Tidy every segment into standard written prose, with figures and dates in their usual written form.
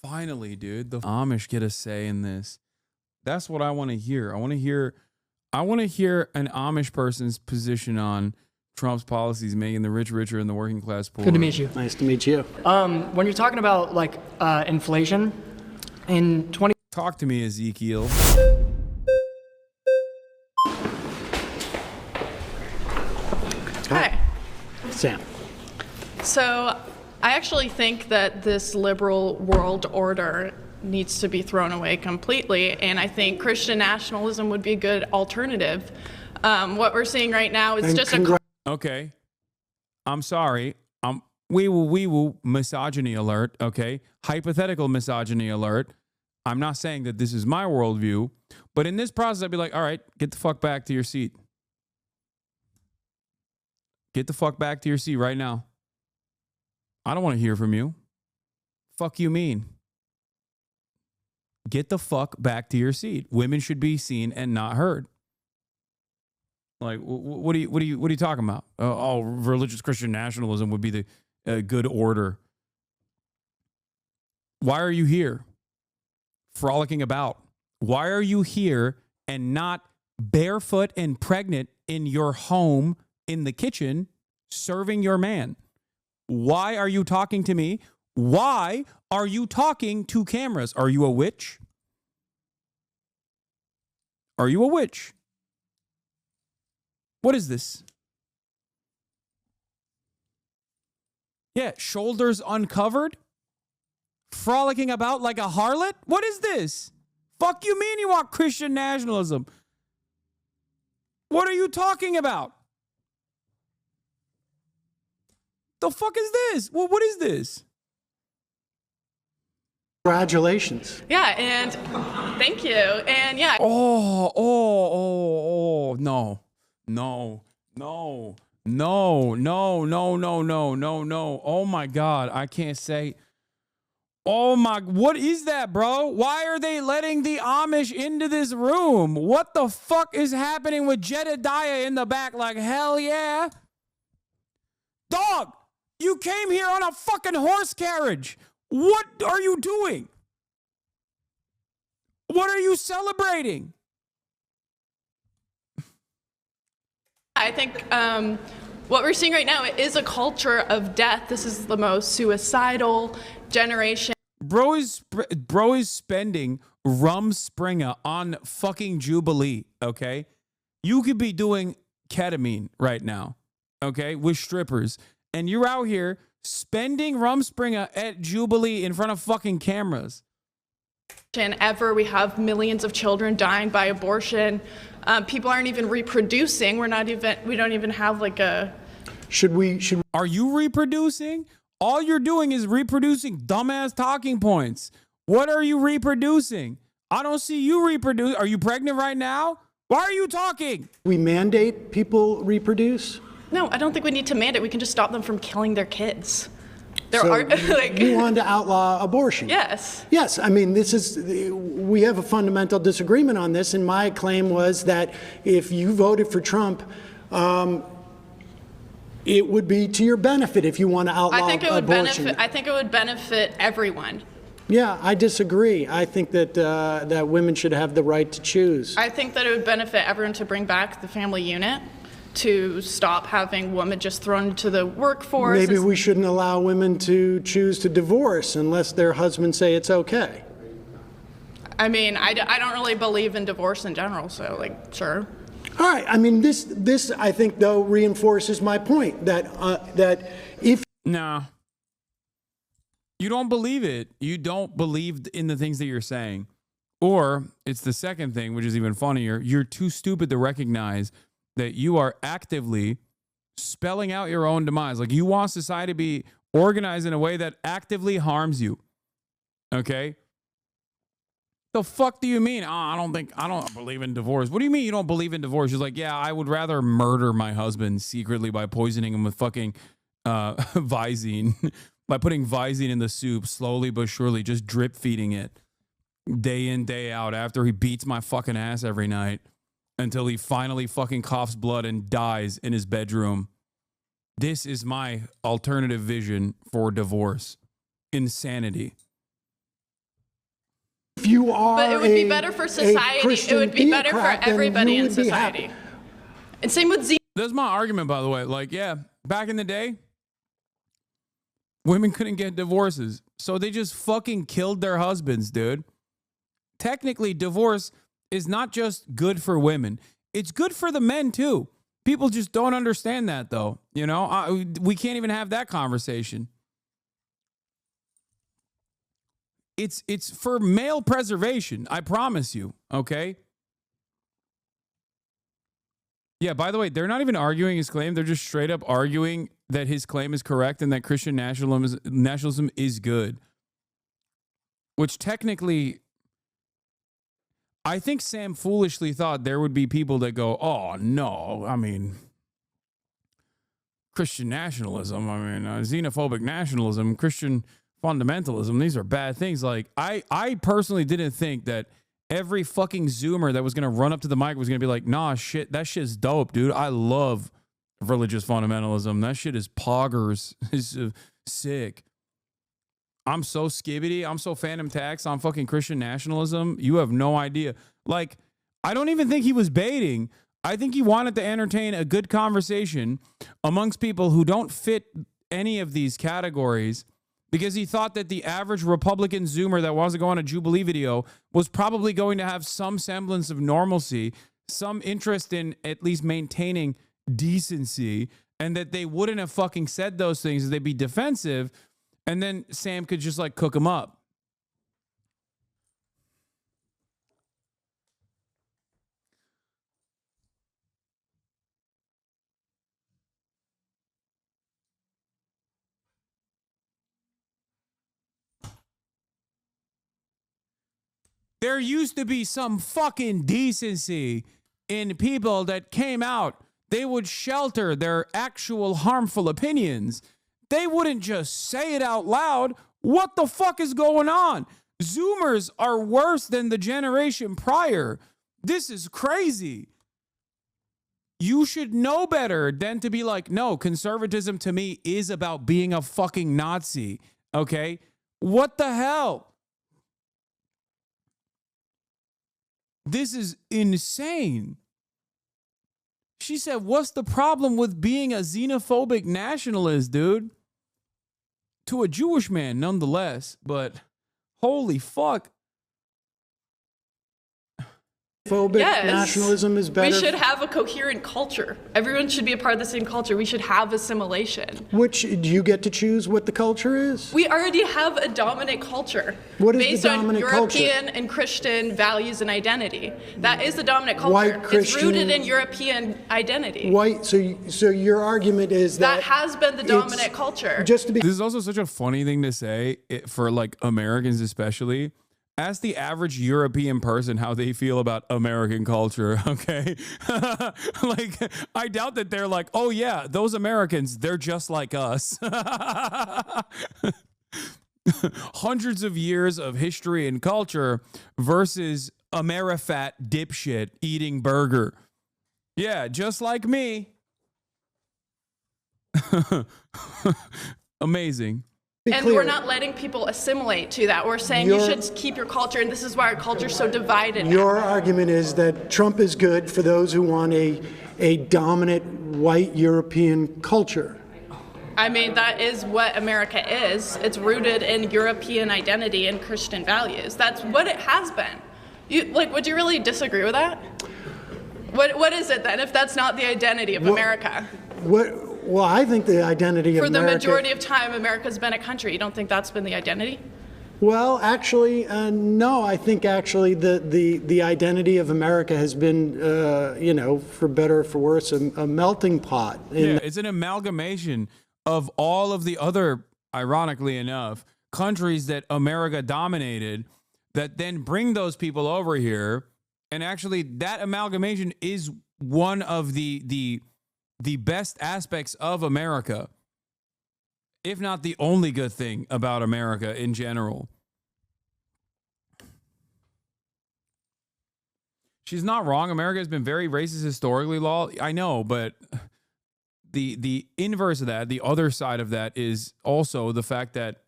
Finally, dude, the Amish get a say in this. That's what I want to hear. I want to hear an Amish person's position on Trump's policies making the rich richer and the working class poorer. Good to meet you. Nice to meet you. When you're talking about like inflation in 20 Talk to me, Ezekiel. Hi. Sam. So I actually think that this liberal world order needs to be thrown away completely, and I think Christian nationalism would be a good alternative. What we're seeing right now is just a... Okay. I'm sorry. We will misogyny alert, okay? Hypothetical misogyny alert. I'm not saying that this is my worldview, but in this process, I'd be like, all right, get the fuck back to your seat. Get the fuck back to your seat right now. I don't want to hear from you. Fuck you mean? Get the fuck back to your seat. Women should be seen and not heard. Like, what are you talking about? Religious Christian nationalism would be the good order. Why are you here? Frolicking about. Why are you here and not barefoot and pregnant in your home in the kitchen serving your man? Why are you talking to me? Why are you talking to cameras? Are you a witch? Are you a witch? What is this? Yeah, shoulders uncovered? Frolicking about like a harlot? What is this? Fuck you mean you want Christian nationalism? What are you talking about? The fuck is this? Well, what is this? Congratulations. Yeah, and thank you. And yeah. No. Oh my God. I can't say. Oh my, what is that, bro? Why are they letting the Amish into this room? What the fuck is happening with Jedediah in the back? Like, hell yeah. Dog, you came here on a fucking horse carriage. What are you doing? What are you celebrating? I think what we're seeing right now is a culture of death. This is the most suicidal generation. Bro is spending Rumspringa on fucking Jubilee, okay? You could be doing ketamine right now, okay, with strippers. And you're out here spending Rumspringa at Jubilee in front of fucking cameras. Ever. We have millions of children dying by abortion. People aren't even reproducing. We don't even have like a... Are you reproducing? All you're doing is reproducing dumbass talking points. What are you reproducing? I don't see you reproduce. Are you pregnant right now? Why are you talking? We mandate people reproduce? No, I don't think we need to mandate. We can just stop them from killing their kids. You want to outlaw abortion? Yes. Yes. I mean, we have a fundamental disagreement on this, and my claim was that if you voted for Trump, it would be to your benefit if you want to outlaw abortion. I think it would benefit everyone. Yeah, I disagree. I think that that women should have the right to choose. I think that it would benefit everyone to bring back the family unit, to stop having women just thrown into the workforce. Maybe we shouldn't allow women to choose to divorce unless their husbands say it's okay. I mean, I don't really believe in divorce in general, so like, sure. All right. I mean, this I think though reinforces my point that if no, you don't believe it. You don't believe in the things that you're saying, or it's the second thing, which is even funnier. You're too stupid to recognize that you are actively spelling out your own demise. Like, you want society to be organized in a way that actively harms you. Okay? The fuck do you mean? I don't believe in divorce. What do you mean you don't believe in divorce? You're like, yeah, I would rather murder my husband secretly by poisoning him with fucking Visine, by putting Visine in the soup, slowly but surely, just drip feeding it day in, day out, after he beats my fucking ass every night, until he finally fucking coughs blood and dies in his bedroom. This is my alternative vision for divorce. Insanity. if you are But it would be better for society. It would be better for everybody in society. And same with Z. That's my argument, by the way. Like, yeah, back in the day, women couldn't get divorces. So they just fucking killed their husbands, dude. Technically, divorce is not just good for women. It's good for the men, too. People just don't understand that, though. You know, we can't even have that conversation. It's for male preservation. I promise you. Okay. Yeah, by the way, they're not even arguing his claim. They're just straight up arguing that his claim is correct and that Christian nationalism is good. Which technically, I think Sam foolishly thought there would be people that go, oh, no, I mean, Christian nationalism, xenophobic nationalism, Christian fundamentalism, these are bad things. Like, I personally didn't think that every fucking Zoomer that was going to run up to the mic was going to be like, nah, shit, that shit's dope, dude. I love religious fundamentalism. That shit is poggers. It's sick. I'm so skibbity. I'm so phantom tax on fucking Christian nationalism. You have no idea. Like, I don't even think he was baiting. I think he wanted to entertain a good conversation amongst people who don't fit any of these categories, because he thought that the average Republican Zoomer that wants to go on a Jubilee video was probably going to have some semblance of normalcy, some interest in at least maintaining decency, and that they wouldn't have fucking said those things. They'd be defensive, and then Sam could just like cook them up. There used to be some fucking decency in people that came out. They would shelter their actual harmful opinions. They wouldn't just say it out loud. What the fuck is going on? Zoomers are worse than the generation prior. This is crazy. You should know better than to be like, no, conservatism to me is about being a fucking Nazi. Okay? What the hell? This is insane. She said, what's the problem with being a xenophobic nationalist, dude? To a Jewish man, nonetheless, but holy fuck. Yes. Nationalism is better. We should have a coherent culture. Everyone should be a part of the same culture. We should have assimilation. Which, do you get to choose what the culture is? We already have a dominant culture. What is based the dominant on culture? European and Christian values and identity. That is the dominant culture. White Christian, it's rooted in European identity. White. So your argument is that has been the dominant culture. Just to be. This is also such a funny thing to say for like Americans, especially. Ask the average European person how they feel about American culture, okay? Like, I doubt that they're like, oh yeah, those Americans, they're just like us. Hundreds of years of history and culture versus Amerifat dipshit eating burger. Yeah, just like me. Amazing. And we're not letting people assimilate to that. We're saying you should keep your culture, and this is why our culture is so divided. Your argument is that Trump is good for those who want a dominant white European culture. I mean, that is what America is. It's rooted in European identity and Christian values. That's what it has been. Would you really disagree with that? What is it then, if that's not the identity of America? Well, I think the identity of America... For the majority of time, America's been a country. You don't think that's been the identity? Well, actually, no. I think actually the identity of America has been, for better or for worse, a melting pot. Yeah, it's an amalgamation of all of the other, ironically enough, countries that America dominated that then bring those people over here. And actually, that amalgamation is one of the best aspects of America, if not the only good thing about America in general. She's not wrong. America has been very racist historically, Law. I know, but the inverse of that, the other side of that, is also the fact that,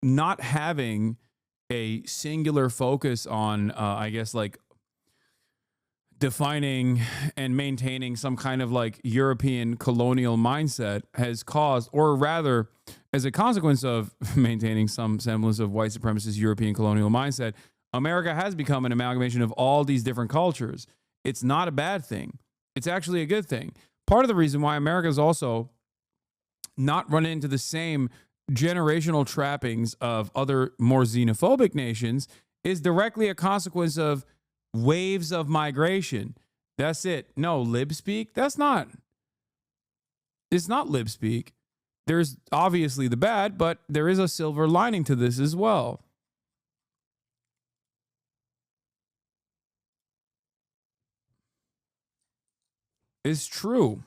not having a singular focus on, I guess, like defining and maintaining some kind of like European colonial mindset has caused, or rather, as a consequence of maintaining some semblance of white supremacist European colonial mindset, America has become an amalgamation of all these different cultures. It's not a bad thing. It's actually a good thing. Part of the reason why America is also not run into the same generational trappings of other more xenophobic nations is directly a consequence of waves of migration. That's it. No, lib speak. It's not lib speak. There's obviously the bad, but there is a silver lining to this as well. It's true.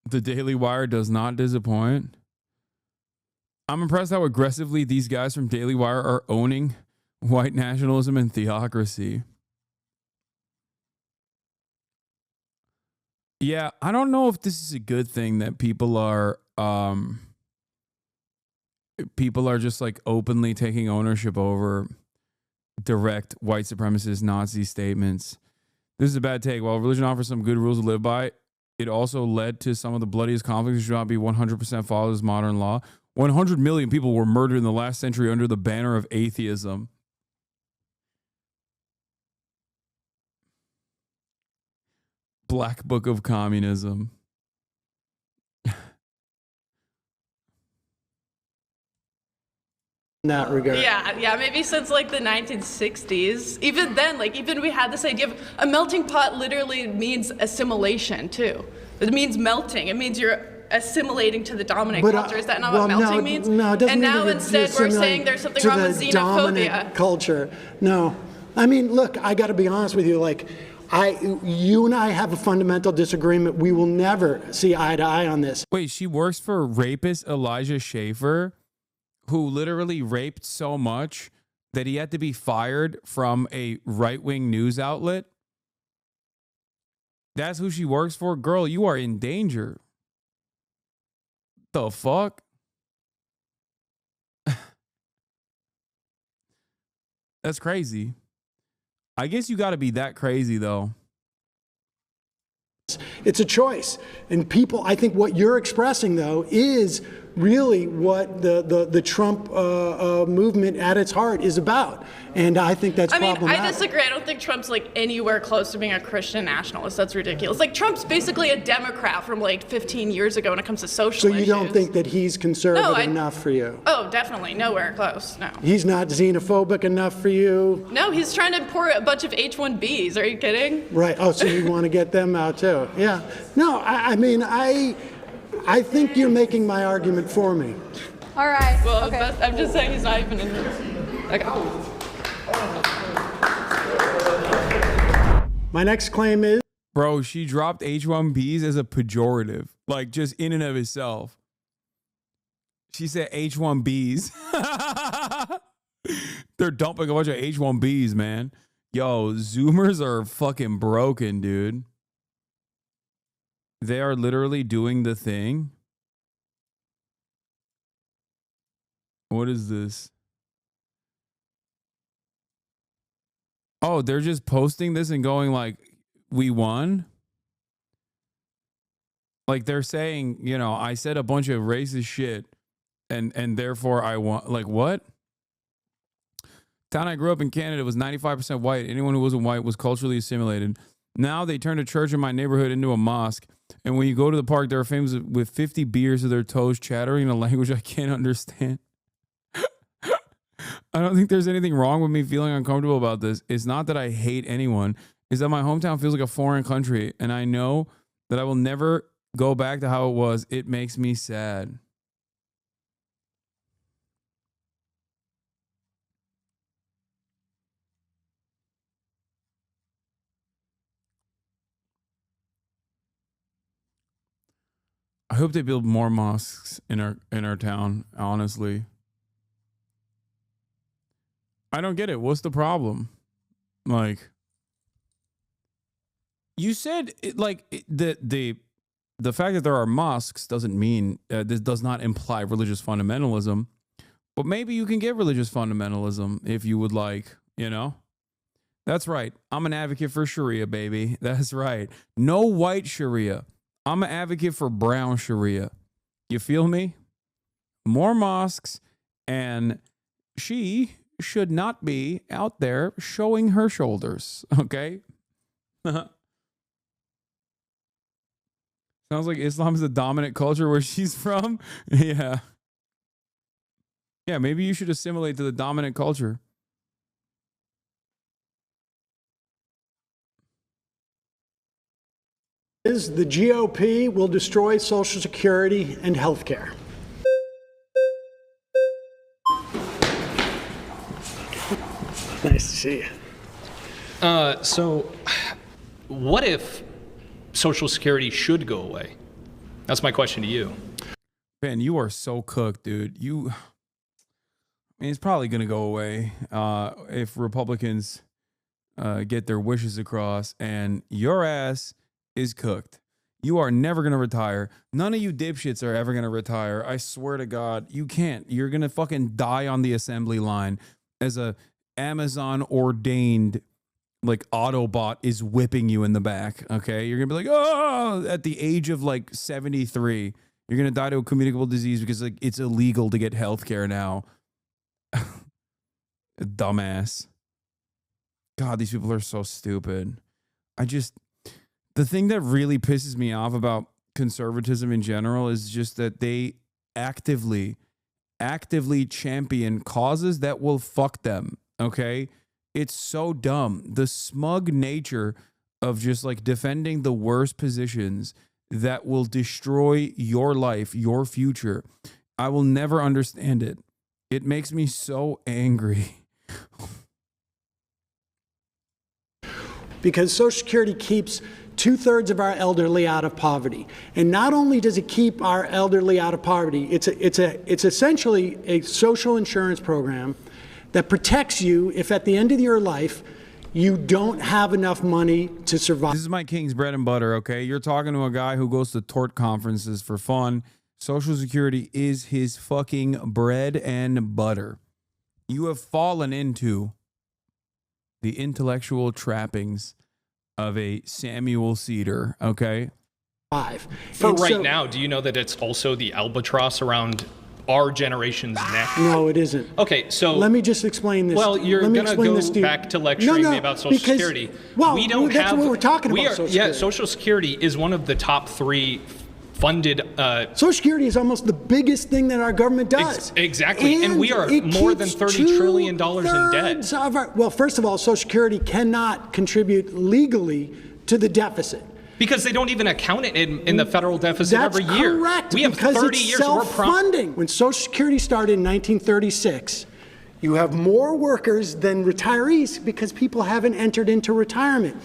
The Daily Wire does not disappoint. I'm impressed how aggressively these guys from Daily Wire are owning white nationalism and theocracy. Yeah, I don't know if this is a good thing that people are just like openly taking ownership over direct white supremacist Nazi statements. This is a bad take. While religion offers some good rules to live by, it also led to some of the bloodiest conflicts which should not be 100% followed as modern law. 100 million people were murdered in the last century under the banner of atheism. Black Book of Communism. In that regard. Yeah, maybe since like the 1960s. Even then, like even we had this idea of a melting pot literally means assimilation too. It means melting. It means you're assimilating to the dominant culture. Is that not what melting means? No, it doesn't and mean now instead we're saying there's something wrong with xenophobia. Dominant culture. No. I mean, look, I got to be honest with you. Like, you and I have a fundamental disagreement. We will never see eye to eye on this. Wait, she works for rapist Elijah Schaffer, who literally raped so much that he had to be fired from a right-wing news outlet? That's who she works for? Girl, you are in danger. The fuck? That's crazy. I guess you got to be that crazy, though. It's a choice. And people, I think what you're expressing, though, is really what the Trump movement at its heart is about. And I think that's problematic. I disagree. I don't think Trump's like anywhere close to being a Christian nationalist. That's ridiculous. Like Trump's basically a Democrat from like 15 years ago when it comes to social issues. So you don't think that he's conservative enough for you? Oh, definitely. Nowhere close. No. He's not xenophobic enough for you? No, he's trying to import a bunch of H-1Bs. Are you kidding? Right. Oh, so you want to get them out too? Yeah. No, I mean, I think you're making my argument for me. All right. Well, okay. I'm just saying he's not even in this. Okay. My next claim is... Bro, she dropped H-1Bs as a pejorative, like just in and of itself. She said H-1Bs. They're dumping a bunch of H-1Bs, man. Yo, Zoomers are fucking broken, dude. They are literally doing the thing. What is this? Oh, they're just posting this and going like, we won? Like they're saying, you know, I said a bunch of racist shit and therefore I won. Like what? Town I grew up in Canada was 95% white. Anyone who wasn't white was culturally assimilated. Now they turned a church in my neighborhood into a mosque. And when you go to the park, there are families with 50 beers to their toes chattering in a language I can't understand. I don't think there's anything wrong with me feeling uncomfortable about this. It's not that I hate anyone. It's that my hometown feels like a foreign country. And I know that I will never go back to how it was. It makes me sad. I hope they build more mosques in our town, honestly. I don't get it. What's the problem? Like, you said it, like the the fact that there are mosques doesn't mean this does not imply religious fundamentalism. But maybe you can get religious fundamentalism if you would like, you know? That's right. I'm an advocate for Sharia, baby. That's right. No white Sharia. I'm an advocate for brown Sharia. You feel me? More mosques, and she should not be out there showing her shoulders, okay? Sounds like Islam is the dominant culture where she's from. Yeah. Yeah, maybe you should assimilate to the dominant culture. Is the GOP will destroy Social Security and health care. Nice to see you. So what if Social Security should go away? That's my question to you. Ben, you are so cooked, dude. I mean, it's probably going to go away if Republicans get their wishes across, and your ass is cooked. You are never going to retire. None of you dipshits are ever going to retire. I swear to God, you can't. You're going to fucking die on the assembly line as a Amazon ordained like Autobot is whipping you in the back. Okay. You're going to be like, oh, at the age of like 73, you're going to die to a communicable disease because like it's illegal to get healthcare now. Dumbass. God, these people are so stupid. The thing that really pisses me off about conservatism in general is just that they actively champion causes that will fuck them. Okay. It's so dumb. The smug nature of just like defending the worst positions that will destroy your life, your future. I will never understand it. It makes me so angry. Because Social Security keeps 2/3 of our elderly out of poverty. And not only does it keep our elderly out of poverty, it's essentially a social insurance program that protects you if at the end of your life you don't have enough money to survive. This is my king's bread and butter, okay? You're talking to a guy who goes to tort conferences for fun. Social Security is his fucking bread and butter. You have fallen into the intellectual trappings of a Samuel Cedar, okay? For right now, do you know that it's also the albatross around our generation's neck? No, it isn't. Okay, so let me just explain this. Well, you're going to go back to lecturing me about Social Security. Well, that's what we're talking about. Social Security. Yeah, Social Security is one of the top 3 funded. Social Security is almost the biggest thing that our government does. Exactly, and we are more than $30 trillion in debt. Well, first of all, Social Security cannot contribute legally to the deficit. Because they don't even account it in the federal deficit every year. That's correct. We have 30 years of self-funding. When Social Security started in 1936, you have more workers than retirees because people haven't entered into retirement.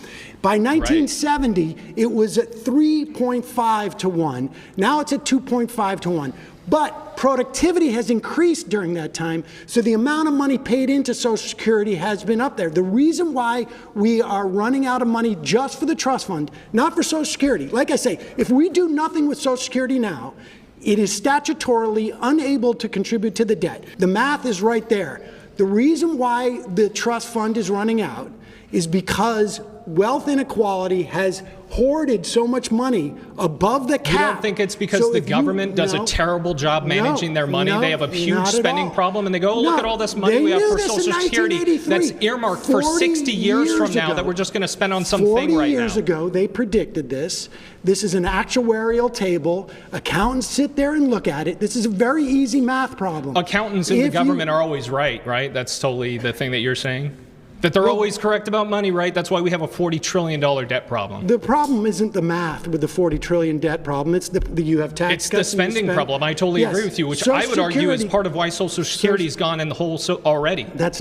By 1970, it was at 3.5 to 1. Now it's at 2.5 to 1. But productivity has increased during that time, so the amount of money paid into Social Security has been up there. The reason why we are running out of money just for the trust fund, not for Social Security, like I say, if we do nothing with Social Security now, it is statutorily unable to contribute to the debt. The math is right there. The reason why the trust fund is running out is because wealth inequality has hoarded so much money above the cap. You don't think it's because the government does a terrible job managing their money? They have a huge spending problem, and they go, oh, look at all this money we have for Social Security that's earmarked for 60 years from now that we're just going to spend on something right now. 40 years ago, they predicted this. This is an actuarial table. Accountants sit there and look at it. This is a very easy math problem. Accountants in the government are always right? That's totally the thing that you're saying? That they're always correct about money, right? That's why we have a $40 trillion debt problem. The problem isn't the math with the $40 trillion debt problem. It's you have tax It's cuts. the spending problem. I totally agree with you, which Social I would argue is Security- part of why Social Security's gone in the hole already. That's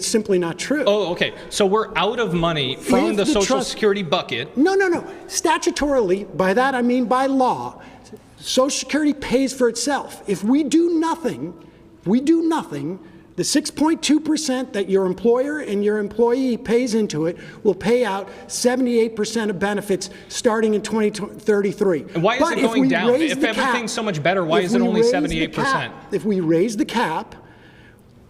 simply not true. Oh, okay. So we're out of money from If the Social trust- Security bucket. No. Statutorily, by that I mean by law, Social Security pays for itself. If we do nothing, The 6.2% that your employer and your employee pays into it will pay out 78% of benefits starting in 2033. And why is it going down? If everything's so much better, why is it only 78%? If we raise the cap,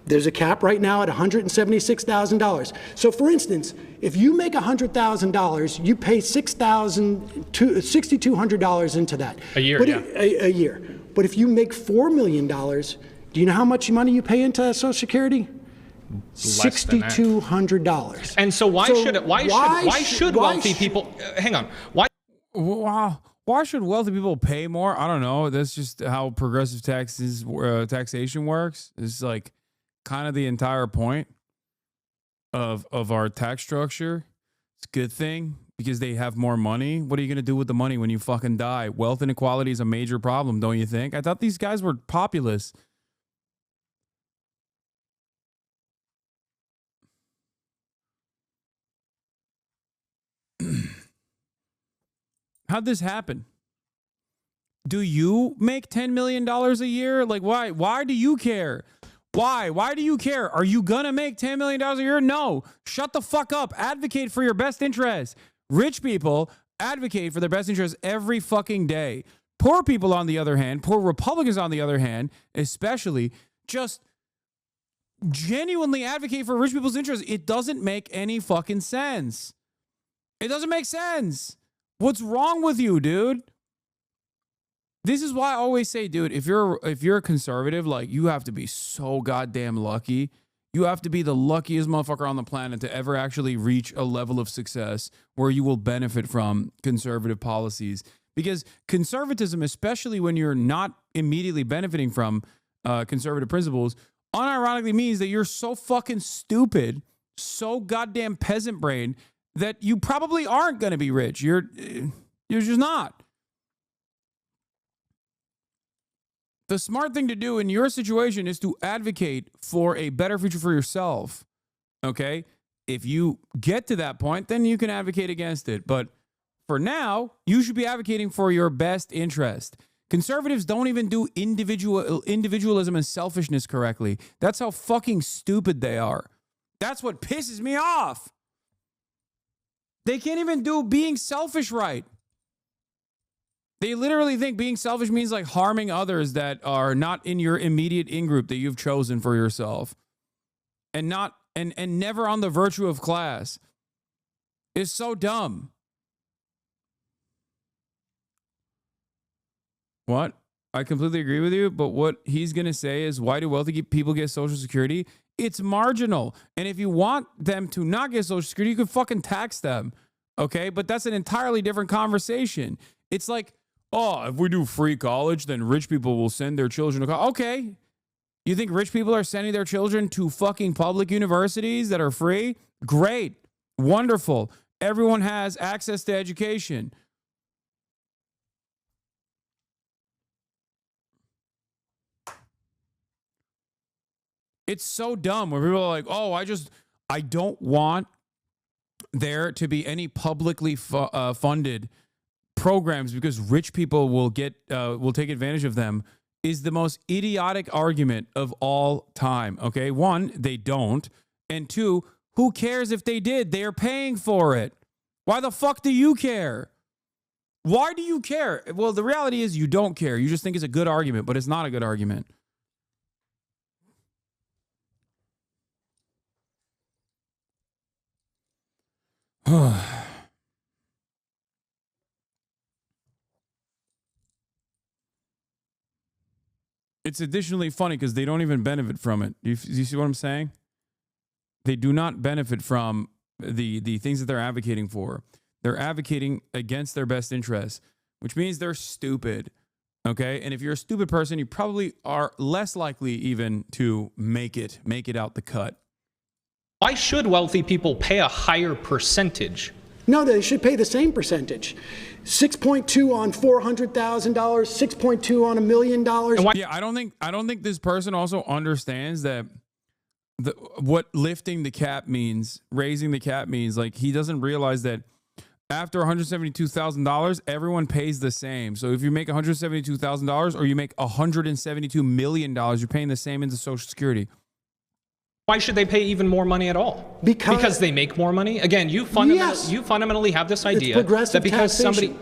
there's a cap right now at $176,000. So for instance, if you make $100,000, you pay $6,200 into that. A year, a year. But if you make $4 million, do you know how much money you pay into Social Security? $6,200. And so why should wealthy people hang on? Why should wealthy people pay more? I don't know. That's just how progressive taxation works. It's like kind of the entire point of our tax structure. It's a good thing because they have more money. What are you going to do with the money when you fucking die? Wealth inequality is a major problem, don't you think? I thought these guys were populists. How'd this happen? Do you make $10 million a year? Like, why? Why do you care? Why? Why do you care? Are you gonna make $10 million a year? No. Shut the fuck up. Advocate for your best interests. Rich people advocate for their best interests every fucking day. Poor people, on the other hand, poor Republicans, on the other hand, especially, just genuinely advocate for rich people's interests. It doesn't make any fucking sense. It doesn't make sense. What's wrong with you, dude? This is why I always say, dude, if you're a conservative, like, you have to be so goddamn lucky. You have to be the luckiest motherfucker on the planet to ever actually reach a level of success where you will benefit from conservative policies. Because conservatism, especially when you're not immediately benefiting from conservative principles, unironically means that you're so fucking stupid, so goddamn peasant brain, that you probably aren't going to be rich. You're just not. The smart thing to do in your situation is to advocate for a better future for yourself. Okay? If you get to that point, then you can advocate against it. But for now, you should be advocating for your best interest. Conservatives don't even do individualism and selfishness correctly. That's how fucking stupid they are. That's what pisses me off. They can't even do being selfish right. They literally think being selfish means like harming others that are not in your immediate in-group that you've chosen for yourself. And never on the virtue of class. It's so dumb. What? I completely agree with you, but what he's going to say is, why do wealthy people get Social Security? It's marginal. And if you want them to not get Social Security, you can fucking tax them. Okay? But that's an entirely different conversation. It's like, oh, if we do free college, then rich people will send their children to college. Okay. You think rich people are sending their children to fucking public universities that are free? Great. Wonderful. Everyone has access to education. It's so dumb where people are like, oh, I don't want there to be any publicly funded programs because rich people will take advantage of them, is the most idiotic argument of all time. Okay. One, they don't. And two, who cares if they did? They are paying for it. Why the fuck do you care? Why do you care? Well, the reality is you don't care. You just think it's a good argument, but it's not a good argument. It's additionally funny because they don't even benefit from it. Do you see what I'm saying? They do not benefit from the things that they're advocating for. They're advocating against their best interests, which means they're stupid. Okay? And if you're a stupid person, you probably are less likely even to make it out the cut. Why should wealthy people pay a higher percentage? No, they should pay the same percentage. 6.2 on $400,000, 6.2 on $1 million. Yeah, I don't think this person also understands that what lifting the cap means, raising the cap means. Like, he doesn't realize that after $172,000, everyone pays the same. So if you make $172,000 or you make $172 million, you're paying the same into Social Security. Why should they pay even more money at all? Because they make more money? Again, you fundamentally have this idea that because somebody,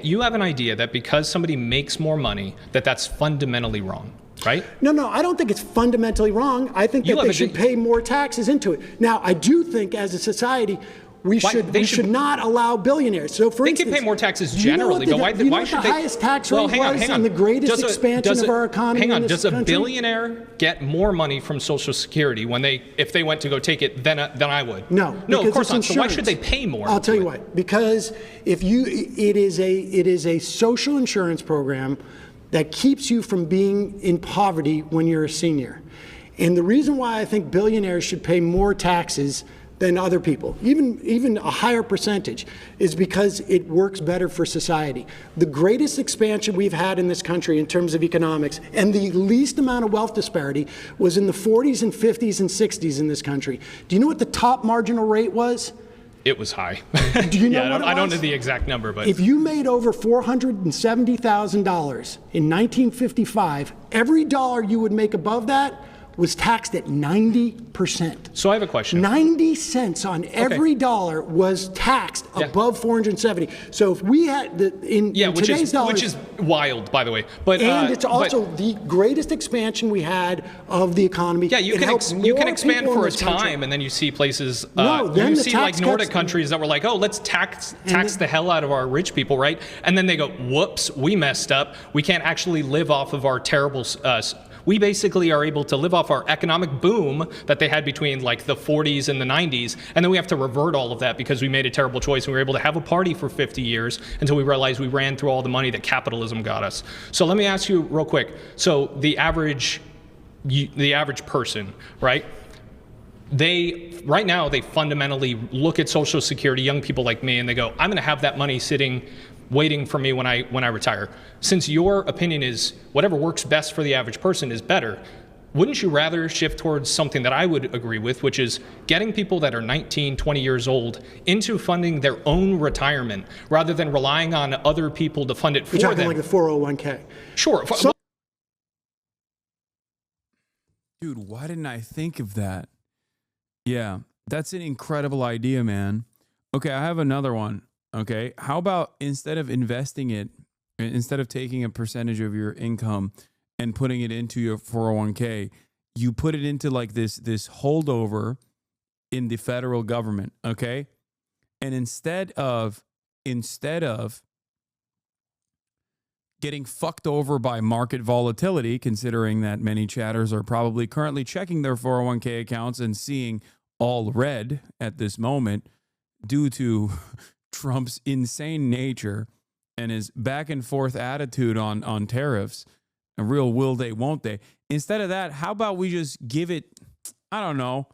you have an idea that because somebody makes more money, that's fundamentally wrong, right? No, I don't think it's fundamentally wrong. I think that they should pay more taxes into it. Now, I do think as a society, we should not allow billionaires. So, for instance, they can pay more taxes generally, but why should they? The highest tax rate was and the greatest expansion of our economy. Hang on, does a billionaire get more money from Social Security if they went to go take it than I would? No, of course not. So why should they pay more? I'll tell you why. Because it is a social insurance program that keeps you from being in poverty when you're a senior. And the reason why I think billionaires should pay more taxes than other people, even a higher percentage, is because it works better for society. The greatest expansion we've had in this country in terms of economics and the least amount of wealth disparity was in the 40s and 50s and 60s in this country. Do you know what the top marginal rate was? It was high. Do you know what it was? I don't know the exact number, but if you made over $470,000 in 1955, every dollar you would make above that was taxed at 90%. So I have a question. 90 cents on every dollar was taxed above 470. So if we had in today's dollars, which is wild, by the way. But it's also the greatest expansion we had of the economy. Yeah, you can expand for a time, and then you see places. You see like Nordic countries that were like, oh, let's tax the hell out of our rich people, right? And then they go, whoops, we messed up. We can't actually live off of our terrible. We basically are able to live off our economic boom that they had between like the 40s and the 90s, and then we have to revert all of that because we made a terrible choice and we were able to have a party for 50 years until we realized we ran through all the money that capitalism got us. So let me ask you real quick. So the average person, right? Right now they fundamentally look at Social Security, young people like me, and they go, I'm going to have that money sitting waiting for me when I retire. Since your opinion is whatever works best for the average person is better, wouldn't you rather shift towards something that I would agree with, which is getting people that are 19, 20 years old into funding their own retirement rather than relying on other people to fund it for them? You're talking like the 401k. Sure. Dude, why didn't I think of that? Yeah, that's an incredible idea, man. Okay, I have another one. Okay, how about instead of investing it, instead of taking a percentage of your income and putting it into your 401k, you put it into like this holdover in the federal government, okay? And instead of getting fucked over by market volatility, considering that many chatters are probably currently checking their 401k accounts and seeing all red at this moment due to Trump's insane nature and his back and forth attitude on tariffs, a real will they, won't they. Instead of that, how about we just give it, I don't know,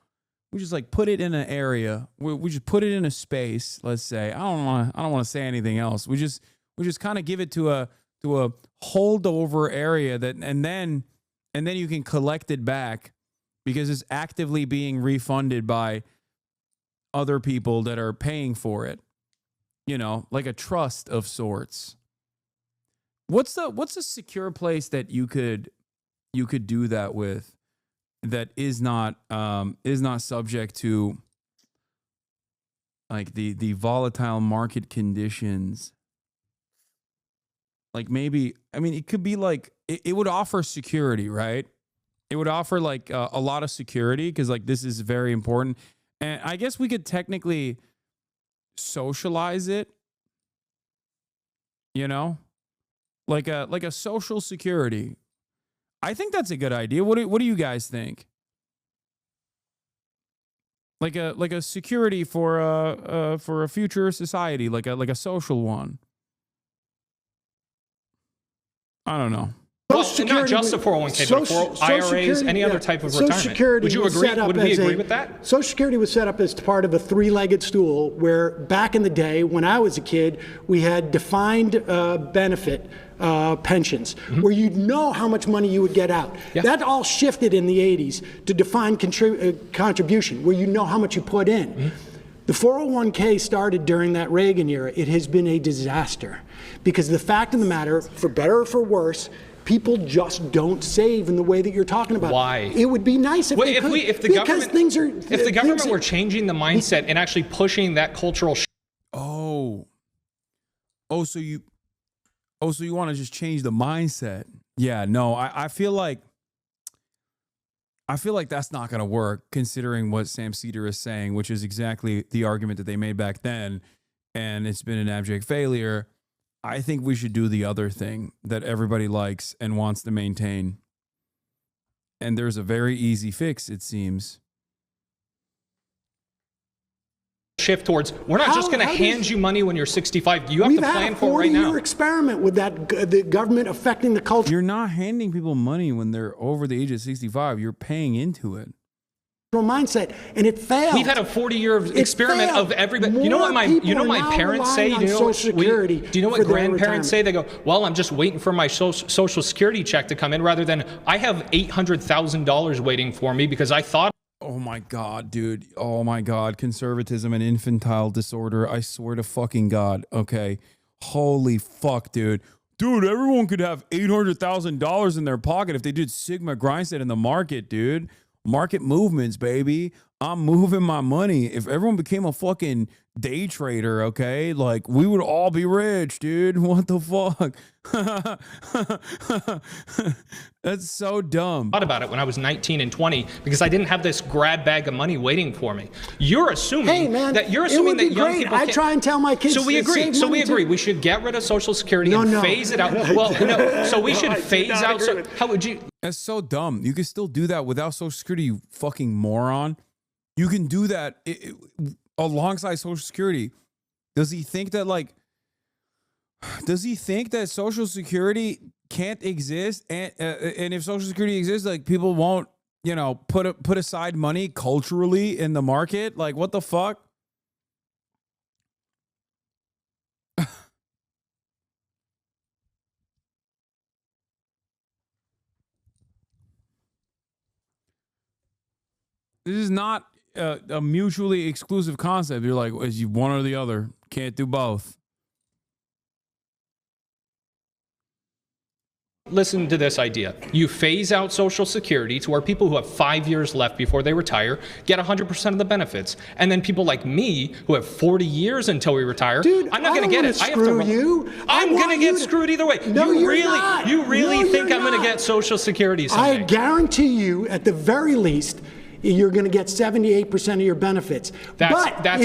we just like put it in an area, we just put it in a space, let's say. I don't want to say anything else. We just kind of give it to a holdover area that and then you can collect it back because it's actively being refunded by other people that are paying for it. You know, like a trust of sorts. What's a secure place that you could do that with that is not subject to like the volatile market conditions? Like maybe, I mean, it could be like it would offer security, right? It would offer like a lot of security because like this is very important, and I guess we could technically socialize it, you know, like a social security. I think that's a good idea. What do you guys think? Like a security for a future society, like a social one. I don't know. Well, not just a 401k, but for IRAs, any other type of retirement. Would you agree? Would we agree with that? Social Security was set up as part of a three-legged stool where back in the day, when I was a kid, we had defined benefit pensions, where you'd know how much money you would get out. Yeah. That all shifted in the 80s to defined contribution, where you know how much you put in. The 401k started during that Reagan era. It has been a disaster because the fact of the matter, for better or for worse, People just don't save in the way that you're talking about. Why? It would be nice if they could. If the government were changing the mindset and actually pushing that cultural so you want to just change the mindset. Yeah, no, I feel like that's not going to work, considering what Sam Cedar is saying, which is exactly the argument that they made back then, and it's been an abject failure. I think we should do the other thing that everybody likes and wants to maintain. And there's a very easy fix, it seems. Shift towards, we're not just going to hand you money when you're 65. You have to plan for it right now. We've had a 40-year experiment with that, the government affecting the culture. You're not handing people money when they're over the age of 65. You're paying into it. Mindset, and it failed. We've had a 40-year experiment of everybody. You know what my parents say? Do you know what grandparents say? They go, "Well, I'm just waiting for my social security check to come in," rather than I have $800,000 waiting for me because I thought. Oh my God, dude. Oh my God. Conservatism and infantile disorder. I swear to fucking God. Okay. Holy fuck, dude. Dude, everyone could have $800,000 in their pocket if they did Sigma Grindset in the market, dude. Market movements, baby. I'm moving my money. If everyone became a fucking day trader, okay, like we would all be rich, dude. What the fuck? That's so dumb. I thought about it when I was 19 and 20 because I didn't have this grab bag of money waiting for me. You're assuming that young people. I try and tell my kids. So we agree. We should get rid of Social Security and phase it out. Well, no. So we should phase out. How would you? That's so dumb. You can still do that without Social Security, you fucking moron. You can do that alongside Social Security. Does he think that Social Security can't exist? And if Social Security exists, like people won't, put aside money culturally in the market? Like, what the fuck? This is not a mutually exclusive concept. You're like, is you one or the other? Can't do both. Listen to this idea. You phase out Social Security to where people who have 5 years left before they retire get 100% of the benefits. And then people like me who have 40 years until we retire, dude, I'm not going to get it. I'm going to get screwed either way. No, you you're really not. think I'm going to get Social Security someday? I guarantee you, at the very least, you're going to get 78% of your benefits. That's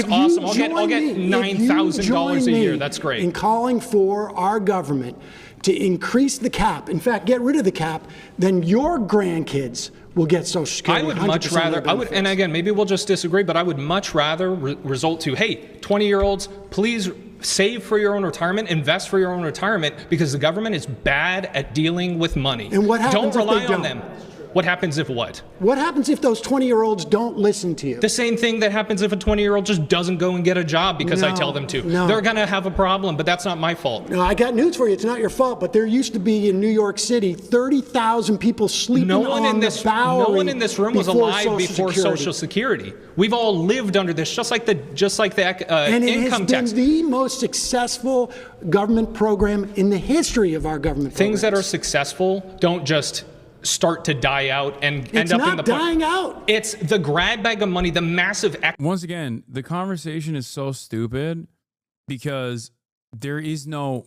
awesome. I'll get $9,000 a year. That's great. In calling for our government to increase the cap, in fact, get rid of the cap, then your grandkids will get Social Security. I would much rather, and again, maybe we'll just disagree, but I would much rather result to, hey, 20-year-olds, please save for your own retirement, invest for your own retirement, because the government is bad at dealing with money. And what happens Don't rely if they on them. What happens if what? What happens if those 20-year-olds don't listen to you? The same thing that happens if a 20-year-old just doesn't go and get a job because I tell them to. No. They're going to have a problem, but that's not my fault. No, I got news for you. It's not your fault, but there used to be in New York City 30,000 people sleeping on the Bowery. No one in this room was alive before Social Security. We've all lived under this, just like the and income tax. And it has been the most successful government program in the history of our government Things programs. that are successful don't just start to die out and end up in the... It's not dying out. It's the grab bag of money, the massive... Once again, the conversation is so stupid because there is no...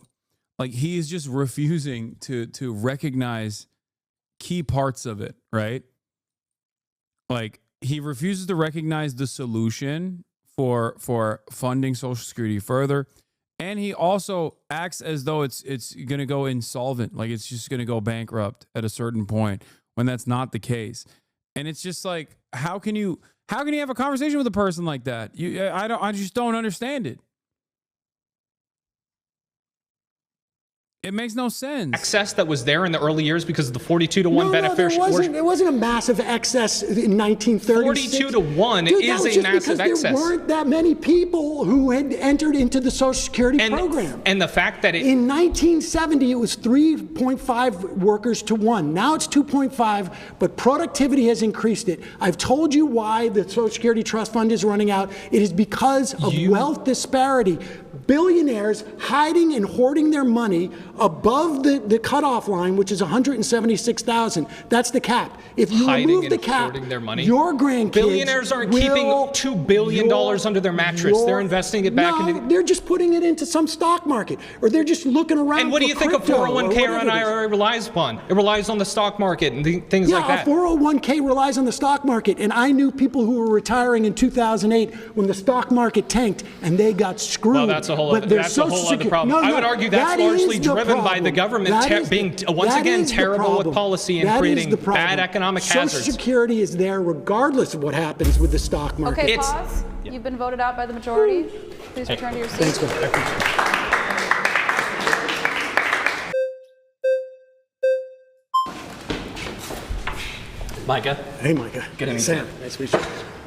Like, he is just refusing to recognize key parts of it, right? Like, he refuses to recognize the solution for funding Social Security further. And he also acts as though it's going to go insolvent, like it's just going to go bankrupt at a certain point when that's not the case. And it's just like, how can you have a conversation with a person like that? I just don't understand it. It makes no sense. Excess that was there in the early years because of the 42-to-1 beneficiary. There wasn't a massive excess in 1936. 42-to-1 is a massive excess. There weren't that many people who had entered into the Social Security program. And the fact that in 1970 it was 3.5 workers to 1. Now it's 2.5, but productivity has increased it. I've told you why the Social Security Trust Fund is running out. It is because of wealth disparity. Billionaires hiding and hoarding their money above the cutoff line, which is 176,000. That's the cap. If you remove the cap, their money. Your grandkids billionaires aren't keeping $2 billion under their mattress. They're investing it back into. They're just putting it into some stock market, or they're just looking around. And what do you think a 401k or an IRA relies upon? It relies on the stock market and things like that. Yeah, a 401k relies on the stock market, and I knew people who were retiring in 2008 when the stock market tanked and they got screwed. Well, that's a whole other problem. I would argue that's largely driven by the government being once again terrible with policy and creating bad economic hazards. Social Security is there regardless of what happens with the stock market. Okay, pause. You've been voted out by the majority. Please return to your seat. Micah. Hey, Micah. Good evening, Sam. Nice to meet you.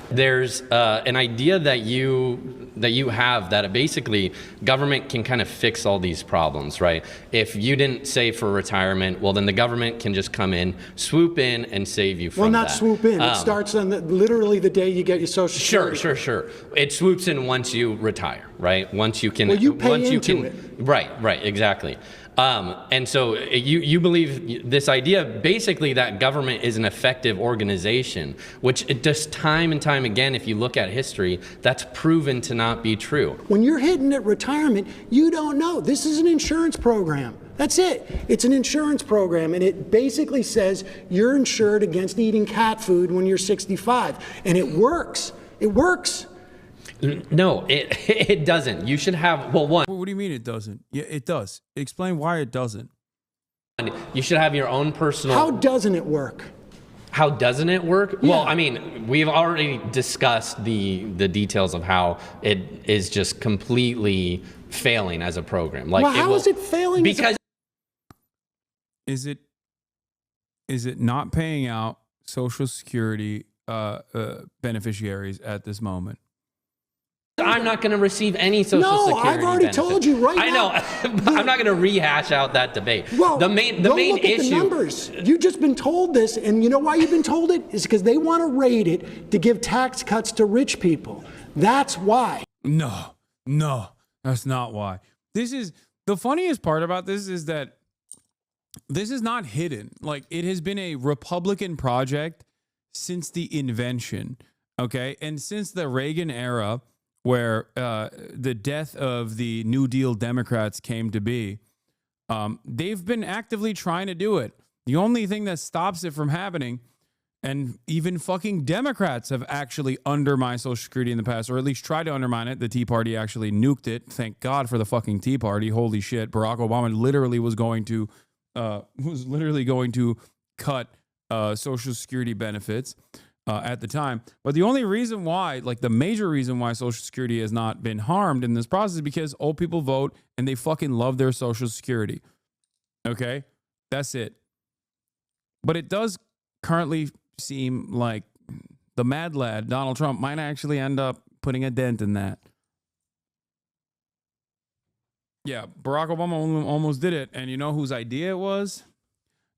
There's an idea that you have that basically government can kind of fix all these problems, right? If you didn't save for retirement, well, then the government can just come in, swoop in, and save you from that. Well, not swoop in. It starts on literally the day you get your Social Security. Sure. It swoops in once you retire, right? Once you can. Well, you pay into it. Right, exactly. And so you believe this idea basically that government is an effective organization, which it just time and time again, if you look at history, that's proven to not be true. When you're hitting at retirement, you don't know. This is an insurance program. That's it. It's an insurance program, and it basically says you're insured against eating cat food when you're 65, and it works. It works. No, it doesn't. You should have, well, one. What do you mean it doesn't? Yeah, it does. Explain why it doesn't. You should have your own personal. How doesn't it work? How doesn't it work? Yeah. Well, I mean, we've already discussed the details of how it is just completely failing as a program. Like, well, how is it failing? Because is it not paying out Social Security beneficiaries at this moment? I'm not going to receive any Social Security No, I've already benefits. told you right now. I know. I'm not going to rehash out that debate. Well, the main look issue. at the numbers. You've just been told this, and you know why you've been told it? Is because they want to raid it to give tax cuts to rich people. That's why. No, that's not why. This is the funniest part about this is that this is not hidden. Like, it has been a Republican project since the invention. Okay. And since the Reagan era, where the death of the New Deal Democrats came to be, they've been actively trying to do it. The only thing that stops it from happening, and even fucking Democrats have actually undermined Social Security in the past, or at least tried to undermine it. The Tea Party actually nuked it. Thank God for the fucking Tea Party. Holy shit. Barack Obama literally was going to cut Social Security benefits at the time. But the only reason why, like the major reason why Social Security has not been harmed in this process is because old people vote and they fucking love their Social Security. Okay? That's it. But it does currently seem like the mad lad, Donald Trump, might actually end up putting a dent in that. Yeah, Barack Obama almost did it. And you know whose idea it was?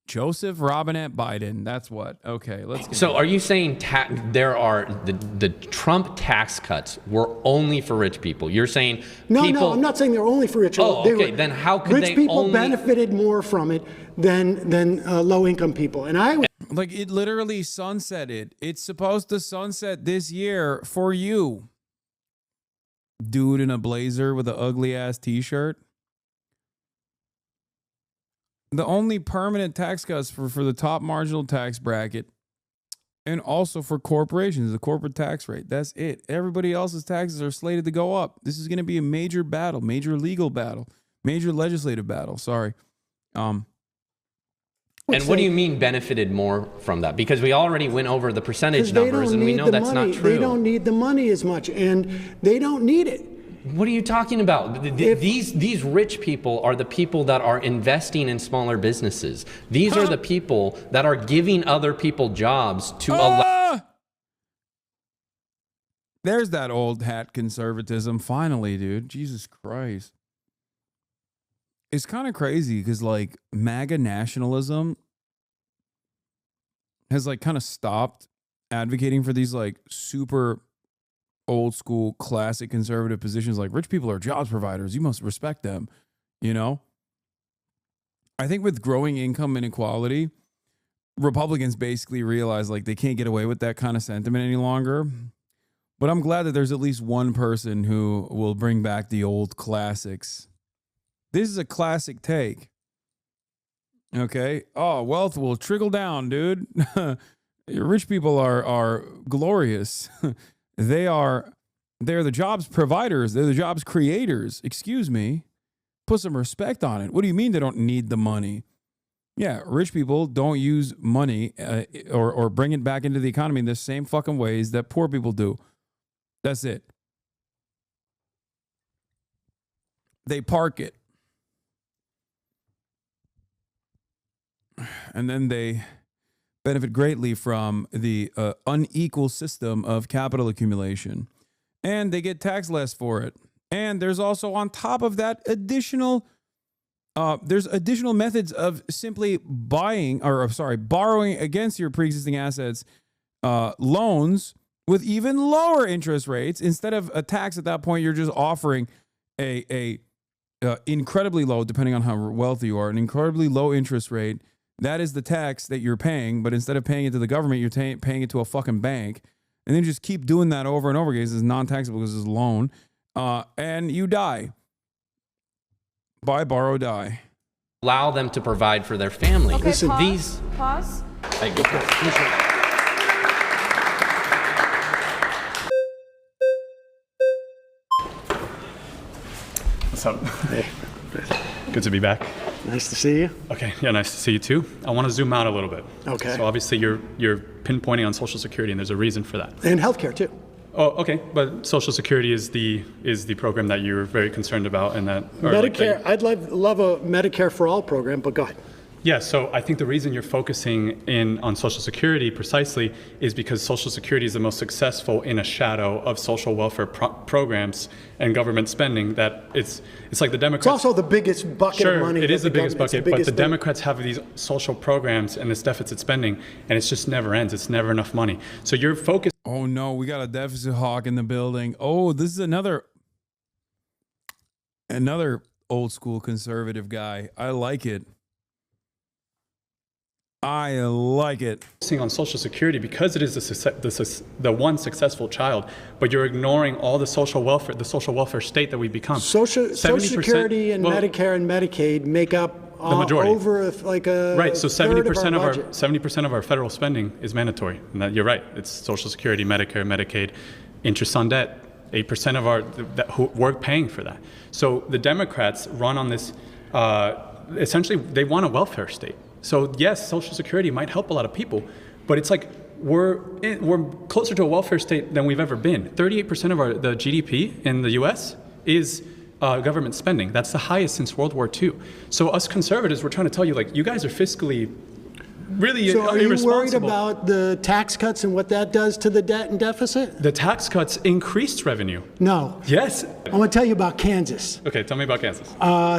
Joseph Robinette Biden. That's what. Okay, let's get So are you saying there are the Trump tax cuts were only for rich people? You're saying No, people... I'm not saying they're only for rich people. Oh, okay. Then how could rich they people only... benefited more from it than low-income people. And I like it literally sunsetted. It's supposed to sunset this year for you. Dude in a blazer with an ugly ass t-shirt. The only permanent tax cuts for the top marginal tax bracket and also for corporations, the corporate tax rate. That's it. Everybody else's taxes are slated to go up. This is going to be a major battle, major legal battle, major legislative battle. Sorry. And what do you mean benefited more from that? Because we already went over the percentage numbers and we know that's not true. They don't need the money as much, and they don't need it. What are you talking about? These rich people are the people that are investing in smaller businesses. These are the people that are giving other people jobs to allow. There's that old hat conservatism. Finally, dude. Jesus Christ. It's kind of crazy because like MAGA nationalism has like kind of stopped advocating for these like super old school classic conservative positions like rich people are jobs providers, you must respect them, you know. I think with growing income inequality, Republicans basically realize like they can't get away with that kind of sentiment any longer. But I'm glad that there's at least one person who will bring back the old classics. This is a classic take. Okay. Oh, wealth will trickle down, dude. Rich people are glorious. They're the jobs providers. They're the jobs creators. Excuse me. Put some respect on it. What do you mean they don't need the money? Yeah, rich people don't use money or bring it back into the economy in the same fucking ways that poor people do. That's it. They park it. And then they benefit greatly from the unequal system of capital accumulation. And they get taxed less for it. And there's also on top of that additional methods of simply borrowing against your pre-existing assets, loans with even lower interest rates. Instead of a tax at that point, you're just offering a incredibly low, depending on how wealthy you are, an incredibly low interest rate. That is the tax that you're paying, but instead of paying it to the government, you're paying it to a fucking bank. And then just keep doing that over and over again. This is non-taxable because it's a loan. And you die. Buy, borrow, die. Allow them to provide for their family. Okay, Listen, pause. I go for it. What's up? Hey. Good to be back. Nice to see you. Okay, yeah, nice to see you too. I want to zoom out a little bit. Okay. So obviously you're pinpointing on Social Security, and there's a reason for that. And healthcare too. Oh, okay, but Social Security is the program that you're very concerned about, and that Medicare. I'd love a Medicare for all program, but go ahead. Yeah, so I think the reason you're focusing in on Social Security precisely is because Social Security is the most successful in a shadow of social welfare programs and government spending. That it's like the Democrats. It's also the biggest bucket of money. Sure, it is the biggest bucket, but the Democrats have these social programs and this deficit spending, and it just never ends. It's never enough money. So you're focused. Oh no, we got a deficit hawk in the building. Oh, this is another old school conservative guy. I like it. I like it. On Social Security because it is the one successful child, but you're ignoring all the social welfare state that we become. Social Security and Medicare and Medicaid make up the majority. Over like a right. So 70% of our budget. 70% of our federal spending is mandatory, and that you're right. It's Social Security, Medicare, Medicaid, interest on debt. 8% of we're paying for that. So the Democrats run on this. Essentially, they want a welfare state. So yes, Social Security might help a lot of people, but it's like we're closer to a welfare state than we've ever been. 38% of the GDP in the U.S. is government spending. That's the highest since World War II. So us conservatives, we're trying to tell you, like, you guys are fiscally really so are you worried irresponsible. about the tax cuts and what that does to the debt and deficit? The tax cuts increased revenue. No. Yes. I want to tell you about Kansas. Okay, tell me about Kansas.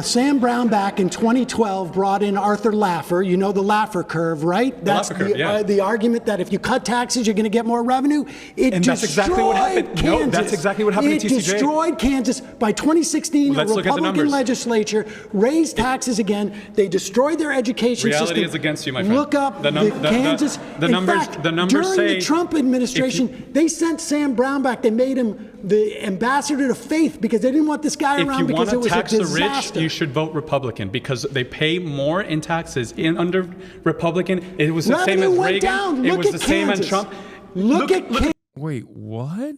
Sam Brown back in 2012 brought in Arthur Laffer. You know the Laffer curve, right? That's Laffer curve, yeah. The argument that if you cut taxes, you're going to get more revenue. And that's exactly what happened. Kansas. No, that's exactly what happened It to TCJ. destroyed Kansas. By 2016, Let's a look at the Republican numbers. legislature raised taxes again. They destroyed their education system. Reality is against you, my friend. Look up Kansas. The in numbers. Fact, The numbers during say the Trump administration, they sent Sam Brown back. They made him the ambassador to faith because they didn't want this guy around because it was a disaster. If you want to tax the rich, you should vote Republican because they pay more in taxes under Republican. It was the same as Reagan. Down. It was the same as Trump. Look at Wait, what?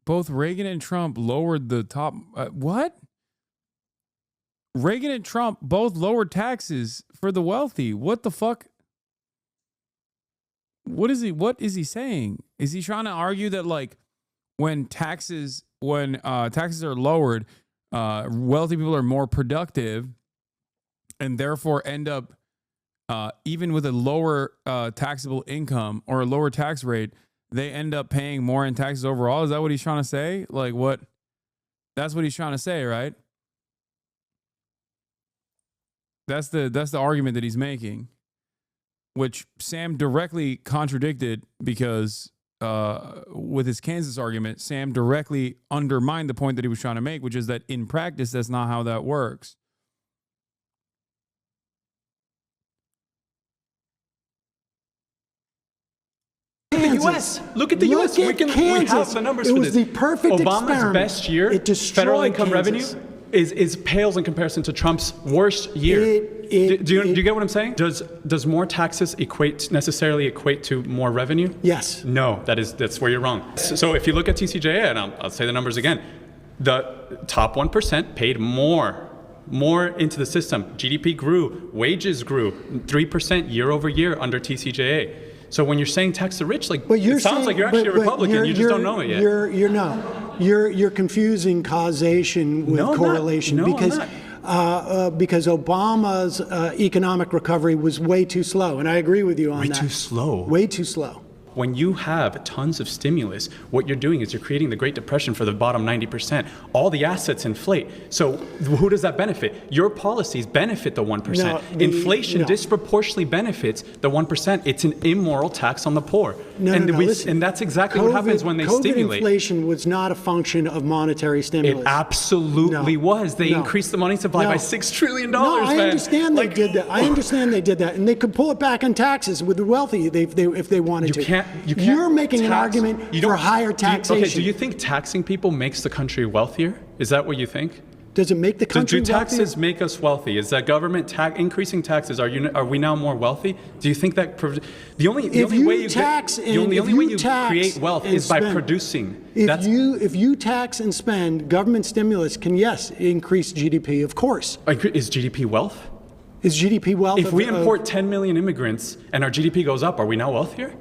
Both Reagan and Trump lowered the top. What? Reagan and Trump both lowered taxes for the wealthy. What the fuck? What is he saying? Is he trying to argue that like when taxes are lowered, wealthy people are more productive and therefore end up even with a lower taxable income or a lower tax rate, they end up paying more in taxes overall? Is that what he's trying to say? Like what? That's what he's trying to say, right? That's the argument that he's making, which Sam directly contradicted because with his Kansas argument, Sam directly undermined the point that he was trying to make, which is that in practice, that's not how that works. Look at the U.S. We have the numbers for this. It was the perfect Obama's experiment. best year, It destroyed federal income Kansas. revenue, is pales in comparison to Trump's worst year. Do you get what I'm saying? Does more taxes necessarily equate to more revenue? Yes. No, that's where you're wrong. So if you look at TCJA, and I'll say the numbers again, the top 1% paid more into the system. GDP grew, wages grew 3% year over year under TCJA. So when you're saying tax the rich, it sounds like you're actually a Republican. You just don't know it yet. You're confusing causation with correlation because Obama's economic recovery was way too slow, and I agree with you on that. Way too slow. Way too slow. When you have tons of stimulus, what you're doing is you're creating the Great Depression for the bottom 90%. All the assets inflate. So who does that benefit? Your policies benefit the 1%. Inflation disproportionately benefits the 1%. It's an immoral tax on the poor. Listen, and that's exactly what happens when they stimulate. Inflation was not a function of monetary stimulus. It absolutely was. They increased the money supply by $6 trillion. No, I understand they did that. I understand they did that, and they could pull it back on taxes with the wealthy if they wanted to. You're making an argument for higher taxation. Do you think taxing people makes the country wealthier? Is that what you think? Does it make the country wealthier? Do taxes make us wealthy? Is that government increasing taxes? Are we now more wealthy? Do you think that the only way you create wealth is by producing? If you tax and spend, government stimulus can increase GDP, of course. Is GDP wealth? Is GDP wealth? If we import 10 million immigrants and our GDP goes up, are we now wealthier?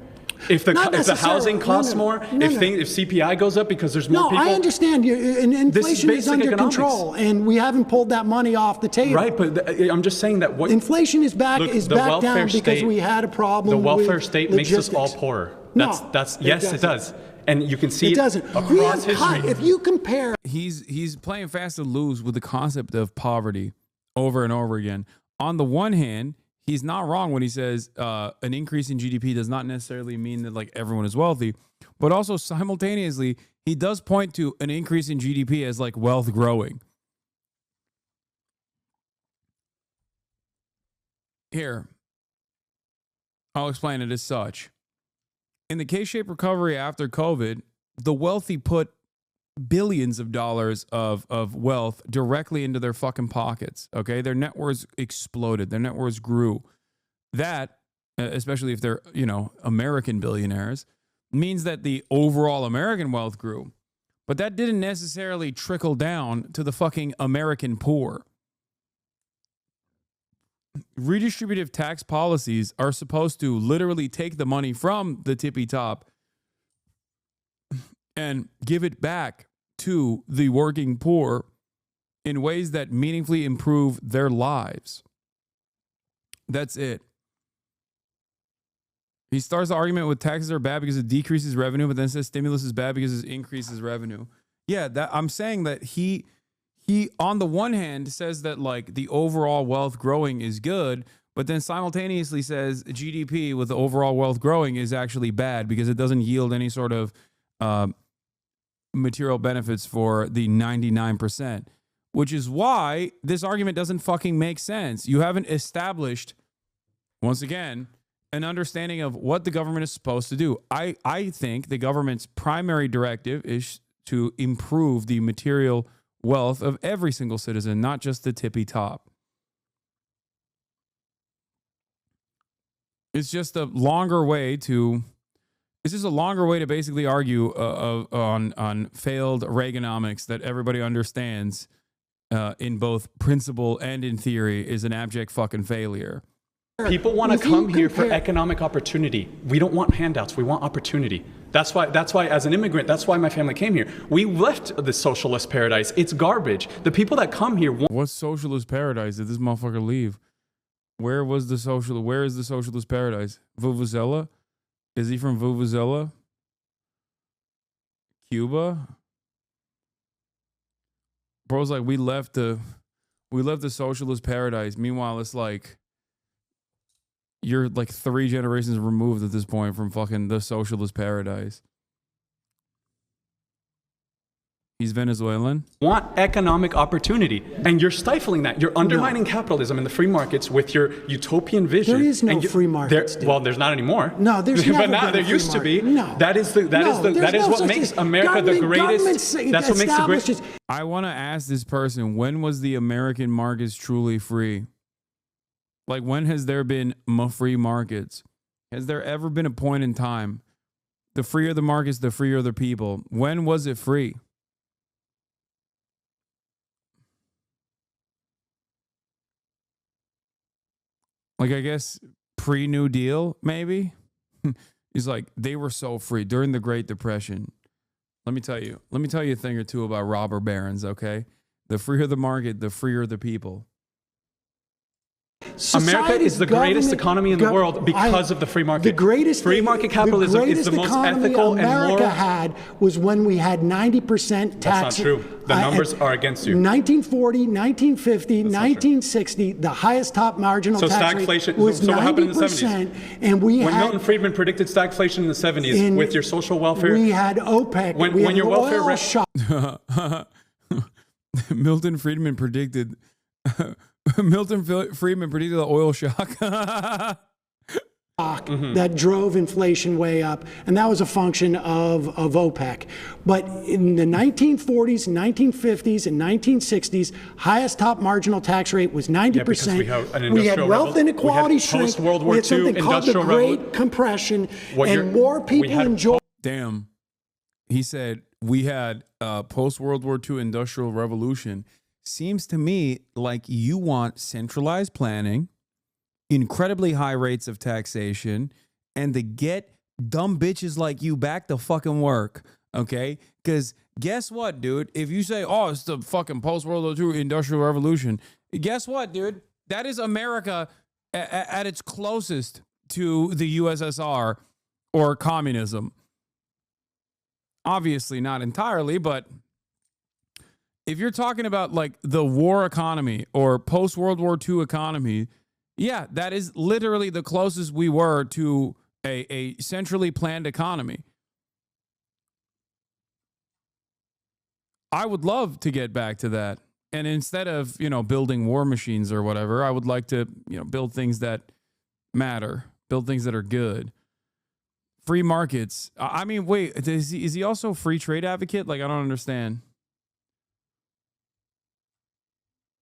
If the housing costs more, if CPI goes up because there's more people. No, I understand. Inflation is under control, and we haven't pulled that money off the table. Right, but I'm just saying that inflation is back down because we had a problem. The welfare state makes us all poorer. Yes, it does. And you can see it doesn't. Across history. If you compare, he's playing fast and loose with the concept of poverty over and over again. On the one hand, he's not wrong when he says an increase in GDP does not necessarily mean that everyone is wealthy, but also simultaneously he does point to an increase in GDP as wealth growing. Here, I'll explain it as such. In the K-shaped recovery after COVID, the wealthy put billions of dollars of wealth directly into their fucking pockets. Okay, their net worths exploded. Their net worths grew. That, especially if they're American billionaires, means that the overall American wealth grew. But that didn't necessarily trickle down to the fucking American poor. Redistributive tax policies are supposed to literally take the money from the tippy top and give it back to the working poor in ways that meaningfully improve their lives. That's it. He starts the argument with taxes are bad because it decreases revenue, but then says stimulus is bad because it increases revenue. Yeah, I'm saying that he on the one hand says that the overall wealth growing is good, but then simultaneously says GDP with the overall wealth growing is actually bad because it doesn't yield any sort of material benefits for the 99%, which is why this argument doesn't fucking make sense. You haven't established, once again, an understanding of what the government is supposed to do. I think the government's primary directive is to improve the material wealth of every single citizen, not just the tippy top. It's just a longer way to basically argue on failed Reaganomics that everybody understands in both principle and in theory is an abject fucking failure. People want to come here for economic opportunity. We don't want handouts. We want opportunity. That's why, as an immigrant, that's why my family came here. We left the socialist paradise. It's garbage. The people that come here want... What socialist paradise did this motherfucker leave? Where is the socialist paradise? Vuvuzela? Is he from Vuvuzela? Cuba? Bro's we left the socialist paradise. Meanwhile, it's you're 3 generations removed at this point from fucking the socialist paradise. He's Venezuelan. Want economic opportunity, and you're stifling that. You're undermining capitalism and the free markets with your utopian vision. There is no free markets. Well, there's not anymore. No, there's never but now been there a free used to be. market. No. That is what makes America the greatest. That's what makes the greatest. I want to ask this person, when was the American markets truly free? Like, when has there been free markets? Has there ever been a point in time? The freer the markets, the freer the people. When was it free? Like, I guess pre-New Deal, maybe? He's like, they were so free during the Great Depression. Let me tell you a thing or two about robber barons, okay? The freer the market, the freer the people. America is the greatest economy in the world because of the free market. The greatest free market capitalism is the most ethical and moral. America had was when we had 90% tax. That's not true. The numbers are against you. 1940, 1950, 1960, the highest top marginal tax rate was 90%. So what happened in the 70s? And when Milton Friedman predicted stagflation in the 70s with your social welfare. We had OPEC. When your welfare Milton Friedman predicted the oil shock. That drove inflation way up, and that was a function of OPEC. But in the 1940s, 1950s, and 1960s, highest top marginal tax rate was 90%. We had wealth inequality shrink. We had something called the Great Compression, and more people enjoyed. Damn. He said we had post-World War II Industrial Revolution. Seems to me like you want centralized planning, incredibly high rates of taxation, and to get dumb bitches like you back to fucking work, okay? Because guess what, dude? If you say, oh, it's the fucking post-World War II Industrial Revolution, guess what, dude? That is America at its closest to the USSR or communism. Obviously not entirely, but if you're talking about like the war economy or post-World War II economy, yeah, that is literally the closest we were to a centrally planned economy. I would love to get back to that. And instead of, building war machines or whatever, I would like to, build things that matter, build things that are good. Free markets. I mean, wait, is he also a free trade advocate? Like, I don't understand.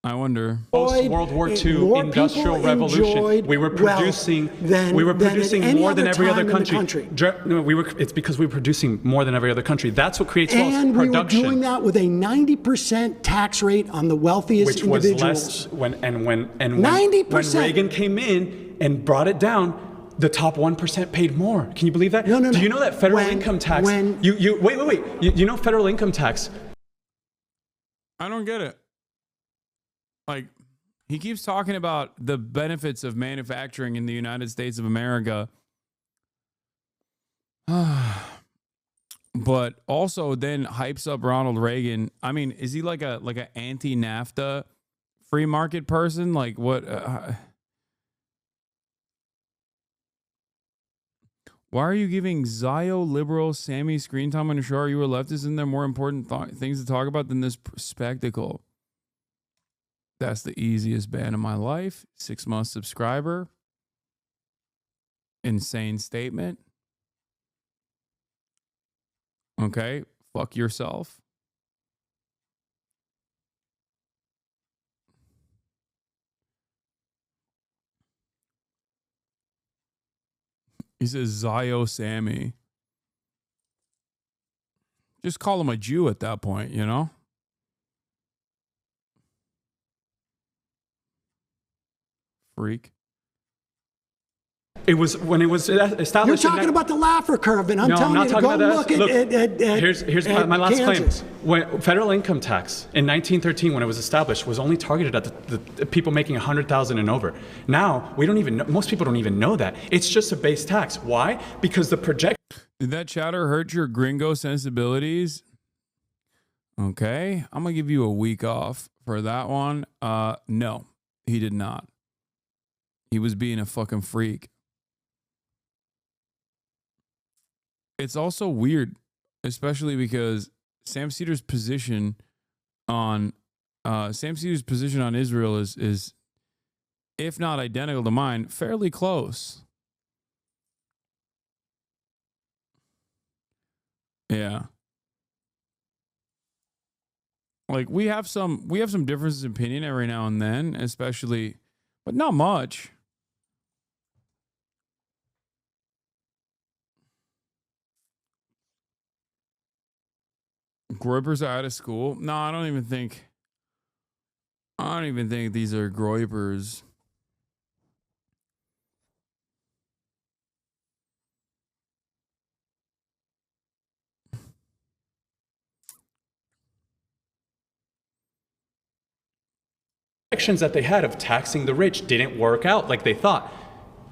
I wonder. Post-World War II Industrial Revolution, we were producing more than every other country. It's because we were producing more than every other country. That's what creates wealth. And production. We were doing that with a 90% tax rate on the wealthiest individuals. When Reagan came in and brought it down, the top 1% paid more. Can you believe that? No. Do you know that federal income tax? Wait. You know federal income tax? I don't get it. Like, he keeps talking about the benefits of manufacturing in the United States of America. But also then hypes up Ronald Reagan. I mean, is he like a anti-NAFTA free market person? Like, what? Why are you giving Zio liberal Sammy screen time on the show? Are you a leftist? Isn't there more important things to talk about than this spectacle? That's the easiest ban of my life. 6-month subscriber. Insane statement. Okay, fuck yourself. He says Zio Sammy. Just call him a Jew at that point, Freak. It was when it was established. You're talking about the Laffer curve, and I'm telling you to go look at here's my last Kansas. claim. When federal income tax in 1913, when it was established, was only targeted at the people making $100,000 and over. Now we don't even know, most people don't even know that. It's just a base tax. Why? Because the project. Did that chatter hurt your gringo sensibilities? Okay, I'm gonna give you a week off for that one. No, he did not. He was being a fucking freak. It's also weird, especially because Sam Cedar's position on Israel is if not identical to mine, fairly close. Yeah. Like we have some differences in opinion every now and then, especially, but not much. Groypers are out of school. No, I don't even think these are Groypers. Actions that they had of taxing the rich didn't work out like they thought,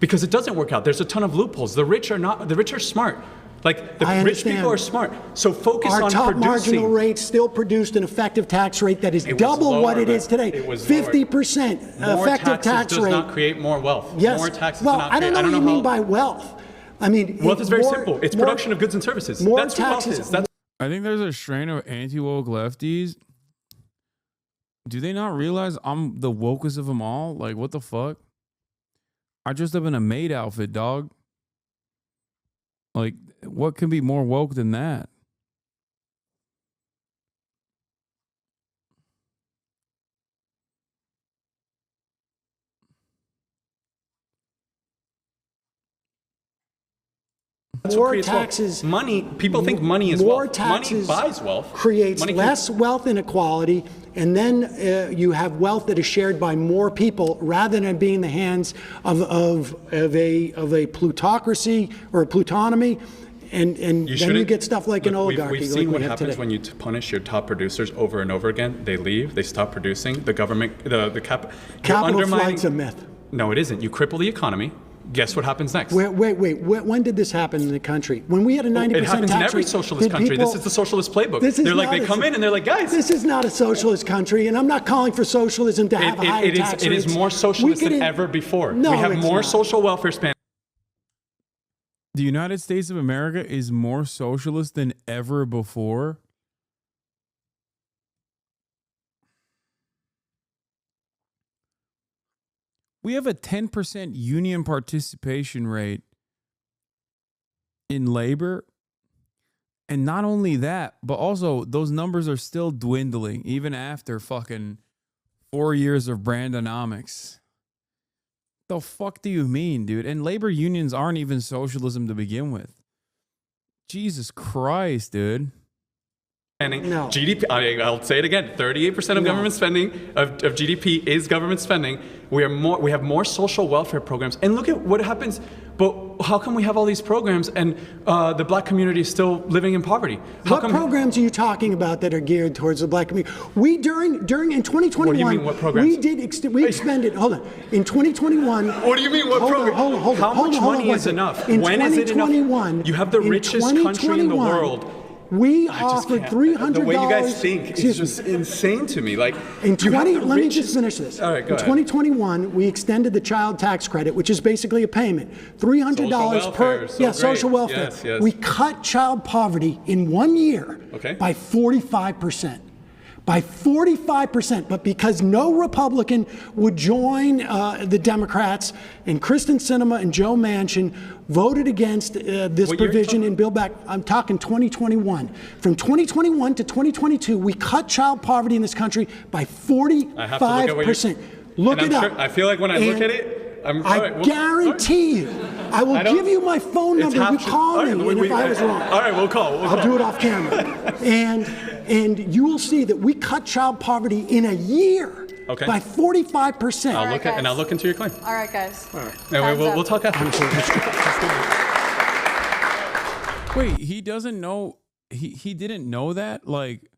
because it doesn't work out. There's a ton of loopholes. The rich are smart. Like the rich people are smart. So focus on producing. Our top marginal rate still produced an effective tax rate that is double what it is today. 50% effective tax rate. Does not create more wealth. Yes. More taxes do not create. I don't know what you mean by wealth. I mean, wealth is very simple. It's production of goods and services. That's what wealth is. I think there's a strain of anti-woke lefties. Do they not realize I'm the wokest of them all? Like, what the fuck? I dressed up in a maid outfit, dog. Like, what can be more woke than that? More taxes. Money. People think money is wealth. More taxes money buys wealth. Creates less wealth inequality, and then you have wealth that is shared by more people rather than being in the hands of a plutocracy or a plutonomy. And then you get stuff like an oligarchy. We've seen what happens when you punish your top producers over and over again. They leave. They stop producing. The government, capital flight's a myth. No, it isn't. You cripple the economy. Guess what happens next? Wait. When did this happen in the country? When we had a 90% tax rate? It happens in every socialist country. This is the socialist playbook. They come in and they're like, guys. This is not a socialist country, and I'm not calling for socialism to have higher tax rates. It is more socialist than ever before. No, we have more social welfare span. The United States of America is more socialist than ever before. We have a 10% union participation rate in labor. And not only that, but also those numbers are still dwindling even after fucking 4 years of Brandonomics. The fuck do you mean, dude? And labor unions aren't even socialism to begin with. Jesus Christ, dude. No. GDP, I'll say it again, 38% of government spending, of GDP is government spending. We have more social welfare programs. And look at what happens, but how come we have all these programs and the black community is still living in poverty? What programs are you talking about that are geared towards the black community? We, during in 2021, what do you mean, what programs? we expended, hold on, in 2021. What do you mean, what programs? Hold on, how much money is enough? When is it enough? You have the richest country in the world. We offered $300. The way you guys think is just insane to me. Like, let me just finish this. All right, go ahead. In 2021, we extended the child tax credit, which is basically a payment, $300 per social welfare. Yes. We cut child poverty in 1 year by 45%. By 45%, but because no Republican would join the Democrats, and Kristen Sinema and Joe Manchin voted against this provision in Build Back. I'm talking 2021. From 2021 to 2022, we cut child poverty in this country by 45%. Look it up. I feel like when I look at it, I guarantee you, I will give you my phone number. You call me, and if I was wrong. All right, we'll call. I'll do it off camera. And you will see that we cut child poverty in a year by 45%. I'll look into your claim. All right, guys. All right. We'll talk after. Wait, he doesn't know. He didn't know that. Like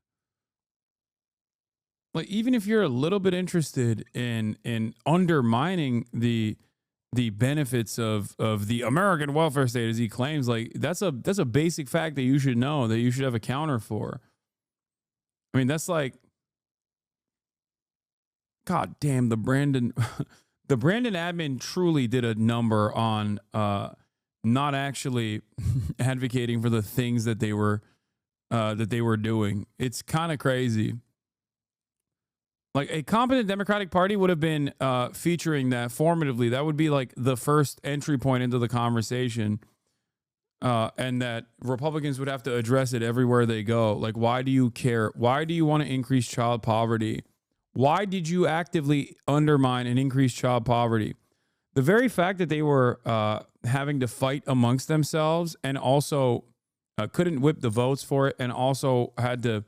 even if you're a little bit interested in undermining the benefits of the American welfare state, as he claims, like that's a basic fact that you should know, that you should have a counter for. I mean, that's like, God damn, the Brandon admin truly did a number on not actually advocating for the things that they were that they were doing. It's kind of crazy. Like a competent Democratic Party would have been featuring that formatively. That would be like the first entry point into the conversation. And that Republicans would have to address it everywhere they go. Like, why do you care? Why do you want to increase child poverty? Why did you actively undermine and increase child poverty? The very fact that they were having to fight amongst themselves and also couldn't whip the votes for it, and also had to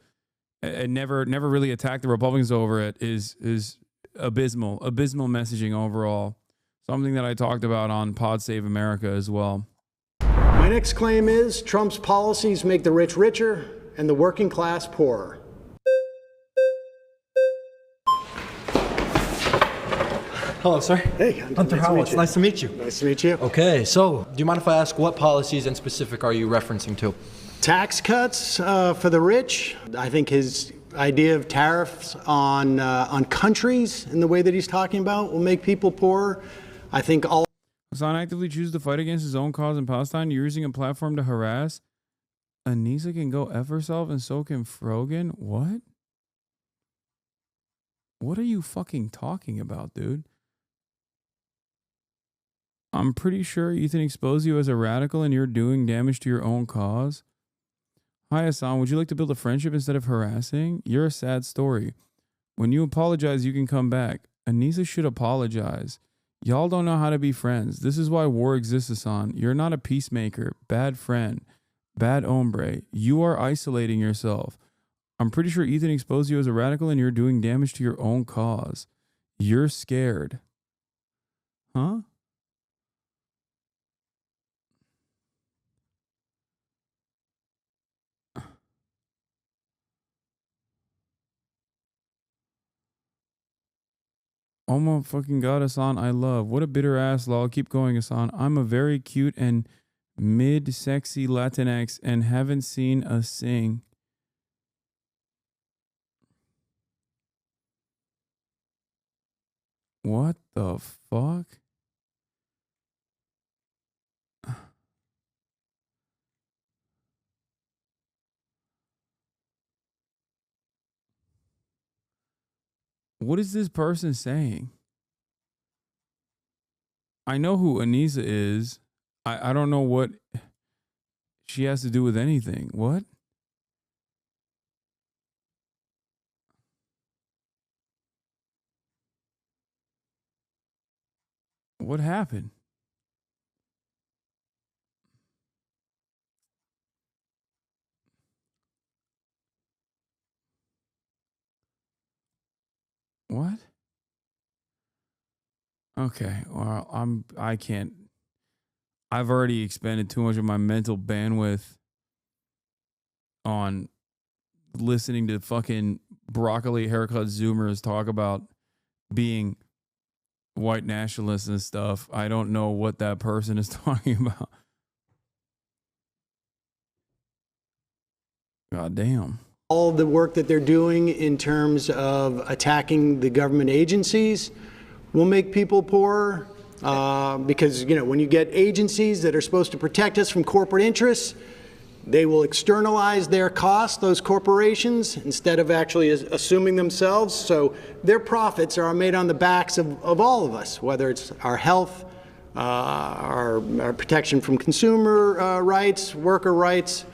and never really attack the Republicans over it is abysmal messaging overall. Something that I talked about on Pod Save America as well. My next claim is Trump's policies make the rich richer and the working class poorer. Hello, sir. Hey, Hunter Howell. It's nice to meet you. Nice to meet you. Okay, so do you mind if I ask what policies in specific are you referencing to? Tax cuts for the rich. I think his idea of tariffs on countries and the way that he's talking about will make people poorer. I think all. Hasan actively chooses to fight against his own cause in Palestine, using a platform to harass. Anissa can go F herself and so can Frogan? What? What are you fucking talking about, dude? I'm pretty sure Ethan exposed you as a radical and you're doing damage to your own cause. Hi, Hasan. Would you like to build a friendship instead of harassing? You're a sad story. When you apologize, you can come back. Anissa should apologize. Y'all don't know how to be friends. This is why war exists, Hasan. You're not a peacemaker, bad friend, bad hombre. You are isolating yourself. I'm pretty sure Ethan exposed you as a radical and you're doing damage to your own cause. You're scared. Huh? Oh my fucking God, Hasan, I love. What a bitter ass lol. Keep going, Hasan. I'm a very cute and mid-sexy Latinx and haven't seen a sing. What the fuck? What is this person saying? I know who Anissa is. I don't know what she has to do with anything. What? What happened? What? Okay, well, I can't. I've already expended too much of my mental bandwidth on listening to fucking broccoli haircut Zoomers talk about being white nationalists and stuff. I don't know what that person is talking about. God damn. All the work that they're doing in terms of attacking the government agencies will make people poorer because, you know, when you get agencies that are supposed to protect us from corporate interests, they will externalize their costs, those corporations, instead of actually assuming themselves. So their profits are made on the backs of all of us, whether it's our health, our protection from consumer rights, worker rights.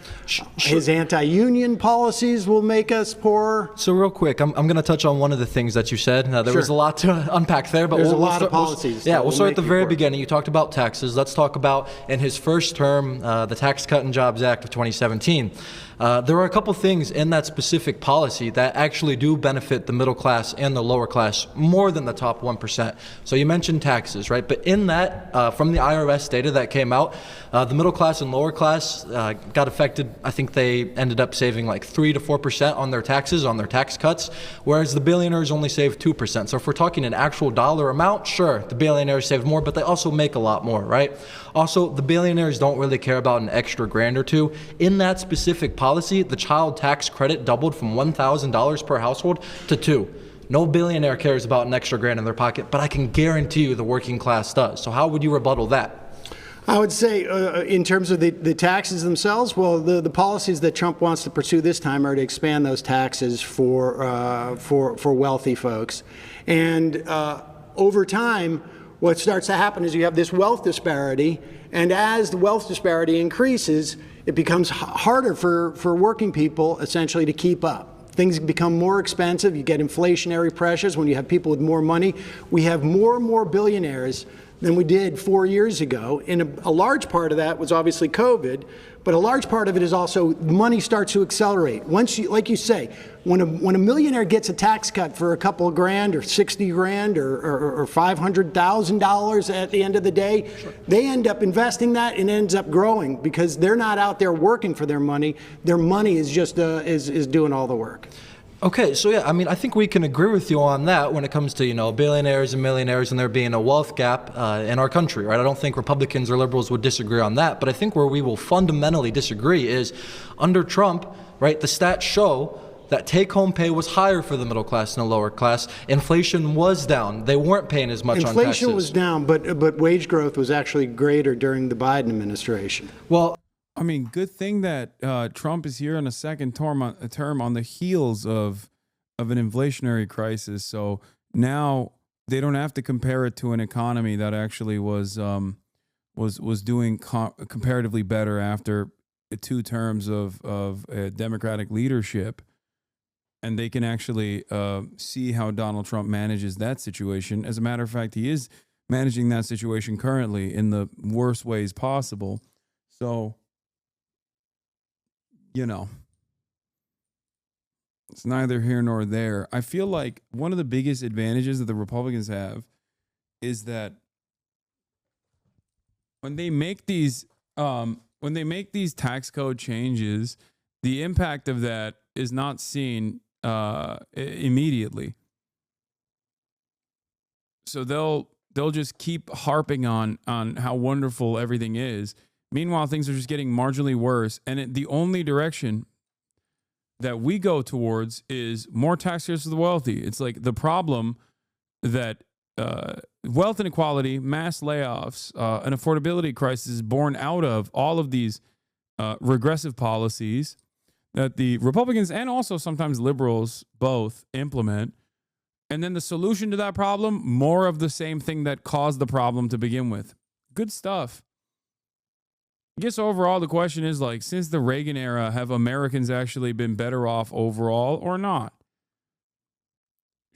His anti-union policies will make us poorer. So real quick, I'm going to touch on one of the things that you said. Now, there was a lot to unpack there, but there's a lot of policies. We'll start at the very beginning. You talked about taxes. Let's talk about, in his first term, the Tax Cut and Jobs Act of 2017. There are a couple things in that specific policy that actually do benefit the middle class and the lower class more than the top 1%. So you mentioned taxes, right? But in that, from the IRS data that came out, the middle class and lower class got affected. I think they ended up saving like 3 to 4% on their taxes, on their tax cuts, whereas the billionaires only saved 2%. So if we're talking an actual dollar amount, sure, the billionaires saved more, but they also make a lot more, right? Also, the billionaires don't really care about an extra grand or two. In that specific policy, the child tax credit doubled from $1,000 per household to $2,000. No billionaire cares about an extra grand in their pocket, but I can guarantee you the working class does. So how would you rebuttal that? I would say, in terms of the taxes themselves, well, the policies that Trump wants to pursue this time are to expand those taxes for wealthy folks. And over time, what starts to happen is you have this wealth disparity, and as the wealth disparity increases, it becomes harder for working people essentially to keep up. Things become more expensive. You get inflationary pressures when you have people with more money. We have more and more billionaires than we did 4 years ago. And a large part of that was obviously COVID, but a large part of it is also money starts to accelerate. Once you, like you say, when a millionaire gets a tax cut for a couple of grand or 60 grand or $500,000 at the end of the day, they end up investing that and ends up growing because they're not out there working for their money. Their money is just is doing all the work. Okay, so yeah, I mean, I think we can agree with you on that when it comes to, billionaires and millionaires and there being a wealth gap in our country, right? I don't think Republicans or liberals would disagree on that, but I think where we will fundamentally disagree is under Trump, right, the stats show that take-home pay was higher for the middle class and the lower class. Inflation was down. They weren't paying as much on taxes. Inflation was down, but wage growth was actually greater during the Biden administration. Well, I mean, good thing that Trump is here on a second term on the heels of an inflationary crisis. So now they don't have to compare it to an economy that actually was doing comparatively better after 2 terms of Democratic leadership, and they can actually see how Donald Trump manages that situation. As a matter of fact, he is managing that situation currently in the worst ways possible. So, it's neither here nor there. I feel like one of the biggest advantages that the Republicans have is that when they make these tax code changes, the impact of that is not seen immediately. So they'll just keep harping on how wonderful everything is. Meanwhile, things are just getting marginally worse. And the only direction that we go towards is more tax cuts for the wealthy. It's like the problem that wealth inequality, mass layoffs, an affordability crisis is born out of all of these regressive policies that the Republicans and also sometimes liberals both implement. And then the solution to that problem, more of the same thing that caused the problem to begin with. Good stuff. I guess overall the question is, like, since the Reagan era, have Americans actually been better off overall or not?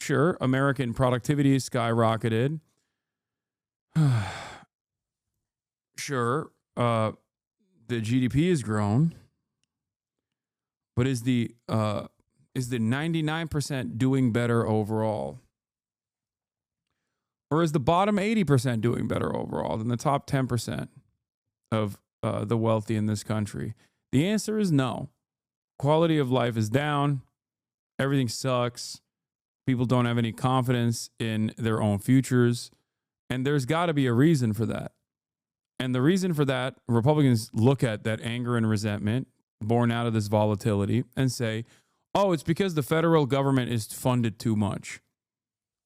Sure, American productivity has skyrocketed. Sure, the GDP has grown. But is the 99% doing better overall? Or is the bottom 80% doing better overall than the top 10% of the wealthy in this country? The answer is no. Quality of life is down. Everything sucks. People don't have any confidence in their own futures. And there's got to be a reason for that. And the reason for that, Republicans look at that anger and resentment born out of this volatility and say, oh, it's because the federal government is funded too much.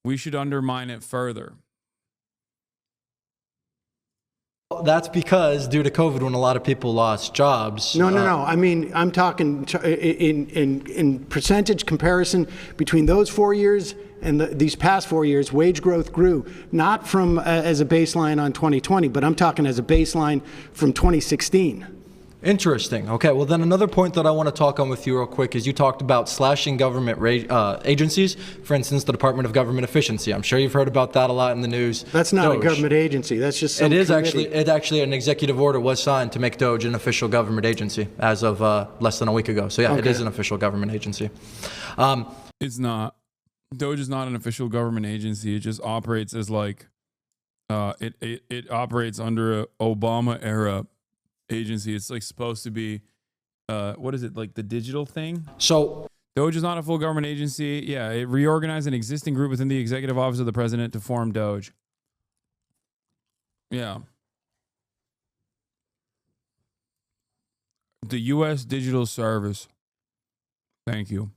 We should undermine it further. That's because due to COVID, when a lot of people lost jobs. No. I mean, I'm talking in percentage comparison between those 4 years and these past 4 years. Wage growth grew not from as a baseline on 2020, but I'm talking as a baseline from 2016. Interesting. Okay, well then another point that I want to talk on with you real quick is you talked about slashing government agencies, for instance, the Department of Government Efficiency. I'm sure you've heard about that a lot in the news. That's not a government agency. That's just some committee. It actually an executive order was signed to make DOJ an official government agency as of less than a week ago. So yeah, It is an official government agency. It's not. DOJ is not an official government agency. It just operates as like it operates under a Obama era agency. It's like supposed to be what is it, like the digital thing? So DOJ is not a full government agency. Yeah, it reorganized an existing group within the executive office of the president to form DOJ. Yeah. The U.S. Digital Service. Thank you.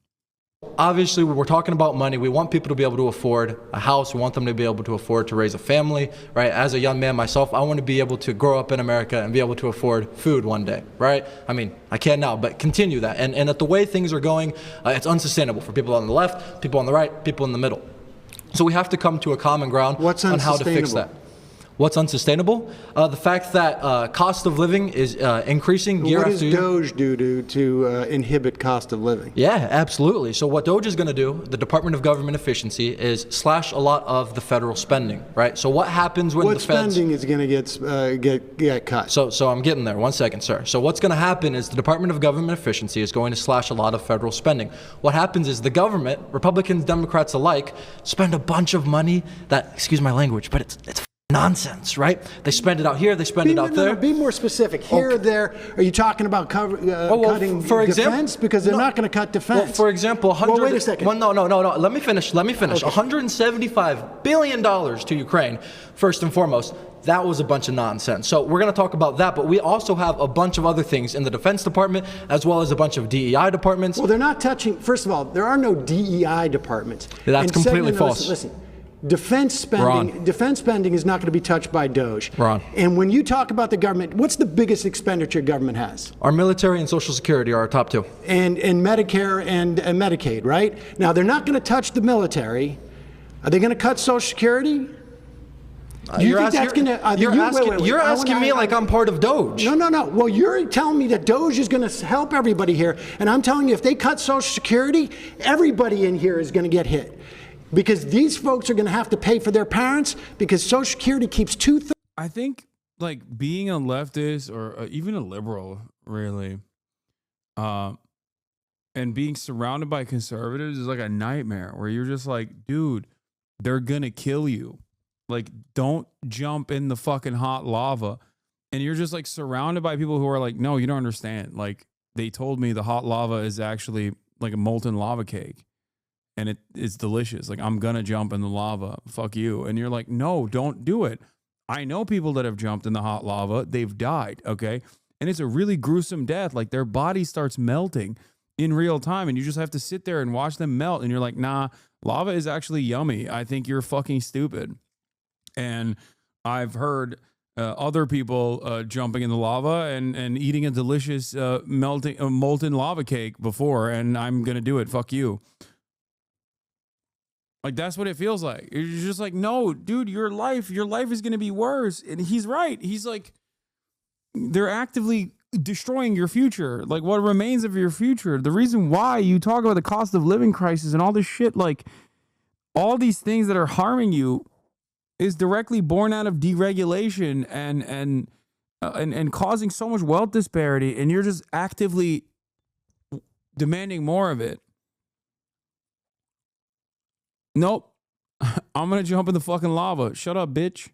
Obviously, when we're talking about money, we want people to be able to afford a house. We want them to be able to afford to raise a family, right? As a young man myself, I want to be able to grow up in America and be able to afford food one day, right? I mean, I can now, but continue that. And at the way things are going, it's unsustainable for people on the left, people on the right, people in the middle. So we have to come to a common ground on how to fix that. What's unsustainable? The fact that cost of living is increasing year after year. What does DOGE do to inhibit cost of living? Yeah, absolutely. So what DOGE is going to do, the Department of Government Efficiency, is slash a lot of the federal spending, right? So what happens when the feds... What spending is going to get cut? So I'm getting there. 1 second, sir. So what's going to happen is the Department of Government Efficiency is going to slash a lot of federal spending. What happens is the government, Republicans, Democrats alike, spend a bunch of money that, excuse my language, but it's nonsense, right? They spend it out here, they spend it out there. Be more specific. Here or there, are you talking about cutting defense? Because they're not going to cut defense. Well, for example, wait a second. Well, no. Let me finish. Okay. $175 billion to Ukraine, first and foremost. That was a bunch of nonsense. So we're going to talk about that, but we also have a bunch of other things in the Defense Department, as well as a bunch of DEI departments. Well, they're not touching, first of all, there are no DEI departments. That's completely false. Listen. Defense spending is not going to be touched by DOGE. Ron. And when you talk about the government, what's the biggest expenditure government has? Our military and Social Security are our top two. And Medicare and Medicaid, right? Now, they're not going to touch the military. Are they going to cut Social Security? Do you think that's going to... You're asking me like I'm part of DOGE. No. Well, you're telling me that DOGE is going to help everybody here. And I'm telling you, if they cut Social Security, everybody in here is going to get hit. Because these folks are going to have to pay for their parents because Social Security keeps 2/3. I think like being a leftist or even a liberal, really, and being surrounded by conservatives is like a nightmare where you're just like, dude, they're going to kill you. Like, don't jump in the fucking hot lava. And you're just like surrounded by people who are like, no, you don't understand. Like, they told me the hot lava is actually like a molten lava cake. And it's delicious. Like, I'm going to jump in the lava. Fuck you. And you're like, no, don't do it. I know people that have jumped in the hot lava. They've died, okay? And it's a really gruesome death. Like, their body starts melting in real time. And you just have to sit there and watch them melt. And you're like, nah, lava is actually yummy. I think you're fucking stupid. And I've heard other people jumping in the lava and eating a delicious molten lava cake before. And I'm going to do it. Fuck you. Like, that's what it feels like. You're just like, no, dude, your life is going to be worse. And he's right. He's like, they're actively destroying your future. Like, what remains of your future. The reason why you talk about the cost of living crisis and all this shit, like all these things that are harming you is directly born out of deregulation and causing so much wealth disparity. And you're just actively demanding more of it. Nope. I'm going to jump in the fucking lava. Shut up, bitch.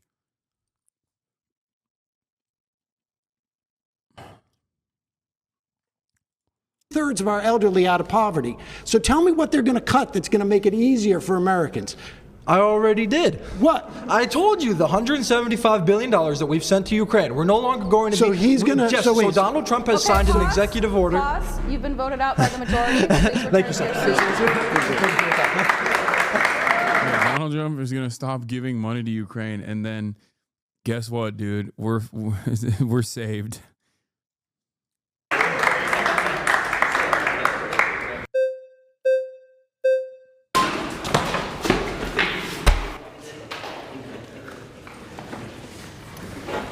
Two-thirds of our elderly out of poverty. So tell me what they're going to cut that's going to make it easier for Americans. I already did. What? I told you the $175 billion that we've sent to Ukraine. We're no longer going to So he's going to... So Donald Trump has signed an executive order. Boss, you've been voted out by the majority. Thank you, sir. Donald Trump is going to stop giving money to Ukraine. And then guess what, dude? We're saved.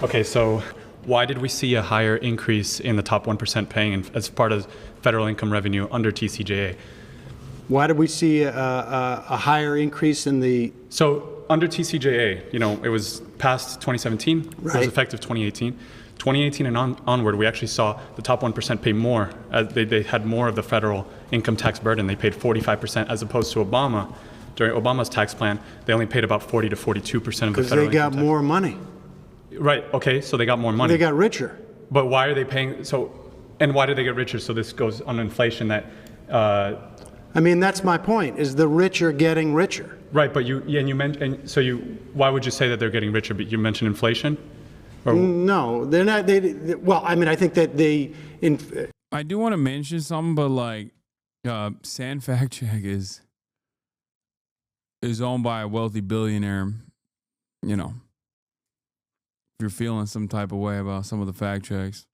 Okay, so why did we see a higher increase in the top 1% paying as part of federal income revenue under TCJA? Why did we see a higher increase in the... So under TCJA, it was passed 2017, right. It was effective 2018. 2018 and onward, we actually saw the top 1% pay more. They had more of the federal income tax burden. They paid 45% as opposed to Obama. During Obama's tax plan, they only paid about 40 to 42% of the federal income tax. Because they got more money. Right, okay, so they got more money. They got richer. But why are they paying, and why did they get richer? So this goes on inflation that... I mean, that's my point, is the rich are getting richer. Right, but why would you say that they're getting richer? But you mentioned inflation? Or? No, they're not, well, I mean, I think that I do want to mention something, but like, San Fact Check is owned by a wealthy billionaire. You know, if you're feeling some type of way about some of the fact checks.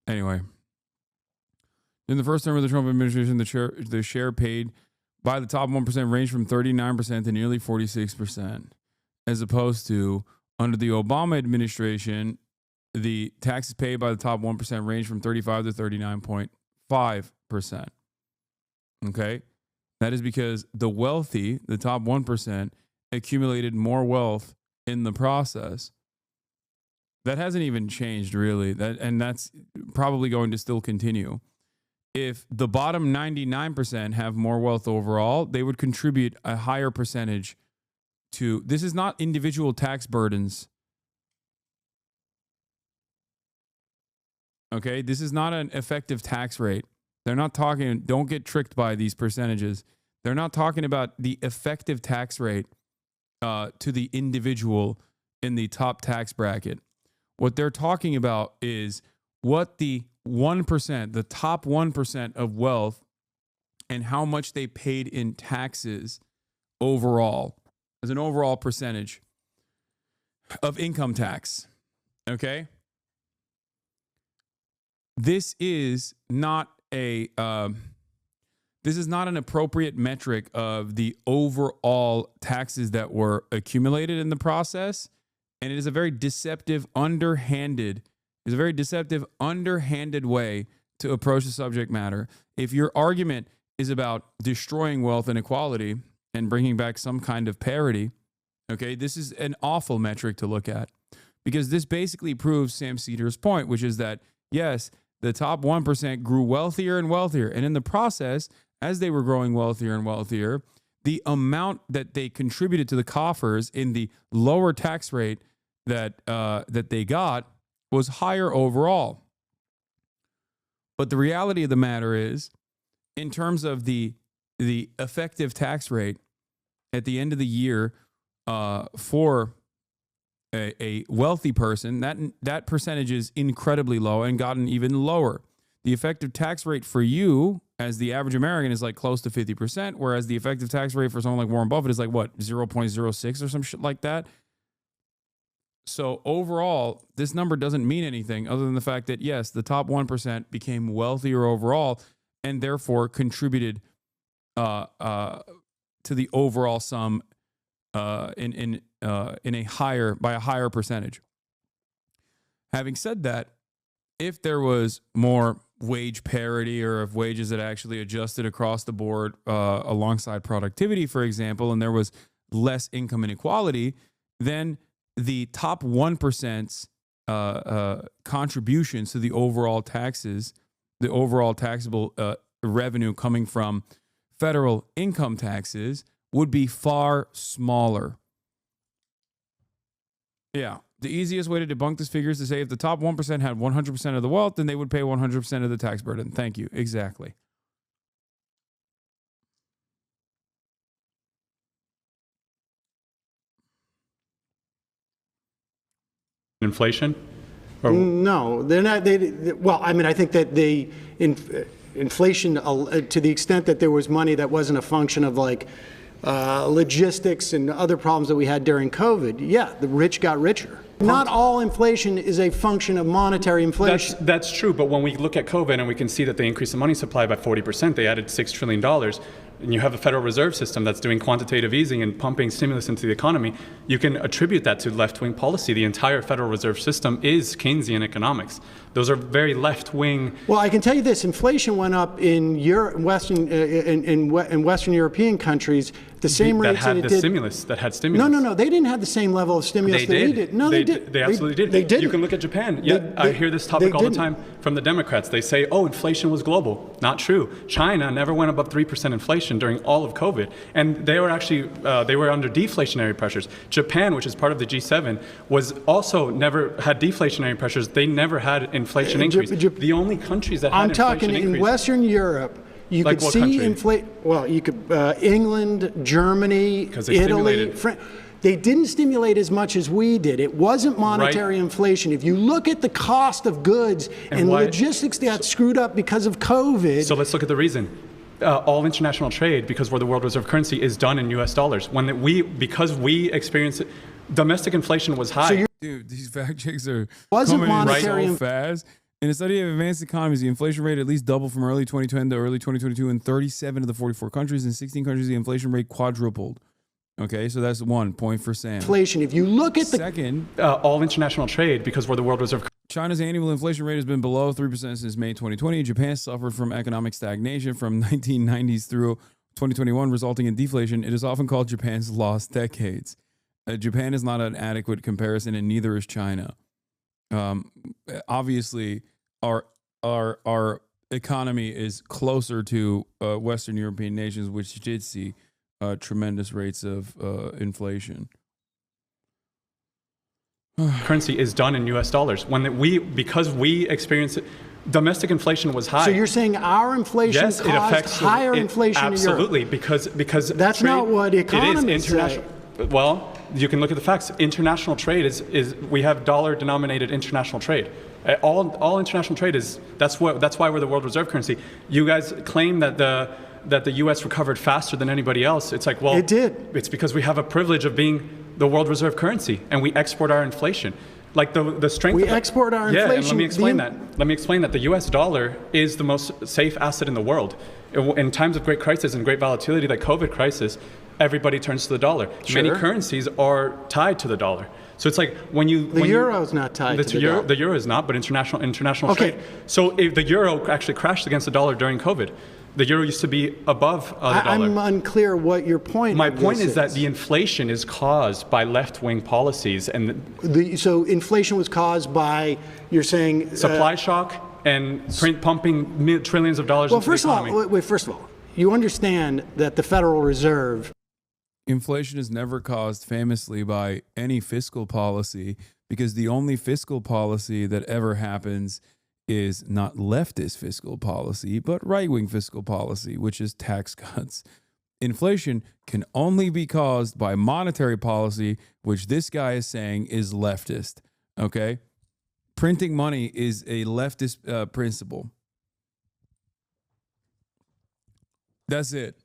Anyway, in the first term of the Trump administration, the share paid by the top 1% ranged from 39% to nearly 46%, as opposed to under the Obama administration, the taxes paid by the top 1% range from 35 to 39.5%. Okay? That is because the wealthy, the top 1%, accumulated more wealth in the process. That hasn't even changed, really. And that's probably going to still continue. If the bottom 99% have more wealth overall, they would contribute a higher percentage to. This is not individual tax burdens. Okay? This is not an effective tax rate. They're not talking, don't get tricked by these percentages. They're not talking about the effective tax rate to the individual in the top tax bracket. What they're talking about is what the 1%, the top 1% of wealth, and how much they paid in taxes overall, as an overall percentage of income tax. Okay? This is not an appropriate metric of the overall taxes that were accumulated in the process, and it is a very deceptive, underhanded way to approach the subject matter. If your argument is about destroying wealth inequality and bringing back some kind of parity, okay, this is an awful metric to look at, because this basically proves Sam Cedars' point, which is that, yes, the top 1% grew wealthier and wealthier. And in the process, as they were growing wealthier and wealthier, the amount that they contributed to the coffers in the lower tax rate that they got was higher overall. But the reality of the matter is, in terms of the effective tax rate at the end of the year for a wealthy person, that percentage is incredibly low and gotten even lower. The effective tax rate for you as the average American is like close to 50%, whereas the effective tax rate for someone like Warren Buffett is like what, 0.06 or some shit like that. So overall, this number doesn't mean anything other than the fact that, yes, the top 1% became wealthier overall and therefore contributed to the overall sum in a higher percentage. Having said that, if there was more wage parity, or if wages had actually adjusted across the board alongside productivity, for example, and there was less income inequality, then the top 1%'s contributions to the overall taxes, the overall taxable revenue coming from federal income taxes would be far smaller. Yeah. The easiest way to debunk this figure is to say if the top 1% had 100% of the wealth, then they would pay 100% of the tax burden. Thank you. Exactly. Inflation? No, they're not. Well, I mean, I think that the inflation, to the extent that there was money that wasn't a function of like logistics and other problems that we had during COVID, yeah, the rich got richer. Not all inflation is a function of monetary inflation. That's true, but when we look at COVID and we can see that they increased the money supply by 40%, they added $6 trillion, and you have a Federal Reserve System that's doing quantitative easing and pumping stimulus into the economy, you can attribute that to left-wing policy. The entire Federal Reserve System is Keynesian economics. Those are very left-wing. Well, I can tell you this: inflation went up in Western European countries at the same rates that it did. That had stimulus. No. They didn't have the same level of stimulus that we did. No, they did. They absolutely did. They did. You can look at Japan. Yeah, I hear this topic all the time from the Democrats. They say, "Oh, inflation was global." Not true. China never went above 3% inflation during all of COVID, and they were actually they were under deflationary pressures. Japan, which is part of the G7, was also never had deflationary pressures. They never had inflation increase. The only countries that had inflation increase. In Western Europe, you could see inflation. Well, you could England, Germany, Italy, France. They didn't stimulate as much as we did. It wasn't monetary inflation. If you look at the cost of goods and logistics that got screwed up because of COVID. So let's look at the reason. All international trade, because we're the world reserve currency, is done in U.S. dollars. Because we experience it, domestic inflation was high. So dude, these fact checks are wasn't coming monetary in so fast. In a study of advanced economies, the inflation rate at least doubled from early 2010 to early 2022 in 37 of the 44 countries. In 16 countries, the inflation rate quadrupled. Okay, so that's 1 point for Sam. Inflation. If you look at the second, all international trade, because we're the world reserve. China's annual inflation rate has been below 3% since May 2020. Japan suffered from economic stagnation from 1990s through 2021, resulting in deflation. It is often called Japan's lost decades. Japan is not an adequate comparison, and neither is China. Obviously, our economy is closer to Western European nations, which did see tremendous rates of inflation. Currency is done in U.S. dollars. Because we experience it, domestic inflation was high. So you're saying our inflation caused higher inflation in Europe? Absolutely, because that's not what economists say. Well, you can look at the facts. International trade is we have dollar-denominated international trade. All international trade is that's why we're the world reserve currency. You guys claim that the U.S. recovered faster than anybody else. It's like, well, it did. It's because we have a privilege of being the world reserve currency, and we export our inflation. Like the strength. We export our inflation. Yeah, and let me explain that. The U.S. dollar is the most safe asset in the world. In times of great crisis and great volatility, like COVID crisis, everybody turns to the dollar. Sure. Many currencies are tied to the dollar. So it's like the euro is not tied to the dollar. The euro is not, but international okay. trade. So if the euro actually crashed against the dollar during COVID. The euro used to be above the dollar. I'm unclear what your point is. My point is that the inflation is caused by left-wing policies. So inflation was caused by, you're saying... supply shock and pumping trillions of dollars into the economy. First of all, you understand that the Federal Reserve... Inflation is never caused famously by any fiscal policy, because the only fiscal policy that ever happens is not leftist fiscal policy, but right-wing fiscal policy, which is tax cuts. Inflation can only be caused by monetary policy, which this guy is saying is leftist, okay? Printing money is a leftist principle. That's it.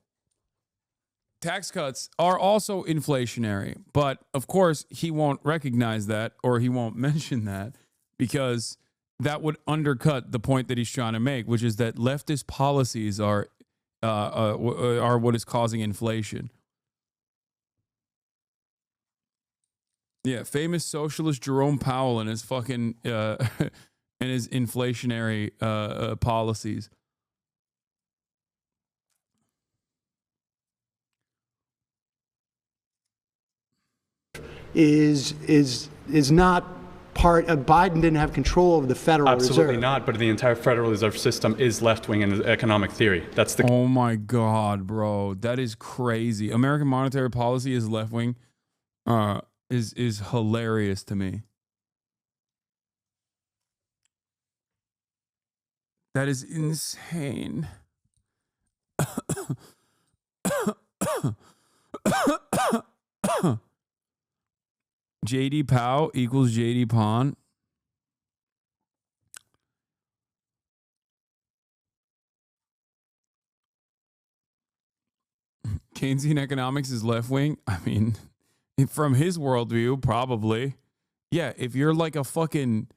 Tax cuts are also inflationary, but of course he won't recognize that, or he won't mention that, because that would undercut the point that he's trying to make, which is that leftist policies are what is causing inflation. Yeah, famous socialist Jerome Powell and his fucking and his inflationary policies. Is not part of Biden didn't have control of the Federal Reserve. Absolutely not, but the entire Federal Reserve System is left-wing in economic theory. That's the... Oh my God, bro. That is crazy. American monetary policy is left-wing. Is hilarious to me. That is insane. JD Powell equals JD Pond. Keynesian economics is left wing. I mean, from his worldview, probably. Yeah, if you're like a fucking,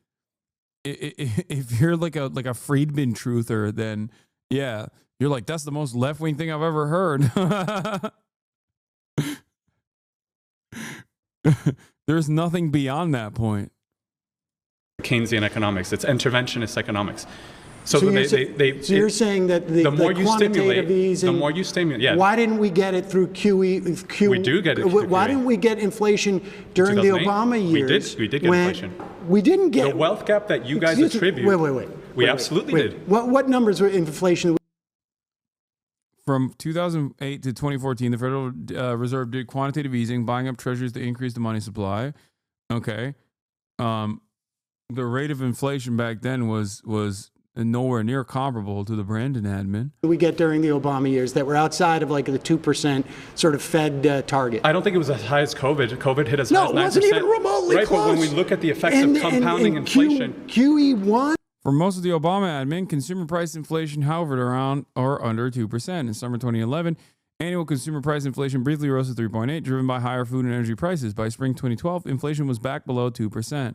if you're like a Friedman truther, then yeah, you're like, that's the most left wing thing I've ever heard. There's nothing beyond that point. Keynesian economics. It's interventionist economics. So you're saying that the more you quantitative easing, the more you stimulate. Yeah. Why didn't we get it through QE? We do get it through Why QE. didn't we get inflation during the Obama years? We did get inflation. We didn't get the wealth gap that you guys attribute. Wait. We absolutely did. What numbers were inflation? From 2008 to 2014, the Federal Reserve did quantitative easing, buying up treasuries to increase the money supply. Okay. The rate of inflation back then was nowhere near comparable to the Brandon admin. We get during the Obama years that were outside of like the 2% sort of Fed target. I don't think it was as high as COVID. COVID hit as high as 9%. No, it wasn't even remotely right, close. But when we look at the effects of compounding inflation. QE1. For most of the Obama admin, consumer price inflation hovered around or under 2%. In summer 2011, annual consumer price inflation briefly rose to 3.8, driven by higher food and energy prices. By spring 2012, inflation was back below 2%.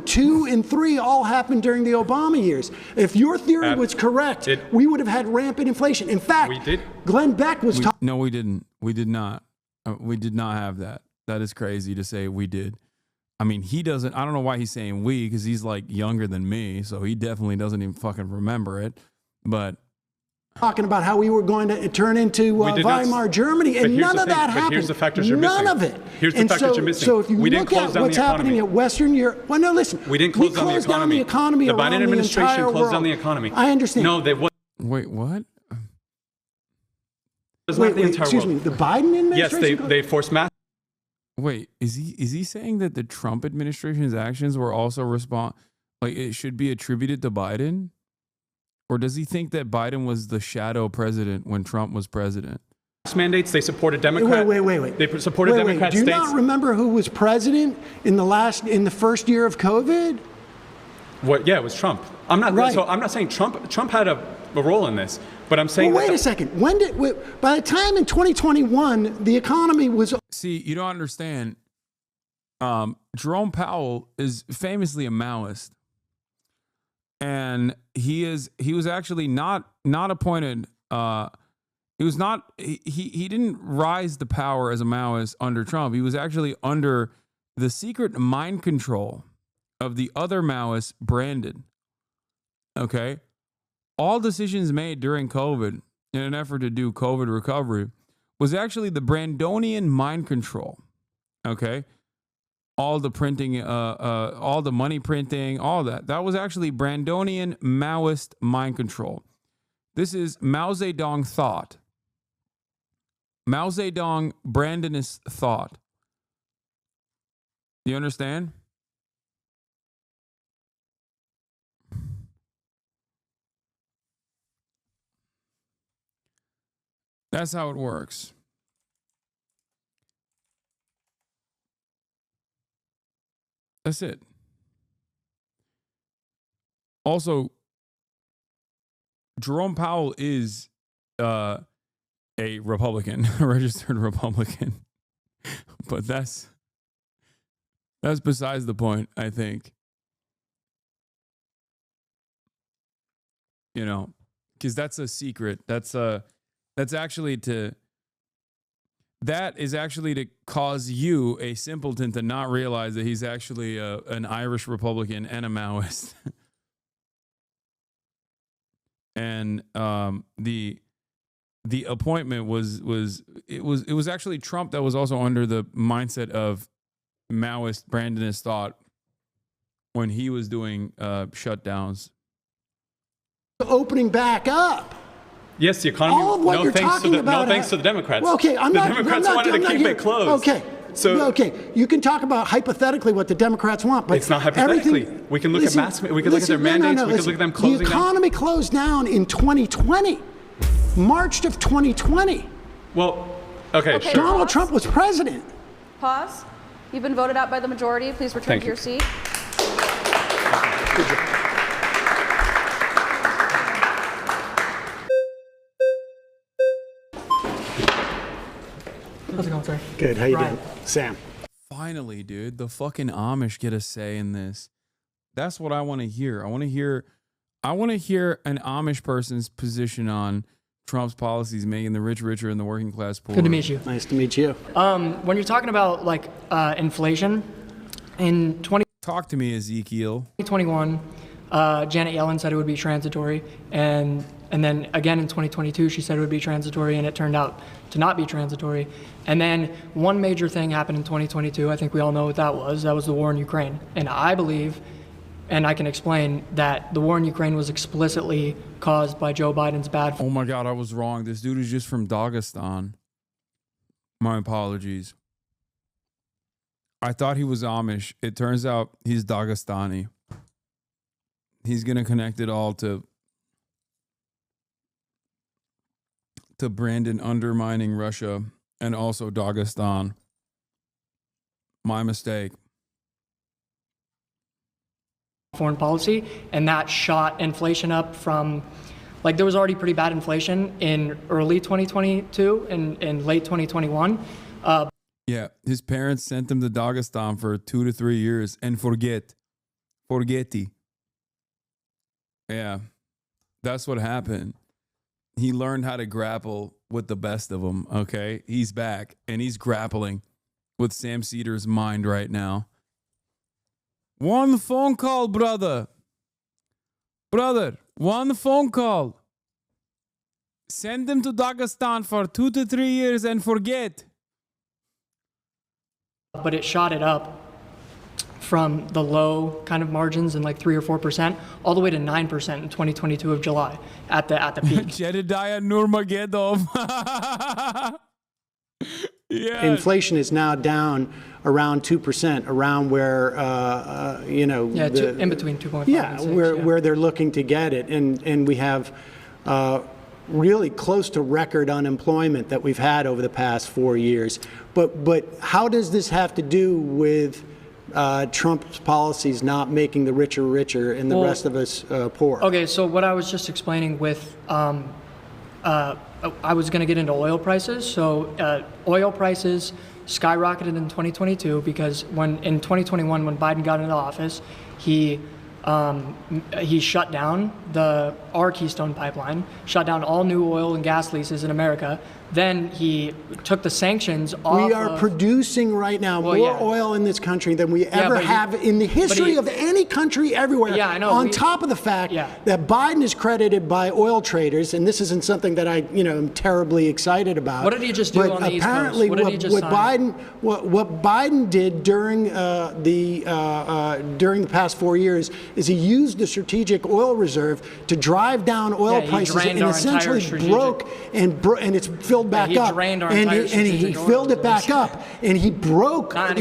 2 and 3 all happened during the Obama years. If your theory was correct, we would have had rampant inflation. In fact, we did. Glenn Beck was talking. No, we didn't. We did not. We did not have that. That is crazy to say we did. I mean, he doesn't. I don't know why he's saying we, because he's like younger than me, so he definitely doesn't even fucking remember it. But talking about how we were going to turn into Weimar Germany, and none of that happened. Here's the factors you're missing. None of it. Here's the factors you're missing. So if you look at what's happening at Western Europe, well, no, listen. We didn't close down the economy. The Biden administration closed down the economy. I understand. No, they what? Wait, what? Excuse me. The Biden administration? Yes, they forced mass. Wait, is he saying that the Trump administration's actions were also like it should be attributed to Biden? Or does he think that Biden was the shadow president when Trump was president? Mandates, they supported Democrats. Wait. They supported Democrat states. Do you states. not remember who was president in the first year of COVID? What? Yeah, it was Trump. I'm not right. So I'm not saying Trump had a role in this, but I'm saying. Well, wait a second. By the time in 2021, the economy was. See, you don't understand. Jerome Powell is famously a Maoist, and he was actually not appointed. He didn't rise to power as a Maoist under Trump. He was actually under the secret mind control of the other Maoist, Brandon. Okay. All decisions made during COVID in an effort to do COVID recovery was actually the Brandonian mind control. Okay. All the printing, all the money printing, all that. That was actually Brandonian Maoist mind control. This is Mao Zedong thought. Mao Zedong Brandonist thought. Do you understand? That's how it works. That's it. Also, Jerome Powell is a Republican, a registered Republican. But that's besides the point, I think. You know, because that's a secret. That is actually to cause you, a simpleton, to not realize that he's actually an Irish Republican and a Maoist. And the appointment was actually Trump that was also under the mindset of Maoist Brandonist thought when he was doing shutdowns. Opening back up. Yes, the economy. All of what you're talking about. No thanks to the Democrats. Well, okay, the Democrats wanted to keep it closed. Okay. So okay, you can talk about hypothetically what the Democrats want, but it's not hypothetically. We can look at We can look at their mandates. We can look at them closing down. The economy closed down in 2020, March of 2020. Well, okay, sure. Donald Trump was president. Pause. You've been voted out by the majority. Please return to your seat. How's it going, sir? Good. How you doing? Sam. Finally, dude, the fucking Amish get a say in this. That's what I want to hear. I want to hear an Amish person's position on Trump's policies making the rich richer and the working class poorer. Good to meet you. Nice to meet you. When you're talking about like inflation in Talk to me, Ezekiel. 2021, Janet Yellen said it would be transitory, and then again in 2022 she said it would be transitory, and it turned out to not be transitory. And then one major thing happened in 2022. I think we all know what that was. That was the war in Ukraine. And I believe, and I can explain, that the war in Ukraine was explicitly caused by Joe Biden's bad. Oh my God, I was wrong. This dude is just from Dagestan. My apologies. I thought he was Amish. It turns out he's Dagestani. he's going to connect it all to Brandon undermining Russia and also Dagestan. My mistake. Foreign policy, and that shot inflation up from, like, there was already pretty bad inflation in early 2022 and in late 2021. Yeah, his parents sent him to Dagestan for 2 to 3 years and forgetty. Yeah, that's what happened. He learned how to grapple with the best of them, okay? He's back, and he's grappling with Sam Cedar's mind right now. One phone call, brother. Brother, one phone call. Send him to Dagestan for 2 to 3 years and forget. But it shot it up from the low kind of margins in like 3 or 4% all the way to 9% in 2022 of July at the peak. Jedediah Nurmagomedov. Yeah. Inflation is now down around 2%, around where in between 2.5 yeah, and 6, where they're looking to get it, and we have really close to record unemployment that we've had over the past 4 years. But how does this have to do with Trump's policies not making the richer richer and the rest of us poor? Okay, so what I was just explaining with, I was going to get into oil prices. So oil prices skyrocketed in 2022 because in 2021, when Biden got into office, he shut down our Keystone pipeline, shut down all new oil and gas leases in America. Then he took the sanctions off. We are producing right now more oil in this country than we ever have in the history of any country everywhere. Yeah, I know. On top of the fact that Biden is credited by oil traders, and this isn't something that I am terribly excited about. What did he just do on the East Coast? Apparently, What did he just sign? what Biden did during the past 4 years is he used the strategic oil reserve to drive down oil prices and essentially broke and it's filled back up, and he filled it back up, and he broke the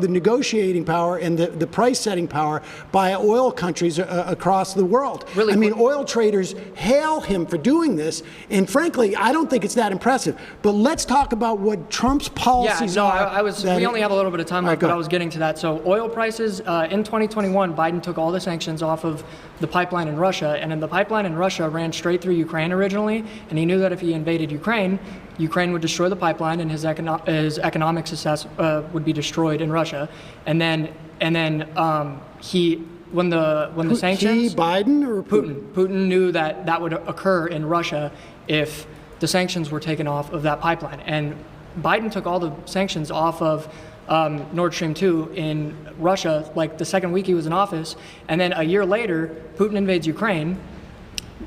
negotiating power and the price setting power by oil countries across the world. Really, I mean, oil traders hail him for doing this, and frankly, I don't think it's that impressive. But let's talk about what Trump's policies are. We only have a little bit of time left, but I was getting to that. So oil prices in 2021, Biden took all the sanctions off of the pipeline in Russia, and then the pipeline in Russia ran straight through Ukraine originally, and he knew that if he invaded Ukraine would destroy the pipeline, and his economic success would be destroyed in Russia. And then when the sanctions, Biden or Putin knew that would occur in Russia if the sanctions were taken off of that pipeline, and Biden took all the sanctions off of Nord Stream 2 in Russia, like the second week he was in office, and then a year later, Putin invades Ukraine.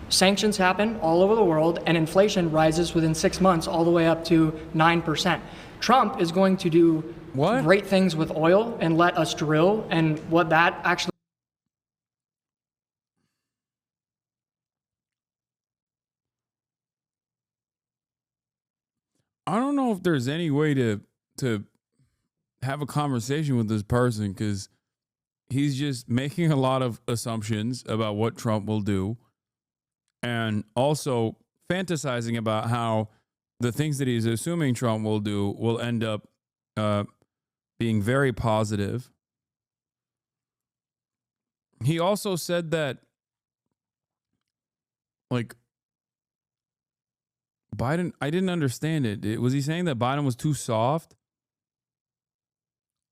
Sanctions happen all over the world, and inflation rises within 6 months all the way up to 9%. Trump is going to do great things with oil and let us drill, and what that actually... I don't know if there's any way to have a conversation with this person, because he's just making a lot of assumptions about what Trump will do, and also fantasizing about how the things that he's assuming Trump will do will end up being very positive. He also said that, like, Biden, I didn't understand it. Was he saying that Biden was too soft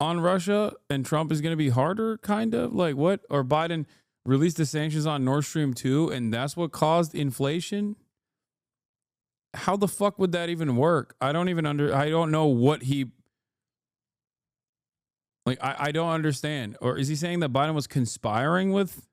on Russia and Trump is going to be harder, kind of? Like, what? Or Biden released the sanctions on Nord Stream 2 and that's what caused inflation? How the fuck would that even work? I don't know what he... Like, I don't understand. Or is he saying that Biden was conspiring with...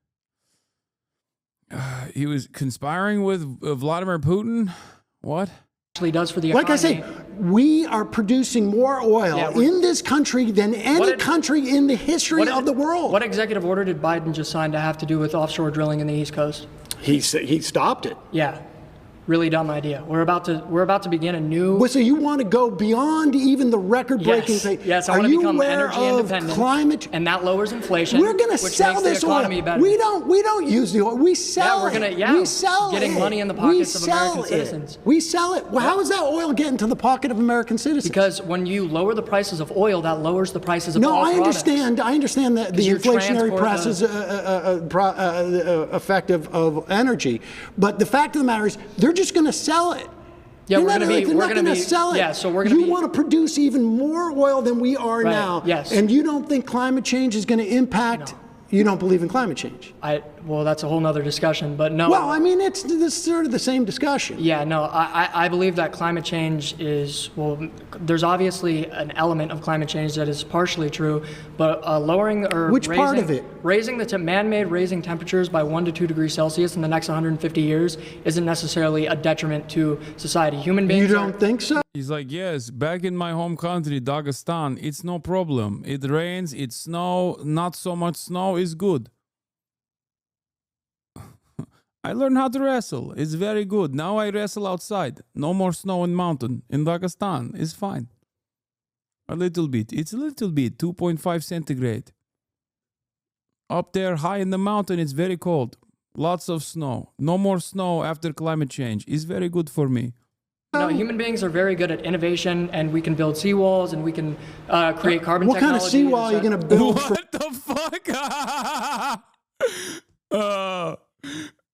he was conspiring with Vladimir Putin? What? Actually does for the economy. Like I say, we are producing more oil in this country than any country in the history of the world. What executive order did Biden just sign to have to do with offshore drilling in the East Coast? He stopped it. Yeah. really dumb idea. We're about to begin a new. Well, so you want to go beyond even the record-breaking thing? Yes, I Are want to you become aware energy of independent, climate? and that lowers inflation. We're going to which sell makes this the economy oil. better. We don't use the oil. We sell it. We sell getting it. money in the pockets of American it. citizens. We sell it. Well, how is that oil getting to the pocket of American citizens? Because when you lower the prices of oil, that lowers the prices of all I products. understand. I understand that the inflationary prices effect of energy, but the fact of the matter is, they're just going to sell it. Yeah, They're we're going to sell it. Yeah, so we're going to. You want to produce even more oil than we are now. Yes. And you don't think climate change is going to impact? No. You don't believe in climate change? Well, that's a whole nother discussion, but no. Well, I mean, it's sort of the same discussion. Yeah, no, I believe that climate change is, well, there's obviously an element of climate change that is partially true, but lowering or Which part of it? Raising man-made raising temperatures by 1 to 2 degrees Celsius in the next 150 years isn't necessarily a detriment to society. Human beings. You don't think so? He's like, yes, back in my home country, Dagestan, it's no problem. It rains, it snow, not so much snow is good. I learned how to wrestle. It's very good. Now I wrestle outside. No more snow in mountain. In Dagestan, it's fine. A little bit. It's a little bit. 2.5 centigrade. Up there, high in the mountain, it's very cold. Lots of snow. No more snow after climate change. It's very good for me. No, human beings are very good at innovation, and we can build seawalls, and we can create carbon technology. What kind of seawall are you going to build? What the fuck?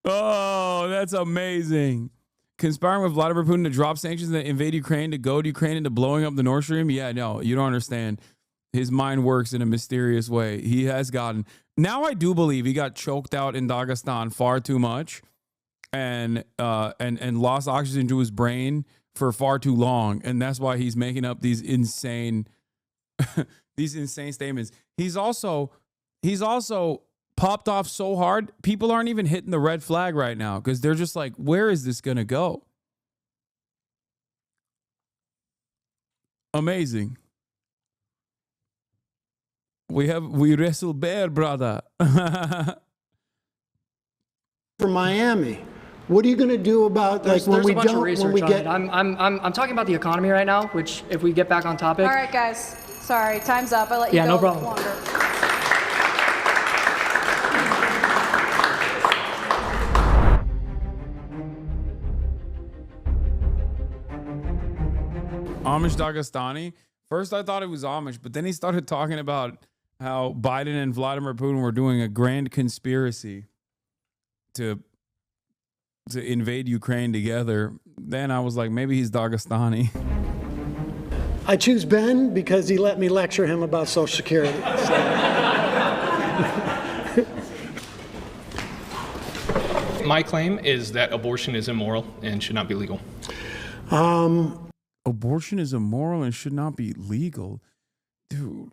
Oh, that's amazing. Conspiring with Vladimir Putin to drop sanctions that invade Ukraine, to goad Ukraine into blowing up the Nord Stream? Yeah, no, you don't understand. His mind works in a mysterious way. He has gotten... Now I do believe he got choked out in Dagestan far too much and lost oxygen to his brain for far too long. And that's why he's making up these insane statements. He's also popped off so hard, people aren't even hitting the red flag right now because they're just like, where is this going to go? Amazing. We wrestle bear, brother. For Miami. What are you going to do about when we don't, when we get... I'm talking about the economy right now, which if we get back on topic. All right, guys. Sorry, time's up. I let you go no problem. longer. Amish Dagestani. First, I thought it was Amish, but then he started talking about how Biden and Vladimir Putin were doing a grand conspiracy to invade Ukraine together. Then I was like, maybe he's Dagestani. I choose Ben because he let me lecture him about Social Security. My claim is that abortion is immoral and should not be legal. Abortion is immoral and should not be legal. Dude.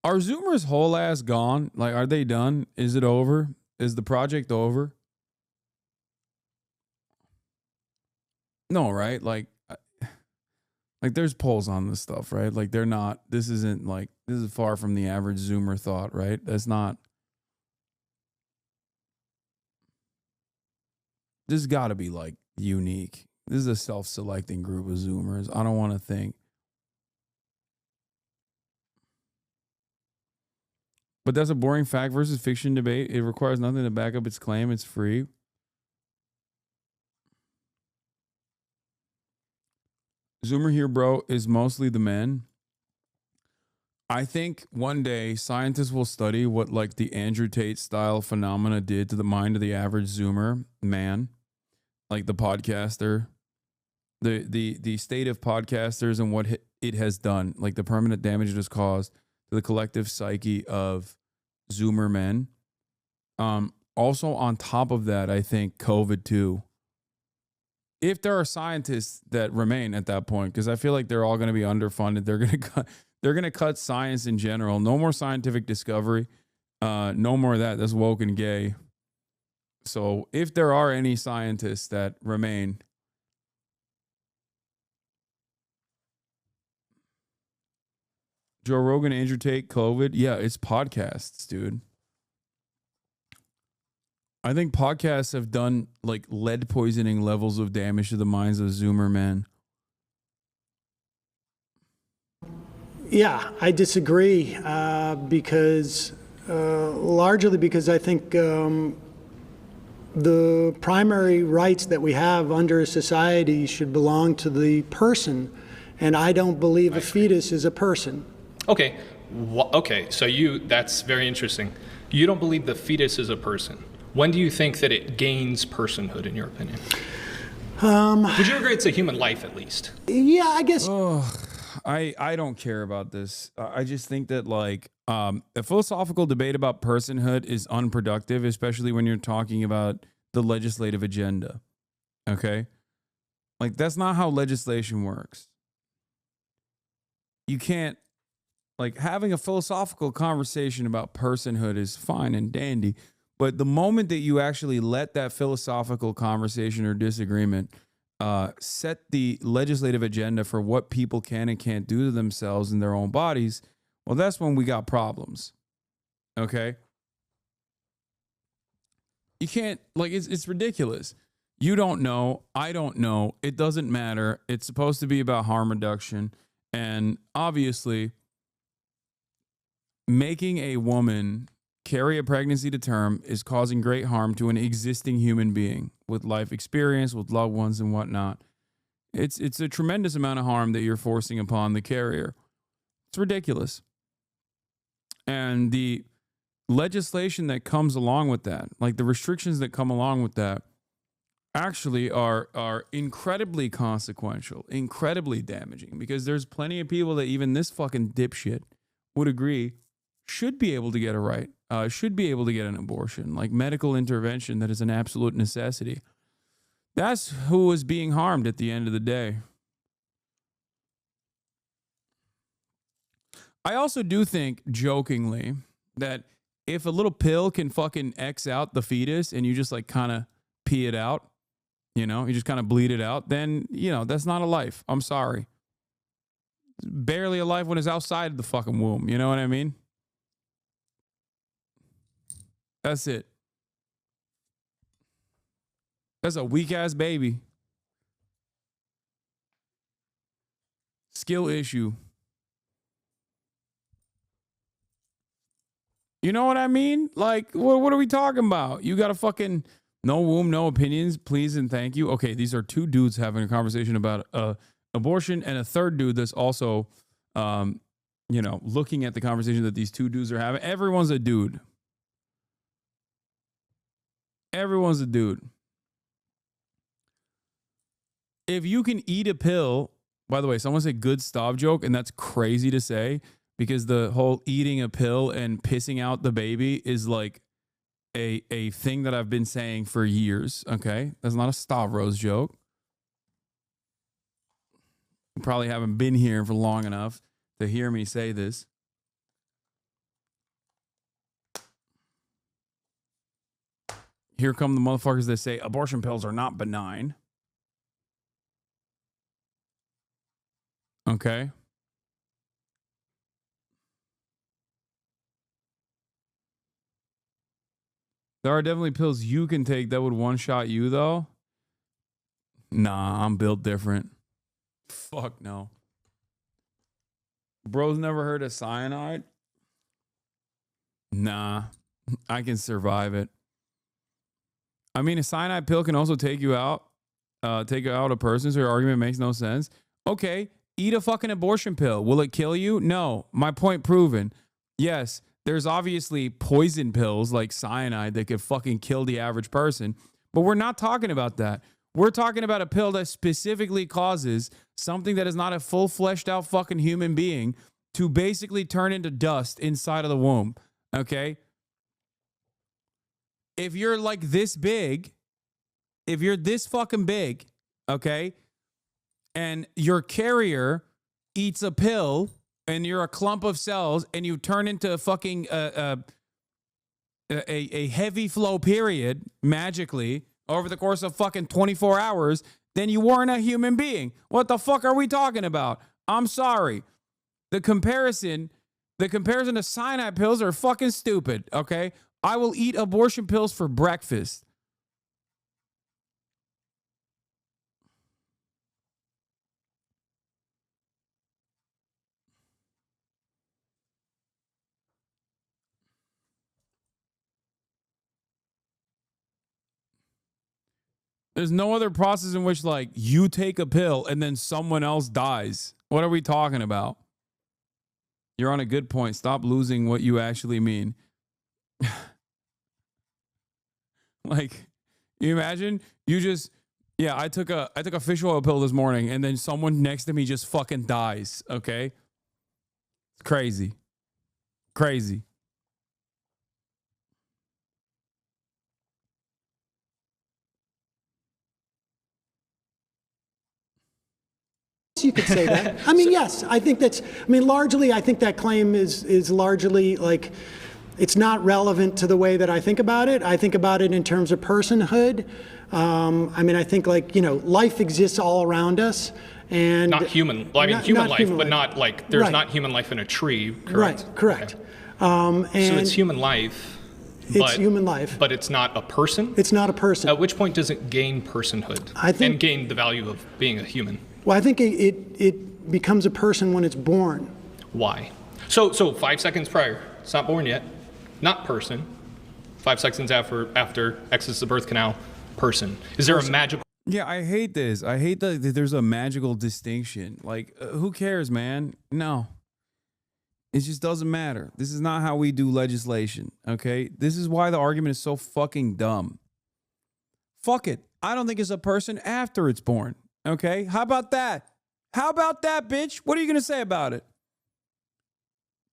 Are Zoomers whole ass gone? Like, are they done? Is it over? Is the project over? No, right? Like there's polls on this stuff, right? Like this is far from the average Zoomer thought, right? This has got to be like unique. This is a self-selecting group of Zoomers. I don't want to think. But that's a boring fact versus fiction debate. It requires nothing to back up its claim. It's free. Zoomer here, bro, is mostly the men. I think one day scientists will study what like the Andrew Tate style phenomena did to the mind of the average Zoomer man, like the podcaster, the state of podcasters and what it has done, like the permanent damage it has caused to the collective psyche of Zoomer men. Also on top of that, I think COVID too. If there are scientists that remain at that point, because I feel like they're all going to be underfunded, they're going to cut science in general. No more scientific discovery. No more of that. That's woke and gay. So if there are any scientists that remain, Joe Rogan, Andrew Tate, COVID. Yeah, it's podcasts, dude. I think podcasts have done like lead poisoning levels of damage to the minds of Zoomer men. Yeah, I disagree because largely because I think the primary rights that we have under a society should belong to the person, and I don't believe a fetus is a person. Okay. Okay, so that's very interesting. You don't believe the fetus is a person. When do you think that it gains personhood, in your opinion? Would you agree it's a human life, at least? Yeah, I guess. I don't care about this. I just think that like a philosophical debate about personhood is unproductive, especially when you're talking about the legislative agenda. Okay? Like that's not how legislation works. You can't, like, having a philosophical conversation about personhood is fine and dandy, but the moment that you actually let that philosophical conversation or disagreement set the legislative agenda for what people can and can't do to themselves in their own bodies, well, that's when we got problems. Okay? You can't, like, it's ridiculous. You don't know. I don't know. It doesn't matter. It's supposed to be about harm reduction. And obviously, making a woman carry a pregnancy to term is causing great harm to an existing human being with life experience, with loved ones and whatnot. It's a tremendous amount of harm that you're forcing upon the carrier. It's ridiculous. And the legislation that comes along with that, like the restrictions that come along with that, actually are incredibly consequential, incredibly damaging, because there's plenty of people that even this fucking dipshit would agree should be able to get a right, should be able to get an abortion, like medical intervention that is an absolute necessity. That's who is being harmed at the end of the day. I also do think, jokingly, that if a little pill can fucking X out the fetus and you just like kind of pee it out, you know, you just kind of bleed it out, then, you know, that's not a life. I'm sorry. It's barely a life when it's outside of the fucking womb. You know what I mean? That's it. That's a weak ass baby. Skill issue. You know what I mean? Like, what are we talking about? You got a fucking no womb, no opinions, please and thank you. Okay, these are two dudes having a conversation about abortion, and a third dude that's also, you know, looking at the conversation that these two dudes are having. Everyone's a dude. Everyone's a dude. If you can eat a pill, by the way, someone said good stop joke, and that's crazy to say because the whole eating a pill and pissing out the baby is like a thing that I've been saying for years. Okay, that's not a Stavros joke. You probably haven't been here for long enough to hear me say this. Here come the motherfuckers that say abortion pills are not benign. Okay. There are definitely pills you can take that would one-shot you, though. Nah, I'm built different. Fuck no. Bro's never heard of cyanide? Nah, I can survive it. I mean, a cyanide pill can also take you out a person, so your argument makes no sense. Okay, eat a fucking abortion pill. Will it kill you? No. My point proven. Yes, there's obviously poison pills like cyanide that could fucking kill the average person, but we're not talking about that. We're talking about a pill that specifically causes something that is not a full fleshed out fucking human being to basically turn into dust inside of the womb. Okay? If you're like this big, if you're this fucking big, okay, and your carrier eats a pill and you're a clump of cells and you turn into a fucking a heavy flow period magically over the course of fucking 24 hours, then you weren't a human being. What the fuck are we talking about? I'm sorry. The comparison to cyanide pills are fucking stupid, okay? I will eat abortion pills for breakfast. There's no other process in which, like, you take a pill and then someone else dies. What are we talking about? You're on a good point. Stop losing what you actually mean. Like, you imagine you just, yeah, I took a fish oil pill this morning and then someone next to me just fucking dies. Okay. It's crazy. Crazy. You could say that. I mean, yes, I think that's, I mean, largely, I think that claim is largely like, it's not relevant to the way that I think about it. I think about it in terms of personhood. I mean, I think, like, you know, life exists all around us. And not human. Well, I mean, human life, but not like there's not human life in a tree. Correct. Right. Correct. Okay. So it's human life. It's human life. But it's not a person? It's not a person. At which point does it gain personhood and gain the value of being a human? Well, I think it becomes a person when it's born. Why? So 5 seconds prior, it's not born yet, not person. 5 seconds after exits the birth canal, person. Is there a magical? Yeah, I hate this. I hate that there's a magical distinction. Like, who cares, man? No. It just doesn't matter. This is not how we do legislation, okay? This is why the argument is so fucking dumb. Fuck it. I don't think it's a person after it's born, okay? How about that? How about that, bitch? What are you going to say about it?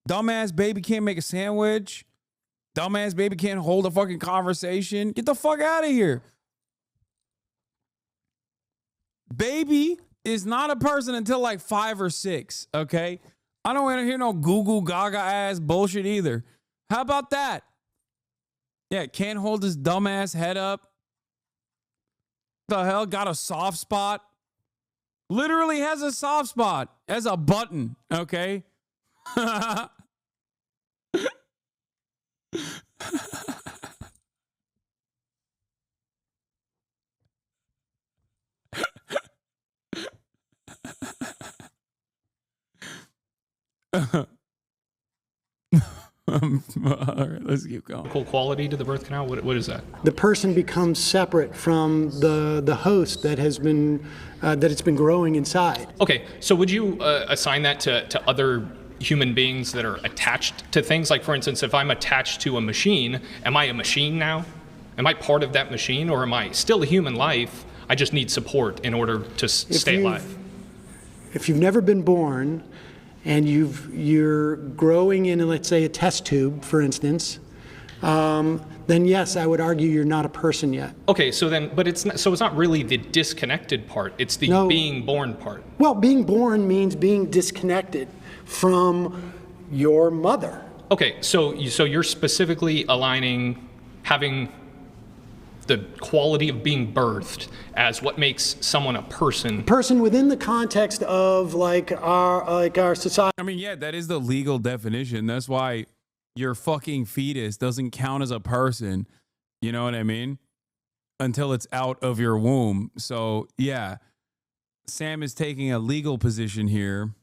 Dumbass baby can't make a sandwich. Dumbass baby can't hold a fucking conversation. Get the fuck out of here. Baby is not a person until like 5 or 6, okay? I don't want to hear no Google Gaga ass bullshit either. How about that? Yeah, can't hold his dumbass head up. The hell? Got a soft spot? Literally has a soft spot. Has a button, okay? All right, let's keep going. Quality to the birth canal? What is that? The person becomes separate from the host that has been that it's been growing inside. Okay, so would you assign that to other human beings that are attached to things? Like, for instance, if I'm attached to a machine, am I a machine now? Am I part of that machine, or am I still a human life? I just need support in order to stay alive. If you've never been born, and you're growing in, let's say, a test tube, for instance, then yes, I would argue you're not a person yet. Okay, so then, but it's not really the disconnected part. It's the being born part. Well, being born means being disconnected from your mother. Okay, so you're specifically aligning having the quality of being birthed as what makes someone a person. Person within the context of like our society. I mean, yeah, that is the legal definition. That's why your fucking fetus doesn't count as a person. You know what I mean? Until it's out of your womb. So yeah, Sam is taking a legal position here.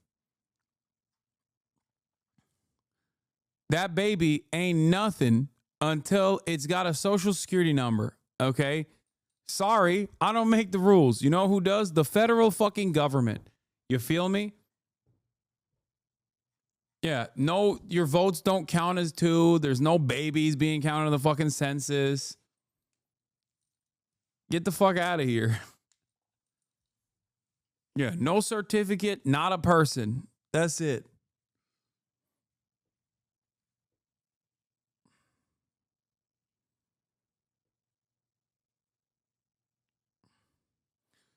That baby ain't nothing until it's got a social security number. Okay? Sorry, I don't make the rules. You know who does? The federal fucking government. You feel me? Yeah, no, your votes don't count as 2. There's no babies being counted in the fucking census. Get the fuck out of here. Yeah, no certificate, not a person. That's it.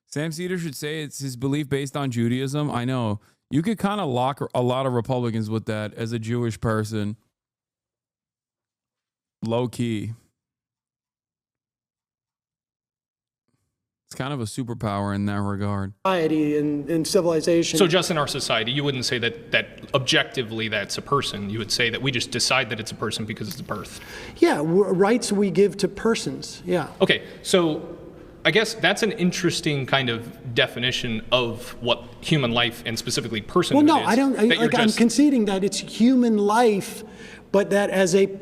Sam Cedar should say it's his belief based on Judaism. I know. You could kind of lock a lot of Republicans with that as a Jewish person. Low key. kind of a superpower in that regard. Society and civilization. So just in our society, you wouldn't say that objectively that's a person. You would say that we just decide that it's a person because it's a birth. Yeah, rights we give to persons. Yeah. Okay, so I guess that's an interesting kind of definition of what human life and specifically personhood Well, no, is. I don't. I'm conceding that it's human life, but that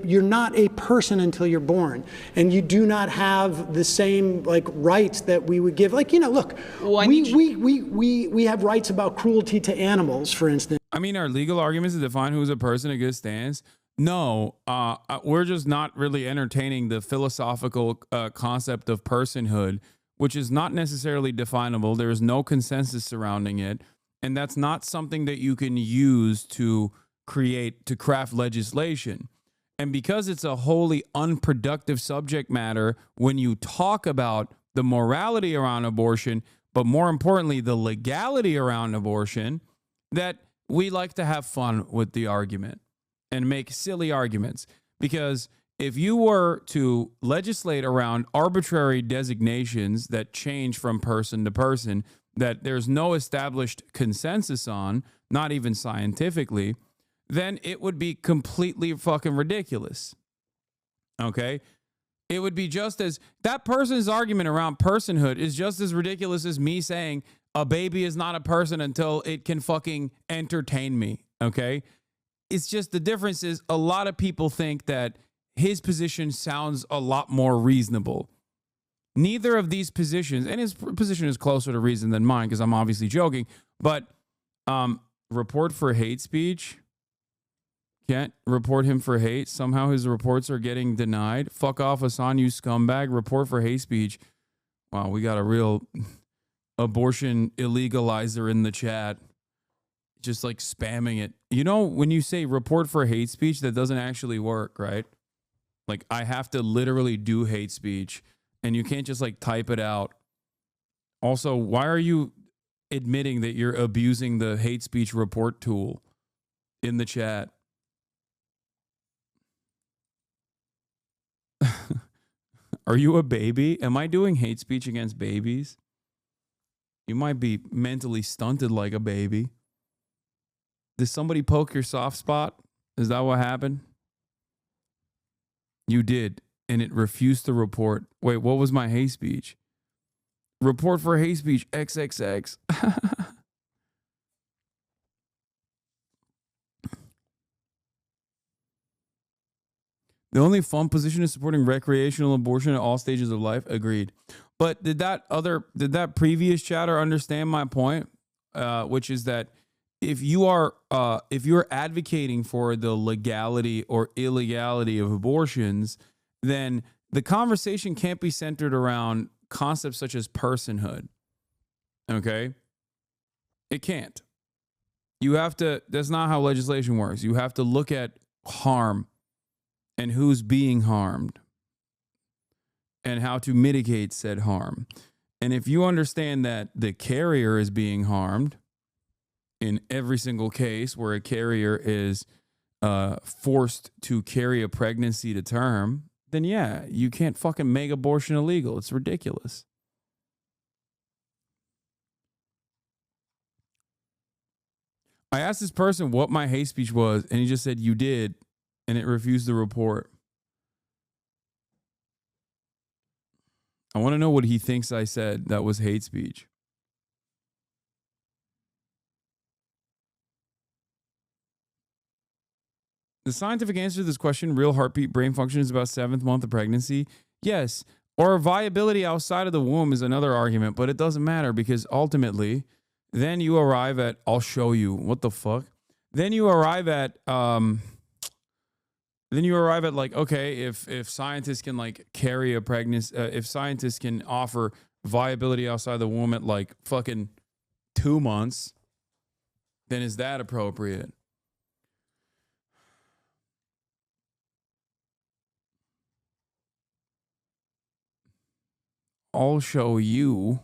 you're not a person until you're born, and you do not have the same rights that we would give. Look, well, we have rights about cruelty to animals, for instance. I mean, are legal arguments to define who's a person a good stance? No, we're just not really entertaining the philosophical concept of personhood, which is not necessarily definable. There is no consensus surrounding it, and that's not something that you can use to craft legislation. And because it's a wholly unproductive subject matter when you talk about the morality around abortion, but more importantly, the legality around abortion, that we like to have fun with the argument and make silly arguments. Because if you were to legislate around arbitrary designations that change from person to person, that there's no established consensus on, not even scientifically, then it would be completely fucking ridiculous. Okay? It would be just as, that person's argument around personhood is just as ridiculous as me saying a baby is not a person until it can fucking entertain me. Okay? It's just, the difference is a lot of people think that his position sounds a lot more reasonable. Neither of these positions, and his position is closer to reason than mine because I'm obviously joking, but report for hate speech. Can't report him for hate. Somehow his reports are getting denied. Fuck off, Hasan, you scumbag. Report for hate speech. Wow, we got a real abortion illegalizer in the chat. Just like spamming it. You know, when you say report for hate speech, that doesn't actually work, right? Like, I have to literally do hate speech, and you can't just like type it out. Also, why are you admitting that you're abusing the hate speech report tool in the chat? Are you a baby? Am I doing hate speech against babies? You might be mentally stunted like a baby. Did somebody poke your soft spot? Is that what happened? You did, and it refused to report. Wait, what was my hate speech? Report for hate speech, XXX. The only fun position is supporting recreational abortion at all stages of life. Agreed. But did that previous chatter understand my point? Which is that if you're advocating for the legality or illegality of abortions, then the conversation can't be centered around concepts such as personhood. Okay? It can't. You have to, that's not how legislation works. You have to look at harm and who's being harmed and how to mitigate said harm. And if you understand that the carrier is being harmed in every single case where a carrier is forced to carry a pregnancy to term, then yeah, you can't fucking make abortion illegal. It's ridiculous. I asked this person what my hate speech was, and he just said, you did, and it refused to report. I want to know what he thinks I said that was hate speech. The scientific answer to this question, real heartbeat brain function is about 7th month of pregnancy. Yes. Or viability outside of the womb is another argument, but it doesn't matter because ultimately then you arrive at, I'll show you, what the fuck? Then you arrive at like, okay, if scientists can like carry a pregnancy, if scientists can offer viability outside the womb at like fucking 2 months, then is that appropriate? I'll show you.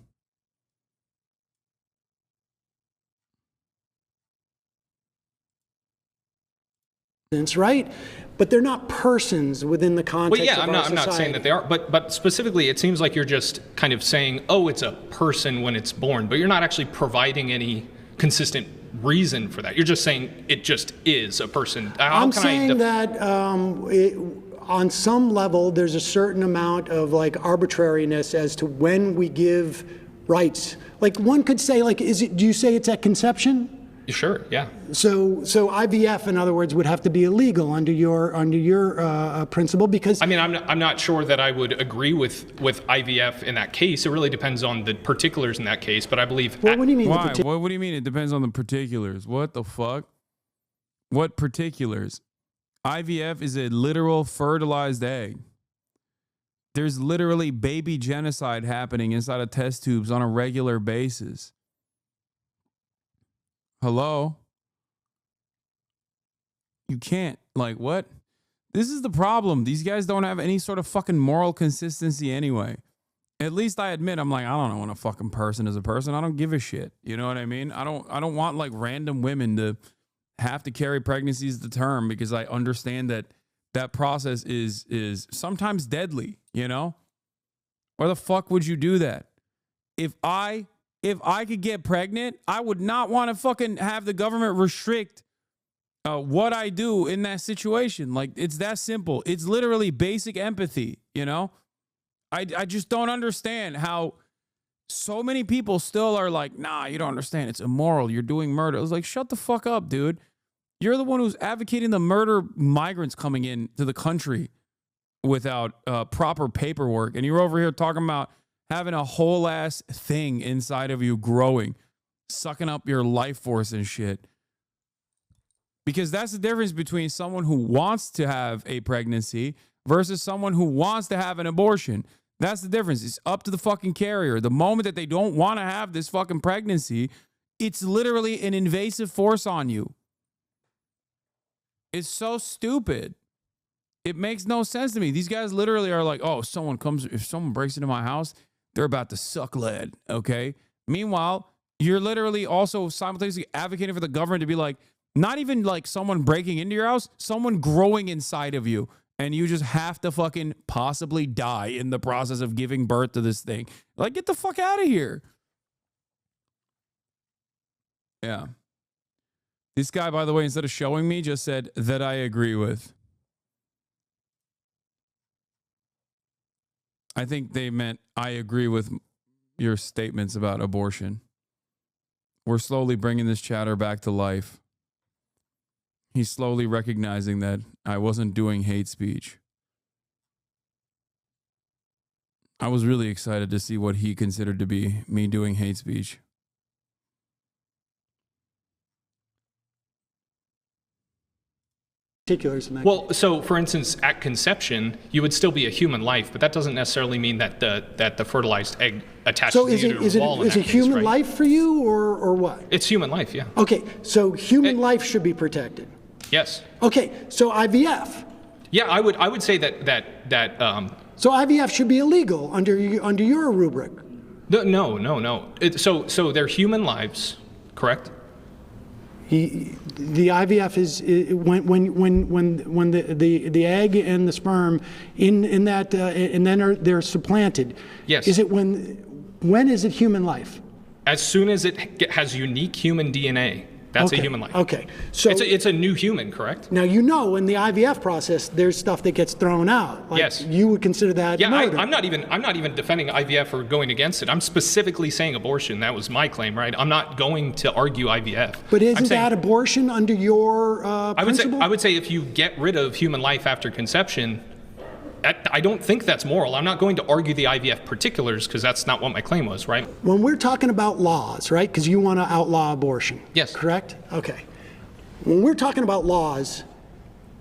Right? but they're not persons within the context Well, yeah, of our I'm not saying that they are, but specifically, it seems like you're just kind of saying, oh, it's a person when it's born, but you're not actually providing any consistent reason for that. You're just saying it just is a person. I'm saying that on some level, there's a certain amount of like arbitrariness as to when we give rights. Like one could say, like, do you say it's at conception? Sure, yeah. So IVF, in other words, would have to be illegal under your principle, because I mean, I'm not sure that I would agree with IVF in that case. It really depends on the particulars in that case. But I believe. Well, what do you mean? Why? What do you mean? It depends on the particulars. What the fuck? What particulars? IVF is a literal fertilized egg. There's literally baby genocide happening inside of test tubes on a regular basis. Hello? You can't. Like, what? This is the problem. These guys don't have any sort of fucking moral consistency anyway. At least I admit, I'm like, I don't know when a fucking person is a person. I don't give a shit. You know what I mean? I don't want like random women to have to carry pregnancies to term, because I understand that that process is sometimes deadly, you know? Why the fuck would you do that? If I could get pregnant, I would not want to fucking have the government restrict what I do in that situation. Like, it's that simple. It's literally basic empathy, you know? I just don't understand how so many people still are like, nah, you don't understand. It's immoral. You're doing murder. I was like, shut the fuck up, dude. You're the one who's advocating the murder migrants coming into the country without proper paperwork. And you're over here talking about having a whole ass thing inside of you growing, sucking up your life force and shit. Because that's the difference between someone who wants to have a pregnancy versus someone who wants to have an abortion. That's the difference. It's up to the fucking carrier. The moment that they don't want to have this fucking pregnancy, it's literally an invasive force on you. It's so stupid. It makes no sense to me. These guys literally are like, oh, if someone breaks into my house, they're about to suck lead, okay? Meanwhile, you're literally also simultaneously advocating for the government to be like, not even like someone breaking into your house, someone growing inside of you, and you just have to fucking possibly die in the process of giving birth to this thing. Like, get the fuck out of here. Yeah. This guy, by the way, instead of showing me, just said that I agree with. I think they meant I agree with your statements about abortion. We're slowly bringing this chatter back to life. He's slowly recognizing that I wasn't doing hate speech. I was really excited to see what he considered to be me doing hate speech. Well, so for instance, at conception, you would still be a human life, but that doesn't necessarily mean that the fertilized egg attached to the uterine wall. Is it human life for you, or what? It's human life, yeah. Okay, so human life should be protected. Yes. Okay, so IVF. Yeah, I would say that. So IVF should be illegal under your rubric. No. So they're human lives, correct? The IVF is when the egg and the sperm in that and then they're supplanted. Yes. Is it when is it human life? As soon as it has unique human DNA. That's okay. A human life. Okay, so it's a new human, correct? Now in the IVF process, there's stuff that gets thrown out. Like, yes. You would consider that murder. I'm not even defending IVF or going against it. I'm specifically saying abortion. That was my claim, right? I'm not going to argue IVF. But isn't that abortion under your principle? I would say if you get rid of human life after conception, I don't think that's moral. I'm not going to argue the IVF particulars because that's not what my claim was, right? When we're talking about laws, right? Because you want to outlaw abortion. Yes. Correct? Okay. When we're talking about laws,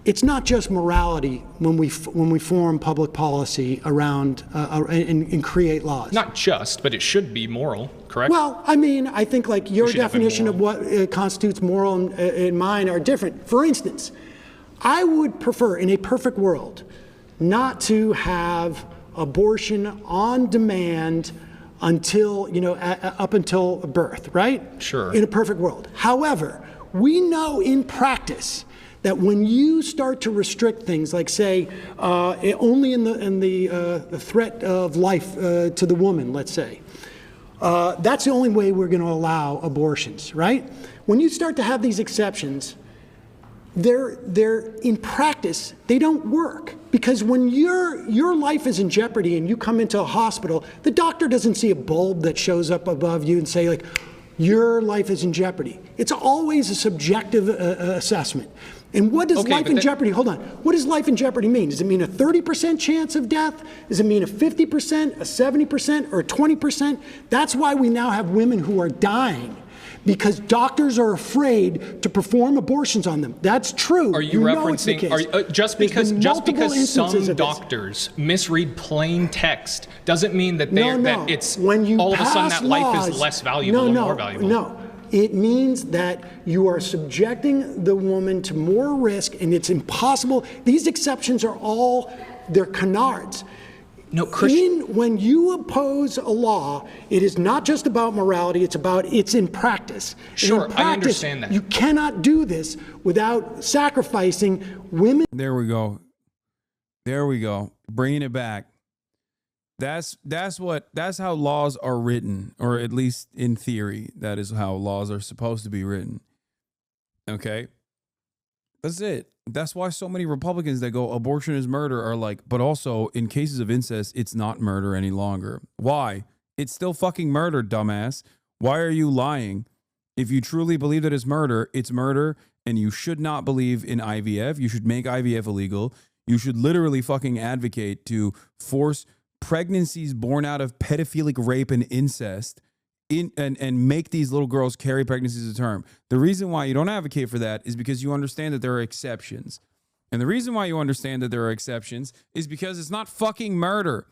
it's not just morality when we form public policy around and create laws. Not just, but it should be moral, correct? Well, I mean, I think like your definition of what constitutes moral and mine are different. For instance, I would prefer in a perfect world not to have abortion on demand until, up until birth, right? Sure. In a perfect world. However, we know in practice that when you start to restrict things, like say, only in the threat of life to the woman, let's say, that's the only way we're going to allow abortions, right? When you start to have these exceptions, they're in practice, they don't work. Because when your life is in jeopardy and you come into a hospital, the doctor doesn't see a bulb that shows up above you and say, like, your life is in jeopardy. It's always a subjective assessment. And what does life in jeopardy, hold on, what does life in jeopardy mean? Does it mean a 30% chance of death? Does it mean a 50%, a 70%, or a 20%? That's why we now have women who are dying, because doctors are afraid to perform abortions on them. That's true. Are you referencing just because some doctors misread plain text doesn't mean that that it's when you all of a sudden that laws, life is less valuable or more valuable? No. It means that you are subjecting the woman to more risk, and it's impossible. These exceptions are all, they're canards. No, Christian. When you oppose a law, it is not just about morality, it's in practice. Sure, in practice, I understand that. You cannot do this without sacrificing women. There we go. Bringing it back. That's how laws are written, or at least in theory, that is how laws are supposed to be written. Okay? That's it. That's why so many Republicans that go abortion is murder are like, but also in cases of incest, it's not murder any longer. Why? It's still fucking murder, dumbass. Why are you lying? If you truly believe that it's murder, and you should not believe in IVF. You should make IVF illegal. You should literally fucking advocate to force pregnancies born out of pedophilic rape and incest and make these little girls carry pregnancies to term. The reason why you don't advocate for that is because you understand that there are exceptions. And the reason why you understand that there are exceptions is because it's not fucking murder.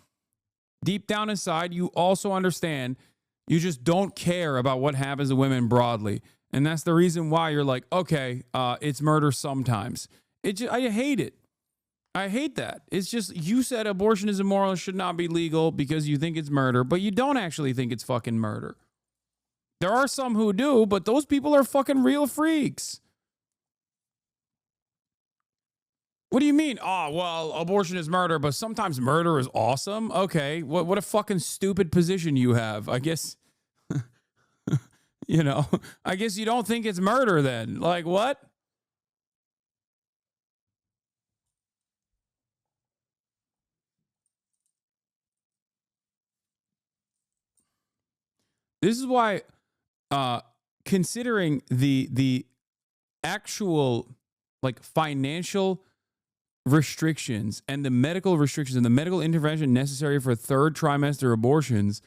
Deep down inside, you also understand you just don't care about what happens to women broadly. And that's the reason why you're like, okay, it's murder sometimes. I hate it. I hate that. It's just, you said abortion is immoral and should not be legal because you think it's murder, but you don't actually think it's fucking murder. There are some who do, but those people are fucking real freaks. What do you mean? Oh, well, abortion is murder, but sometimes murder is awesome? Okay, what a fucking stupid position you have. I guess, I guess you don't think it's murder then. Like, what? This is why, considering the actual like financial restrictions and the medical restrictions and the medical intervention necessary for third trimester abortions,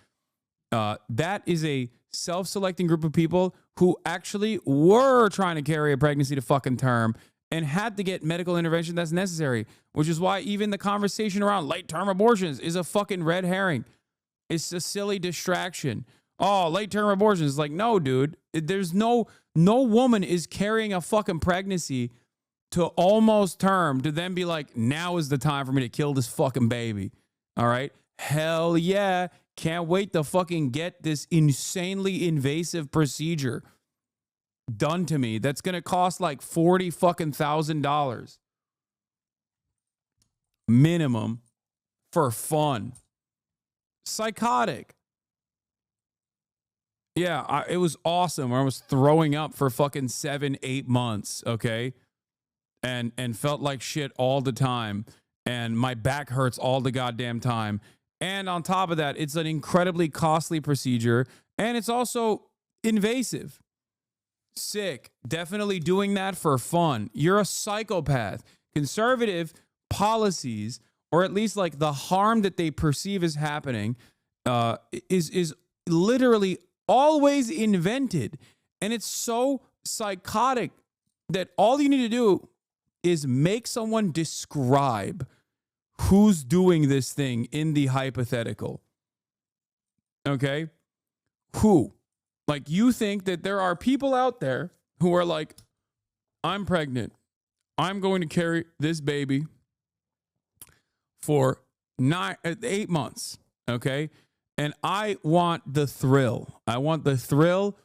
that is a self-selecting group of people who actually were trying to carry a pregnancy to fucking term and had to get medical intervention that's necessary, which is why even the conversation around late-term abortions is a fucking red herring. It's a silly distraction. Oh, late-term abortion is like, no, dude. There's no woman is carrying a fucking pregnancy to almost term to then be like, now is the time for me to kill this fucking baby. All right? Hell yeah. Can't wait to fucking get this insanely invasive procedure done to me that's going to cost like $40,000 minimum for fun. Psychotic. Yeah, it was awesome. I was throwing up for fucking 7-8 months, okay? And felt like shit all the time. And my back hurts all the goddamn time. And on top of that, it's an incredibly costly procedure. And it's also invasive. Sick. Definitely doing that for fun. You're a psychopath. Conservative policies, or at least like the harm that they perceive is happening, is literally always invented. And it's so psychotic that all you need to do is make someone describe who's doing this thing in the hypothetical. Okay? Who? Like, you think that there are people out there who are like, I'm pregnant. I'm going to carry this baby for 8 months. Okay? And I want the thrill. I want the thrill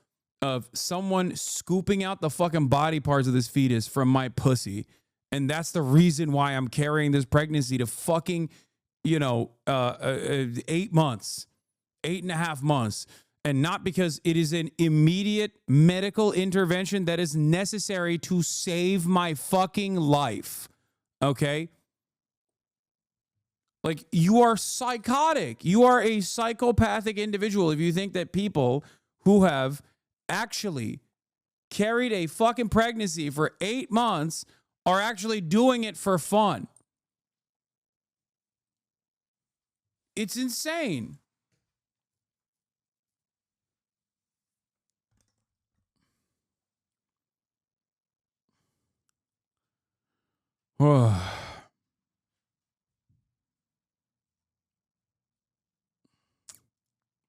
of someone scooping out the fucking body parts of this fetus from my pussy. And that's the reason why I'm carrying this pregnancy to fucking, 8 months, 8.5 months. And not because it is an immediate medical intervention that is necessary to save my fucking life. Okay? Like, you are psychotic. You are a psychopathic individual if you think that people who have actually carried a fucking pregnancy for 8 months are actually doing it for fun. It's insane.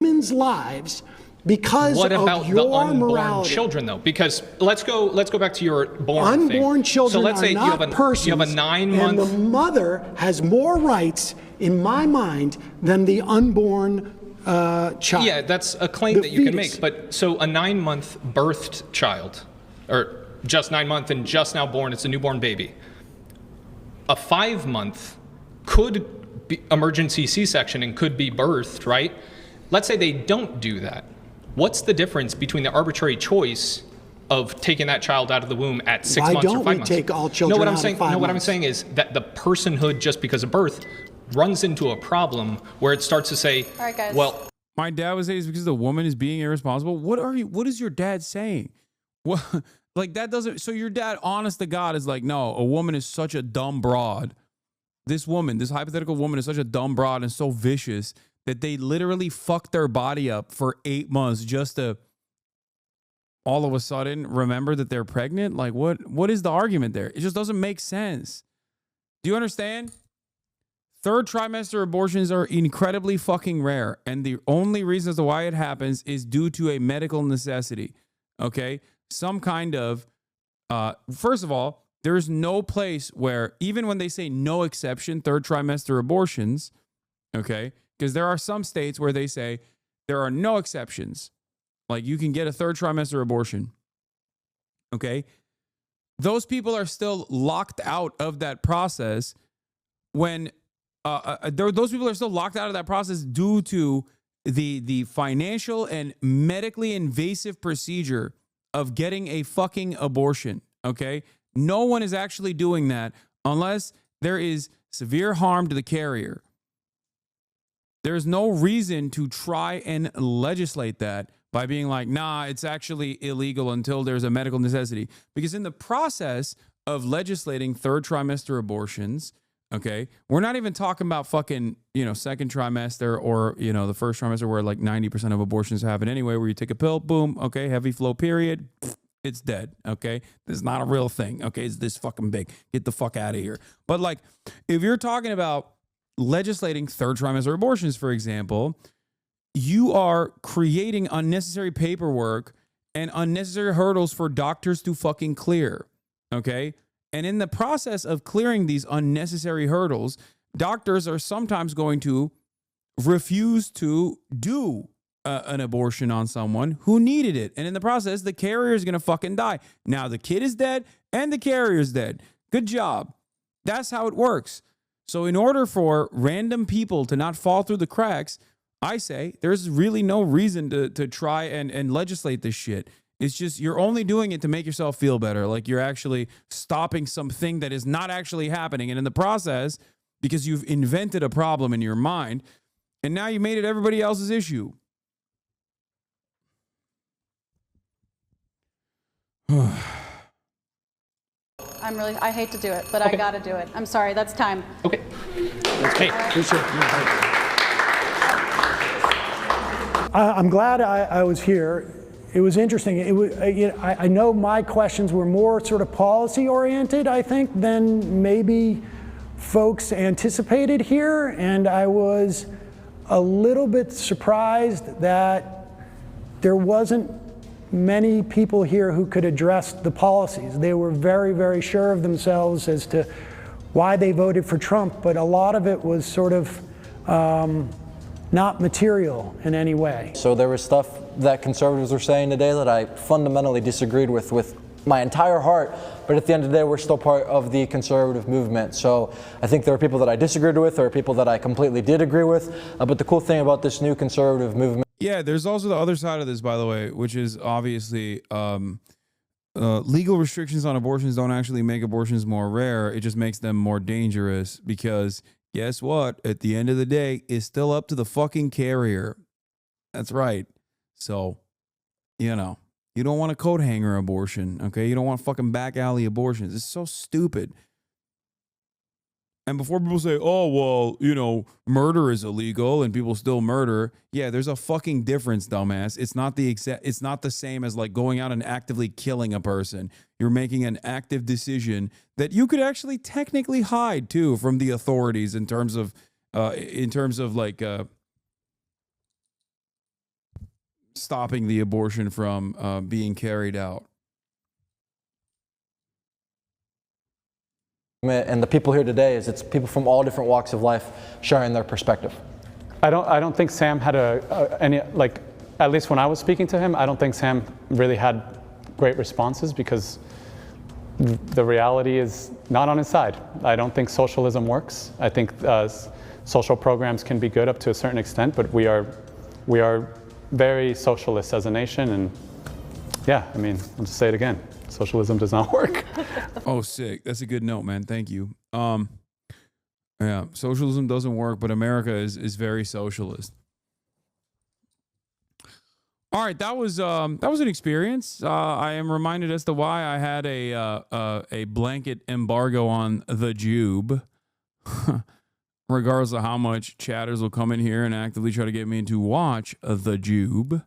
Women's lives because what about of your the unborn morality. children, though? Because let's go back to your born Unborn thing. children so let's say are not persons, you have a 9-month. and the mother has more rights, in my mind, than the unborn child. Yeah, that's a claim that you can make. But so a 9-month birthed child, or just 9 months and just now born, it's a newborn baby. A 5-month could be emergency C-section and could be birthed, right? Let's say they don't do that. What's the difference between the arbitrary choice of taking that child out of the womb at 6 months or 5 months? Why don't we take all children out of 5 months? No, what I'm saying is that the personhood just because of birth runs into a problem where it starts to say, all right, guys. Well, my dad would say it's because the woman is being irresponsible. What is your dad saying? What, like, that doesn't, so your dad, honest to God, is like, no, a woman is such a dumb broad. This woman, this hypothetical woman is such a dumb broad and so vicious that they literally fuck their body up for 8 months just to all of a sudden remember that they're pregnant. Like, what is the argument there? It just doesn't make sense. Do you understand? Third trimester abortions are incredibly fucking rare. And the only reason as to why it happens is due to a medical necessity. Okay? Some kind of, first of all, there's no place where, even when they say no exception, third trimester abortions, okay? Because there are some states where they say there are no exceptions. Like, you can get a third trimester abortion. Okay? Those people are still locked out of that process when those people are still locked out of that process due to the financial and medically invasive procedure of getting a fucking abortion. Okay? No one is actually doing that unless there is severe harm to the carrier. There's no reason to try and legislate that by being like, nah, it's actually illegal until there's a medical necessity. Because in the process of legislating third trimester abortions, okay, we're not even talking about fucking, second trimester or, the first trimester where like 90% of abortions happen anyway, where you take a pill, boom, okay, heavy flow period, it's dead, okay? This is not a real thing, okay? It's this fucking big. Get the fuck out of here. But like, if you're talking about legislating third trimester abortions, for example, you are creating unnecessary paperwork and unnecessary hurdles for doctors to fucking clear, okay? And in the process of clearing these unnecessary hurdles, doctors are sometimes going to refuse to do an abortion on someone who needed it. And in the process, the carrier is going to fucking die. Now the kid is dead and the carrier is dead. Good job. That's how it works. So in order for random people to not fall through the cracks, I say there's really no reason to try and legislate this shit. It's just you're only doing it to make yourself feel better. Like you're actually stopping something that is not actually happening. And in the process, because you've invented a problem in your mind, and now you made it everybody else's issue. I hate to do it, but I gotta do it. I'm sorry, that's time. Okay. Hey. I'm glad I was here. It was interesting. I know my questions were more sort of policy oriented, I think, than maybe folks anticipated here. And I was a little bit surprised that there wasn't many people here who could address the policies. They were very, very sure of themselves as to why they voted for Trump, but a lot of it was sort of not material in any way. So there was stuff that conservatives were saying today that I fundamentally disagreed with my entire heart, but at the end of the day, we're still part of the conservative movement. So I think there are people that I disagreed with, there are people that I completely did agree with, but the cool thing about this new conservative movement. Yeah, there's also the other side of this, by the way, which is obviously legal restrictions on abortions don't actually make abortions more rare. It just makes them more dangerous because guess what? At the end of the day, it's still up to the fucking carrier. That's right. So, you know, you don't want a coat hanger abortion, okay? You don't want fucking back alley abortions. It's so stupid. And before people say, oh, well, you know, murder is illegal and people still murder. Yeah, there's a fucking difference, dumbass. It's not the same as like going out and actively killing a person. You're making an active decision that you could actually technically hide too from the authorities in terms of like stopping the abortion from being carried out. And the people here today it's people from all different walks of life sharing their perspective. I don't think Sam had any, like, at least when I was speaking to him, I don't think Sam really had great responses because the reality is not on his side. I don't think socialism works. I think social programs can be good up to a certain extent, but we are very socialist as a nation, and yeah, I mean, I'll just say it again. Socialism does not work. Oh, sick. That's a good note, man. Thank you. Yeah, socialism doesn't work, but America is very socialist. All right, that was an experience. I am reminded as to why I had a blanket embargo on the Jube. Regardless of how much chatters will come in here and actively try to get me to watch the Jube.